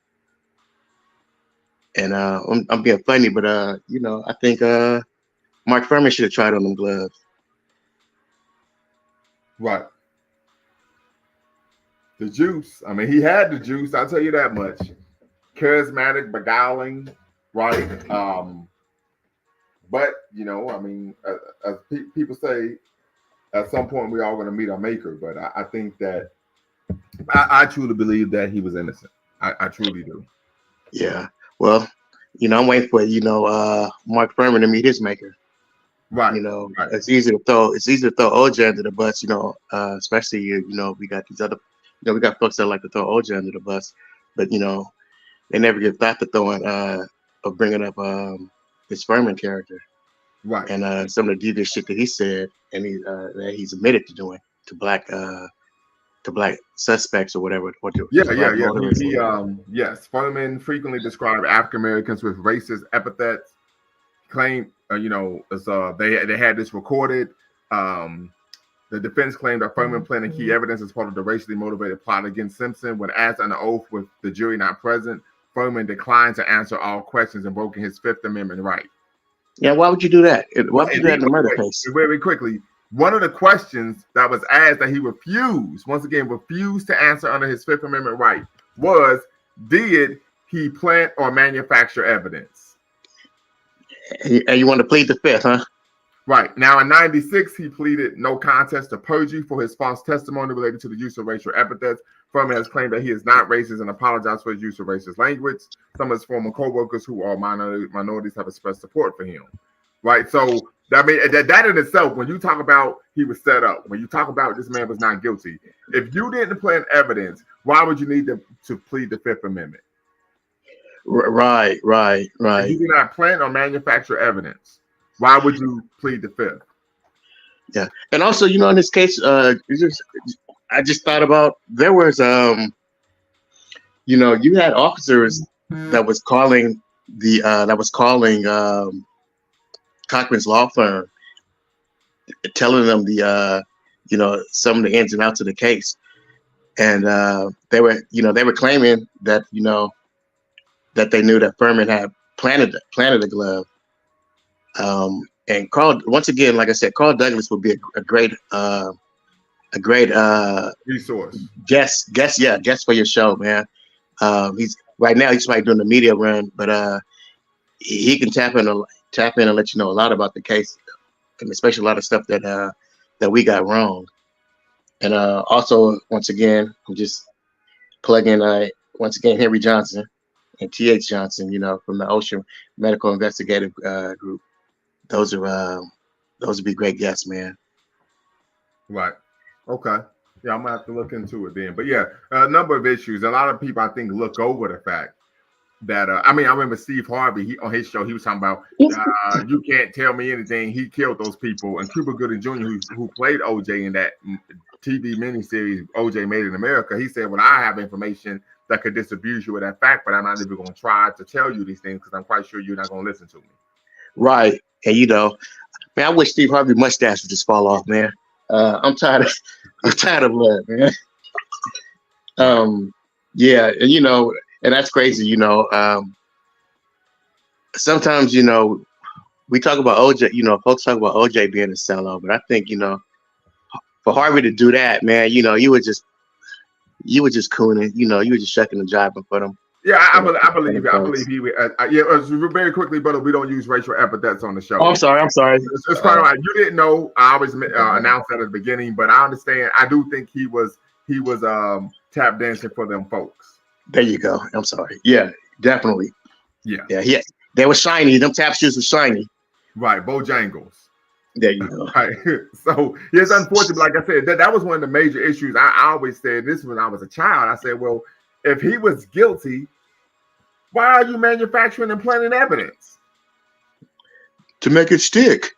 And I'm being funny, but I think Mark Furman should have tried on them gloves. Right. The juice. I mean, he had the juice. I'll tell you that much. Charismatic, beguiling, right? But as people say, at some point we're all going to meet our maker. But I think that I truly believe that he was innocent. I truly do. Yeah. Well, I'm waiting for Mark Furman to meet his maker. Right. Right. It's easy to throw OJ under the bus. Especially we got these other, we got folks that like to throw OJ under the bus, but they never give thought to throwing of bringing up his Furman character. Right. And some of the devious shit that he said and that he's admitted to doing to black suspects or whatever. Yes. Furman frequently described African Americans with racist epithets. Claimed, they had this recorded. The defense claimed that Furman planted key evidence as part of the racially motivated plot against Simpson. When asked under oath with the jury not present, Furman declined to answer all questions, invoking his Fifth Amendment right. Yeah, why would you do that? Why would you do that in a murder case? Very quickly, one of the questions that was asked that he refused to answer under his Fifth Amendment right was, did he plant or manufacture evidence? And you want to plead the Fifth, huh? Right. Now, in 96, he pleaded no contest to perjury for his false testimony related to the use of racial epithets. Furman has claimed that he is not racist and apologized for his use of racist language. Some of his former co-workers who are minorities have expressed support for him. Right. So, that in itself, when you talk about he was set up, when you talk about this man was not guilty, if you didn't plant evidence, why would you need to plead the Fifth Amendment? Right. If you do not plant or manufacture evidence, why would you plead the Fifth? Yeah, and also, in this case, I just thought about there was, you had officers that was calling Cochran's law firm, telling them some of the ins and outs of the case, and they were claiming that that they knew that Furman had planted the glove. And Carl, once again, like I said, Carl Douglas would be a great resource guest for your show, man. He's right now he's probably doing the media run, but he can tap in and let you know a lot about the case, and especially a lot of stuff that we got wrong. And also, once again, I'm just plugging Henry Johnson and T.H. Johnson, from the Ocean Medical Investigative Group. Those would be great guests, man. Right. Okay. Yeah, I'm gonna have to look into it then. But yeah, a number of issues. A lot of people, I think, look over the fact that I remember Steve Harvey. On his show, he was talking about you can't tell me anything. He killed those people. And Cuba Gooding Jr., who played OJ in that TV miniseries OJ Made in America, he said, "Well, I have information that could disabuse you of that fact, but I'm not even going to try to tell you these things because I'm quite sure you're not going to listen to me." Right. And man, I wish Steve Harvey's mustache would just fall off, man. I'm tired of blood, man. Yeah, and and that's crazy, sometimes, we talk about OJ, folks talk about OJ being a sellout, but I think, for Harvey to do that, man, you were just cooning, you were just shucking and jiving for them. Yeah, I believe he would. Very quickly, brother, we don't use racial epithets on the show. Oh, I'm sorry. It's quite all right. You didn't know. I always announced that at the beginning, but I understand. I do think he was tap dancing for them folks. There you go. I'm sorry. Yeah, definitely. Yeah. They were shiny. Them tap shoes were shiny. Right, Bojangles. There you go. Right. So it's unfortunate. Like I said, that was one of the major issues. I always said this when I was a child. I said, well, if he was guilty, why are you manufacturing and planting evidence? To make it stick.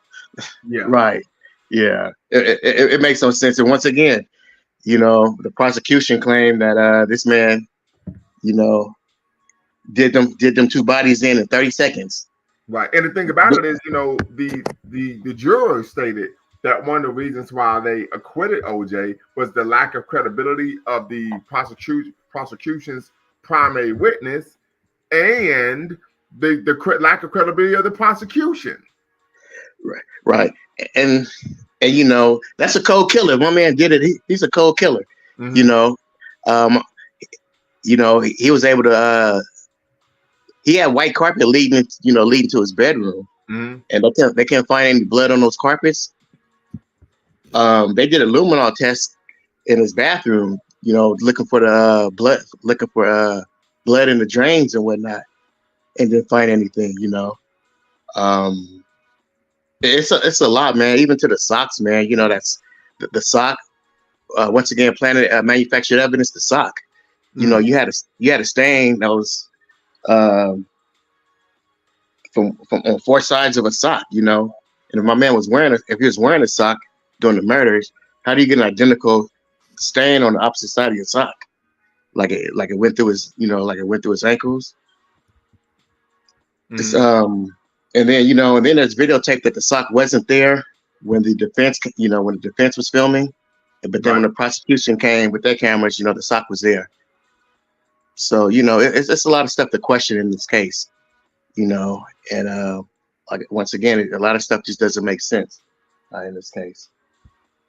Yeah. Right. Yeah. It makes no sense. And once again, the prosecution claimed that this man, did them two bodies in 30 seconds. Right. And the thing about it is, the jurors stated that one of the reasons why they acquitted OJ was the lack of credibility of the prosecution's primary witness and the lack of credibility of the prosecution. Right. And that's a cold killer. My man did it. He's a cold killer. Mm-hmm. He was able to he had white carpet leading to his bedroom. Mm-hmm. And they can't find any blood on those carpets. They did a luminol test in his bathroom, looking for the blood in the drains and whatnot. and didn't find anything. You know, it's a lot, man. Even to the socks, man. You know, that's the sock. Once again, planted manufactured evidence. The sock. You know, you had a stain that was from on four sides of a sock. You know, and if my man was if he was wearing a sock during the murders, how do you get an identical stain on the opposite side of your sock? Like it went through his, you know, like it went through his ankles. It's, and then, you know, and then there's videotape that the sock wasn't there when the defense, you know, when the defense was filming, but then when the prosecution came with their cameras, you know, the sock was there. So, you know, it's a lot of stuff to question in this case, you know, and like once again, a lot of stuff just doesn't make sense in this case.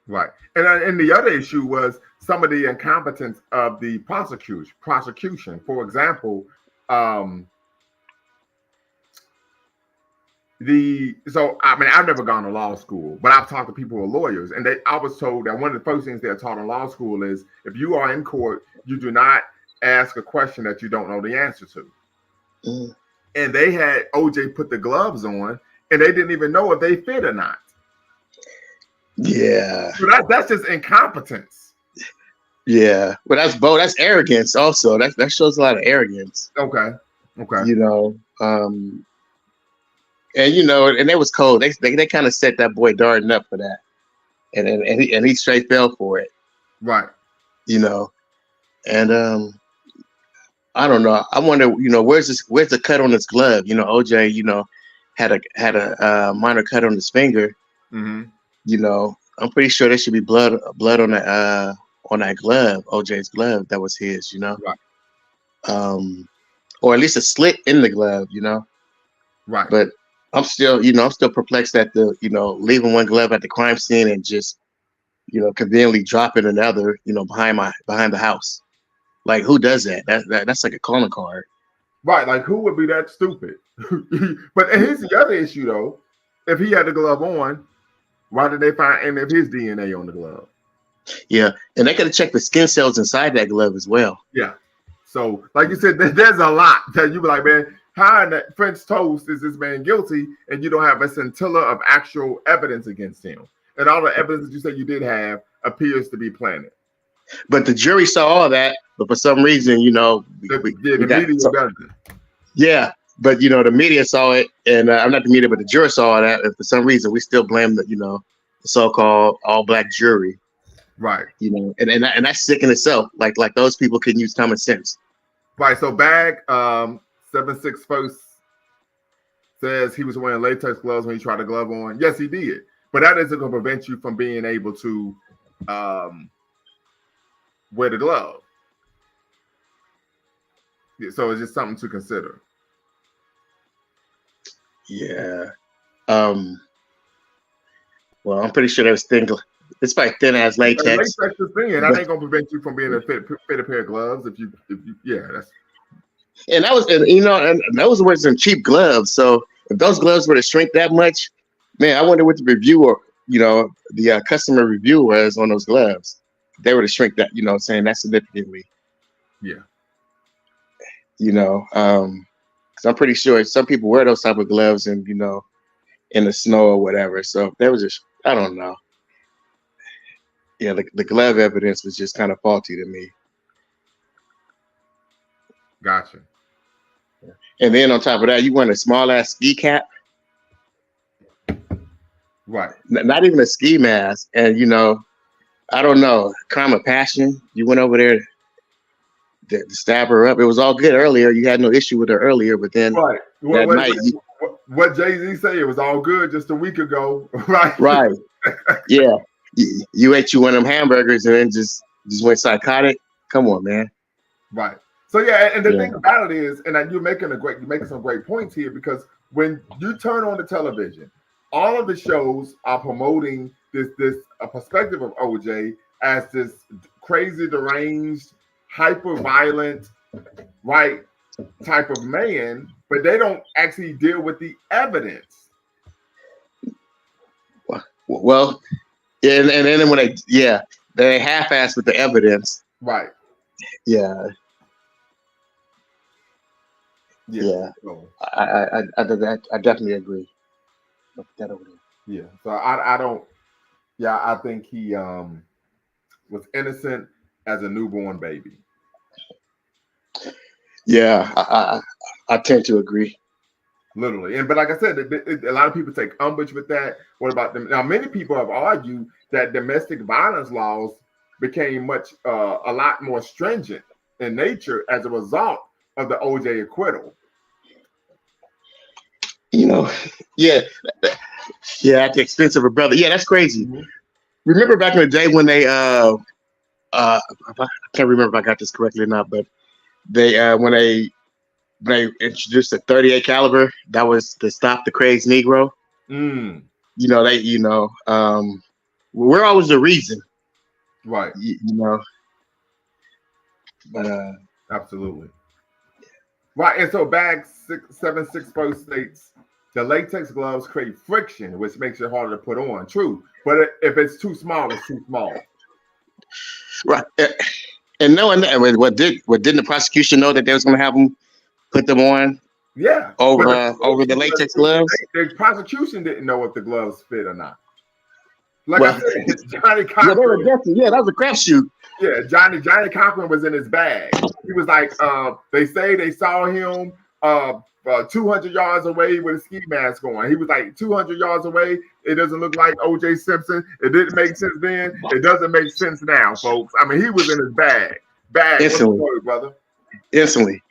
Right. And the other issue was some of the incompetence of the prosecution. For example, so I mean, I've never gone to law school, but I've talked to people who are lawyers, and I was told that one of the first things they're taught in law school is if you are in court, you do not ask a question that you don't know the answer to. And they had OJ put the gloves on, and they didn't even know if they fit or not. Yeah. So that's just incompetence. Yeah. But that's bold. That's arrogance also. That shows a lot of arrogance. Okay. You know, and you know, and it was cold. They kind of set that boy Darden up for that. And he straight fell for it. Right. You know. And I don't know. I wonder, you know, where's the cut on his glove? You know, OJ, you know, had a minor cut on his finger. You know, I'm pretty sure there should be blood on that glove, OJ's glove that was his, you know. Right. Or at least a slit in the glove, you know. Right. But I'm still perplexed at leaving one glove at the crime scene and just, you know, conveniently dropping another, you know, behind the house. Like, who does that? That's like a calling card. Right. Like, who would be that stupid? But here's the other issue, though. If he had the glove on, why did they find any of his DNA on the glove? Yeah, and they could have checked the skin cells inside that glove as well. Yeah. So, like you said, there's a lot that you be like, man, how in that French toast is this man guilty, and you don't have a scintilla of actual evidence against him, and all the evidence that you say you did have appears to be planted. But the jury saw all that, but for some reason, you know, the media doesn't. Yeah. But, you know, the media saw it, and I'm not the media, but the jury saw all that. And for some reason, we still blame the so-called all-black jury. Right. You know, and that's sick in itself. Like those people can use common sense. Right. So Bag 76 First says he was wearing latex gloves when he tried the glove on. Yes, he did. But that isn't going to prevent you from being able to wear the glove. So it's just something to consider. Yeah. Well, I'm pretty sure there's thin. It's like thin as latex. Latex is thin. That ain't gonna prevent you from being a fit a pair of gloves. If you, yeah, that's. And those were some cheap gloves. So if those gloves were to shrink that much, man, I wonder what the reviewer, you know, the customer review was on those gloves. If they were to shrink that, you know, saying that significantly. Yeah. You know, because I'm pretty sure some people wear those type of gloves and, you know, in the snow or whatever. So there was just, I don't know. Yeah, the glove evidence was just kind of faulty to me. Gotcha. And then on top of that, you wearing a small ass ski cap. Right. Not even a ski mask. And, you know, I don't know, crime of passion. You went over there to stab her up. It was all good earlier. You had no issue with her earlier, but then right. What Jay-Z said, it was all good just a week ago, right? Right. Yeah. You ate one of them hamburgers and then just went psychotic. Come on, man. Right. So yeah, and the thing about it is, and you're making some great points here, because when you turn on the television, all of the shows are promoting this a perspective of OJ as this crazy, deranged, hyper violent, right, type of man, but they don't actually deal with the evidence. Well, and then when they half-ass with the evidence. Right. Yeah. Yeah, So, I definitely agree with that over there. yeah. So I don't. Yeah, I think he was innocent as a newborn baby. Yeah, I tend to agree. Literally, but like I said, a lot of people take umbrage with that. What about them? Now, many people have argued that domestic violence laws became a lot more stringent in nature as a result of the OJ acquittal. You know, yeah, at the expense of a brother. Yeah, that's crazy. Mm-hmm. Remember back in the day when they I can't remember if I got this correctly or not, but they when they introduced the 38 caliber, that was to stop the crazed Negro. Mm. We're always the reason, right? But absolutely. Right, and so bag 676 states the latex gloves create friction, which makes it harder to put on. True, but if it's too small, it's too small. Right, and knowing that, what didn't the prosecution know that they was going to have them put them on? Yeah, over the latex gloves. The prosecution didn't know if the gloves fit or not. Like I said, Johnny Cochran. Yeah, they were guessing. Yeah, that was a crapshoot. Yeah, Johnny Cochran was in his bag. He was like, they say they saw him 200 yards away with a ski mask on. He was like 200 yards away. It doesn't look like O.J. Simpson. It didn't make sense then. It doesn't make sense now, folks. I mean, he was in his bag. Instantly. What's the word, brother? Instantly.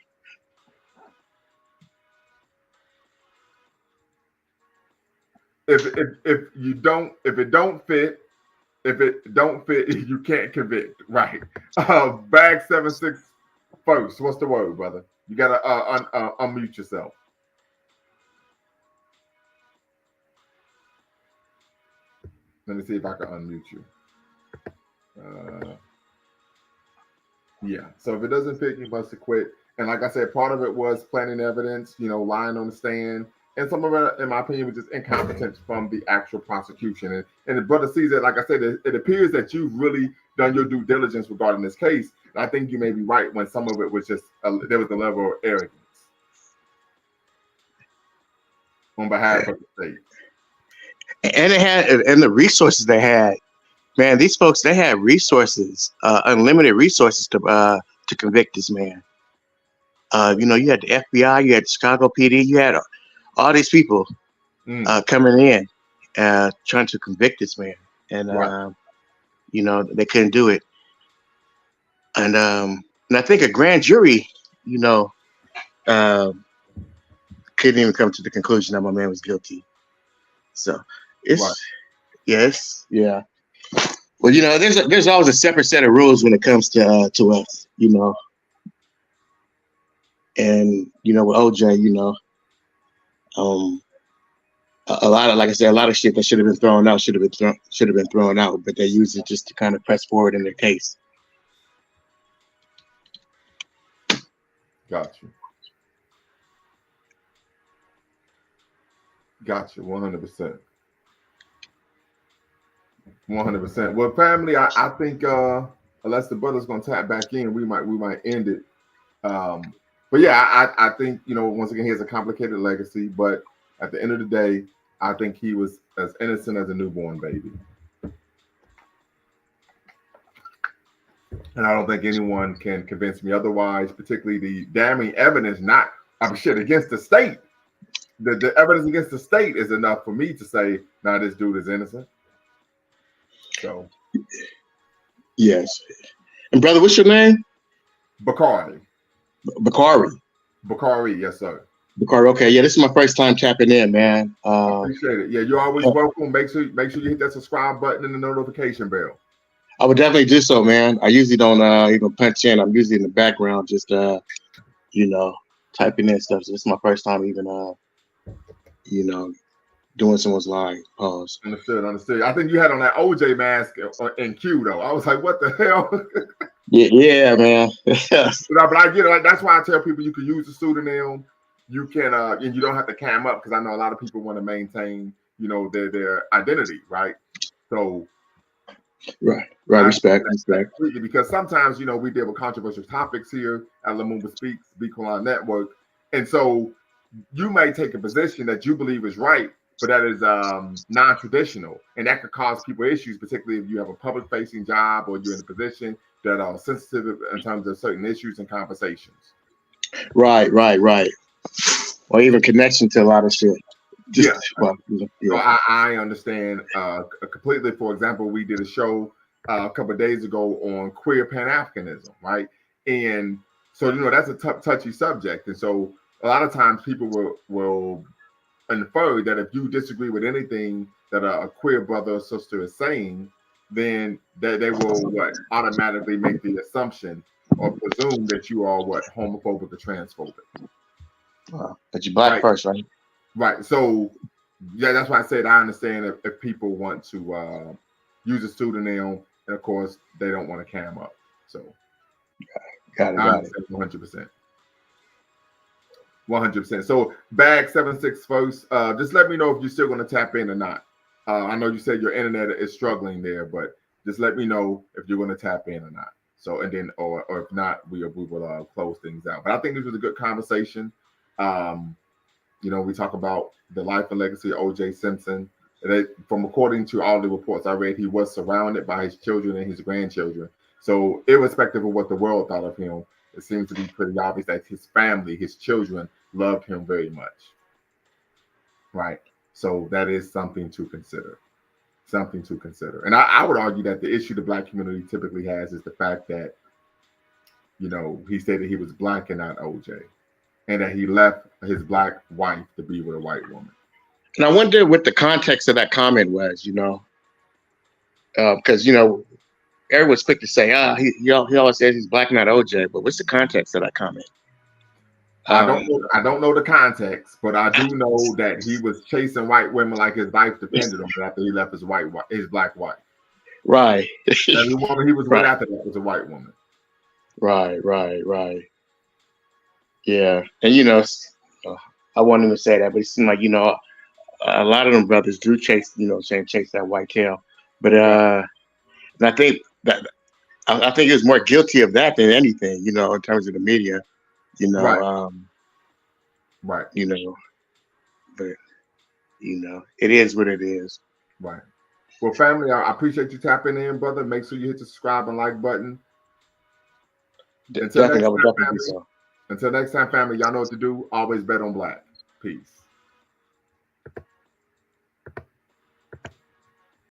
If it don't fit, you can't convict. Right. Bag 76 first. What's the word, brother? You gotta unmute yourself. Let me see if I can unmute you. Yeah. So if it doesn't fit, you must acquit. And like I said, part of it was planting evidence, lying on the stand. And some of it, in my opinion, was just incompetence from the actual prosecution. And the brother sees it, like I said, it appears that you've really done your due diligence regarding this case. And I think you may be right when some of it was just, there was a level of arrogance on behalf of the state. And and the resources they had. Man, these folks, they had resources, unlimited resources to convict this man. You had the FBI, you had the Chicago PD, you had all these people coming in trying to convict this man, and right. They couldn't do it. And I think a grand jury, couldn't even come to the conclusion that my man was guilty. So it's yeah. Well, there's always a separate set of rules when it comes to us, And with OJ, a lot of, like I said, a lot of shit that should have been thrown out should have been thrown out, but they use it just to kind of press forward in their case. Gotcha. 100%. 100%. Well, family, I think unless the brother's gonna tap back in, we might end it. But yeah, I think once again he has a complicated legacy, but at the end of the day, I think he was as innocent as a newborn baby, and I don't think anyone can convince me otherwise. Particularly the damning evidence, against the state. The evidence against the state is enough for me to say, "Nah, this dude is innocent." So, yes. And brother, what's your name? Bakari. Bakari, yes, sir. Bakari, okay, yeah, this is my first time tapping in, man. I appreciate it. Yeah, you're always welcome. Make sure you hit that subscribe button and the notification bell. I would definitely do so, man. I usually don't even punch in. I'm usually in the background, just typing in stuff. So this is my first time even doing someone's line. Pause. Understood. I think you had on that OJ mask in Q though. I was like, what the hell? Yeah, man. But I get it. That's why I tell people you can use the pseudonym. You can, and you don't have to cam up because I know a lot of people want to maintain, their identity, right? So, right. Respect. Because sometimes, we deal with controversial topics here at Lumumba Speaks, Be Quran Network, And so you may take a position that you believe is right, but that is non-traditional, and that could cause people issues, particularly if you have a public-facing job or you're in a position that are sensitive in terms of certain issues and conversations. Right. Or even connection to a lot of shit. So I understand completely. For example, we did a show a couple of days ago on queer Pan-Africanism, right? And so, that's a touchy subject. And so a lot of times people will infer that if you disagree with anything that a queer brother or sister is saying, then they will automatically make the assumption or presume that you are homophobic or transphobic. But you're black first, right? Right. So yeah, that's why I said I understand if people want to use a pseudonym, and of course they don't want to cam up. So got it. 100%. 100%. So bag 76 first. Just let me know if you're still going to tap in or not. I know you said your internet is struggling there, but just let me know if you're going to tap in or not. So, and then, or if not, we will close things out. But I think this was a good conversation. We talk about the life and legacy of O.J. Simpson. From according to all the reports I read, he was surrounded by his children and his grandchildren. So, irrespective of what the world thought of him, it seems to be pretty obvious that his family, his children, loved him very much. Right. So that is something to consider. And I would argue that the issue the Black community typically has is the fact that, he stated he was Black and not OJ, and that he left his Black wife to be with a white woman. And I wonder what the context of that comment was, because, everyone's quick to say, he always says he's Black, not OJ, but what's the context of that comment? I don't know the context, but I do know that he was chasing white women like his life depended on it after he left his Black wife. Right. Every woman he was with after that was a white woman. Right. Yeah. And, I wanted to say that, but it seemed like, a lot of them brothers do chase that white tail. But and I think he was more guilty of that than anything, in terms of the media. Right. But it is what it is. Right. Well, family, I appreciate you tapping in, brother. Make sure you hit the subscribe and like button. Until next time, family, y'all know what to do. Always bet on Black. Peace.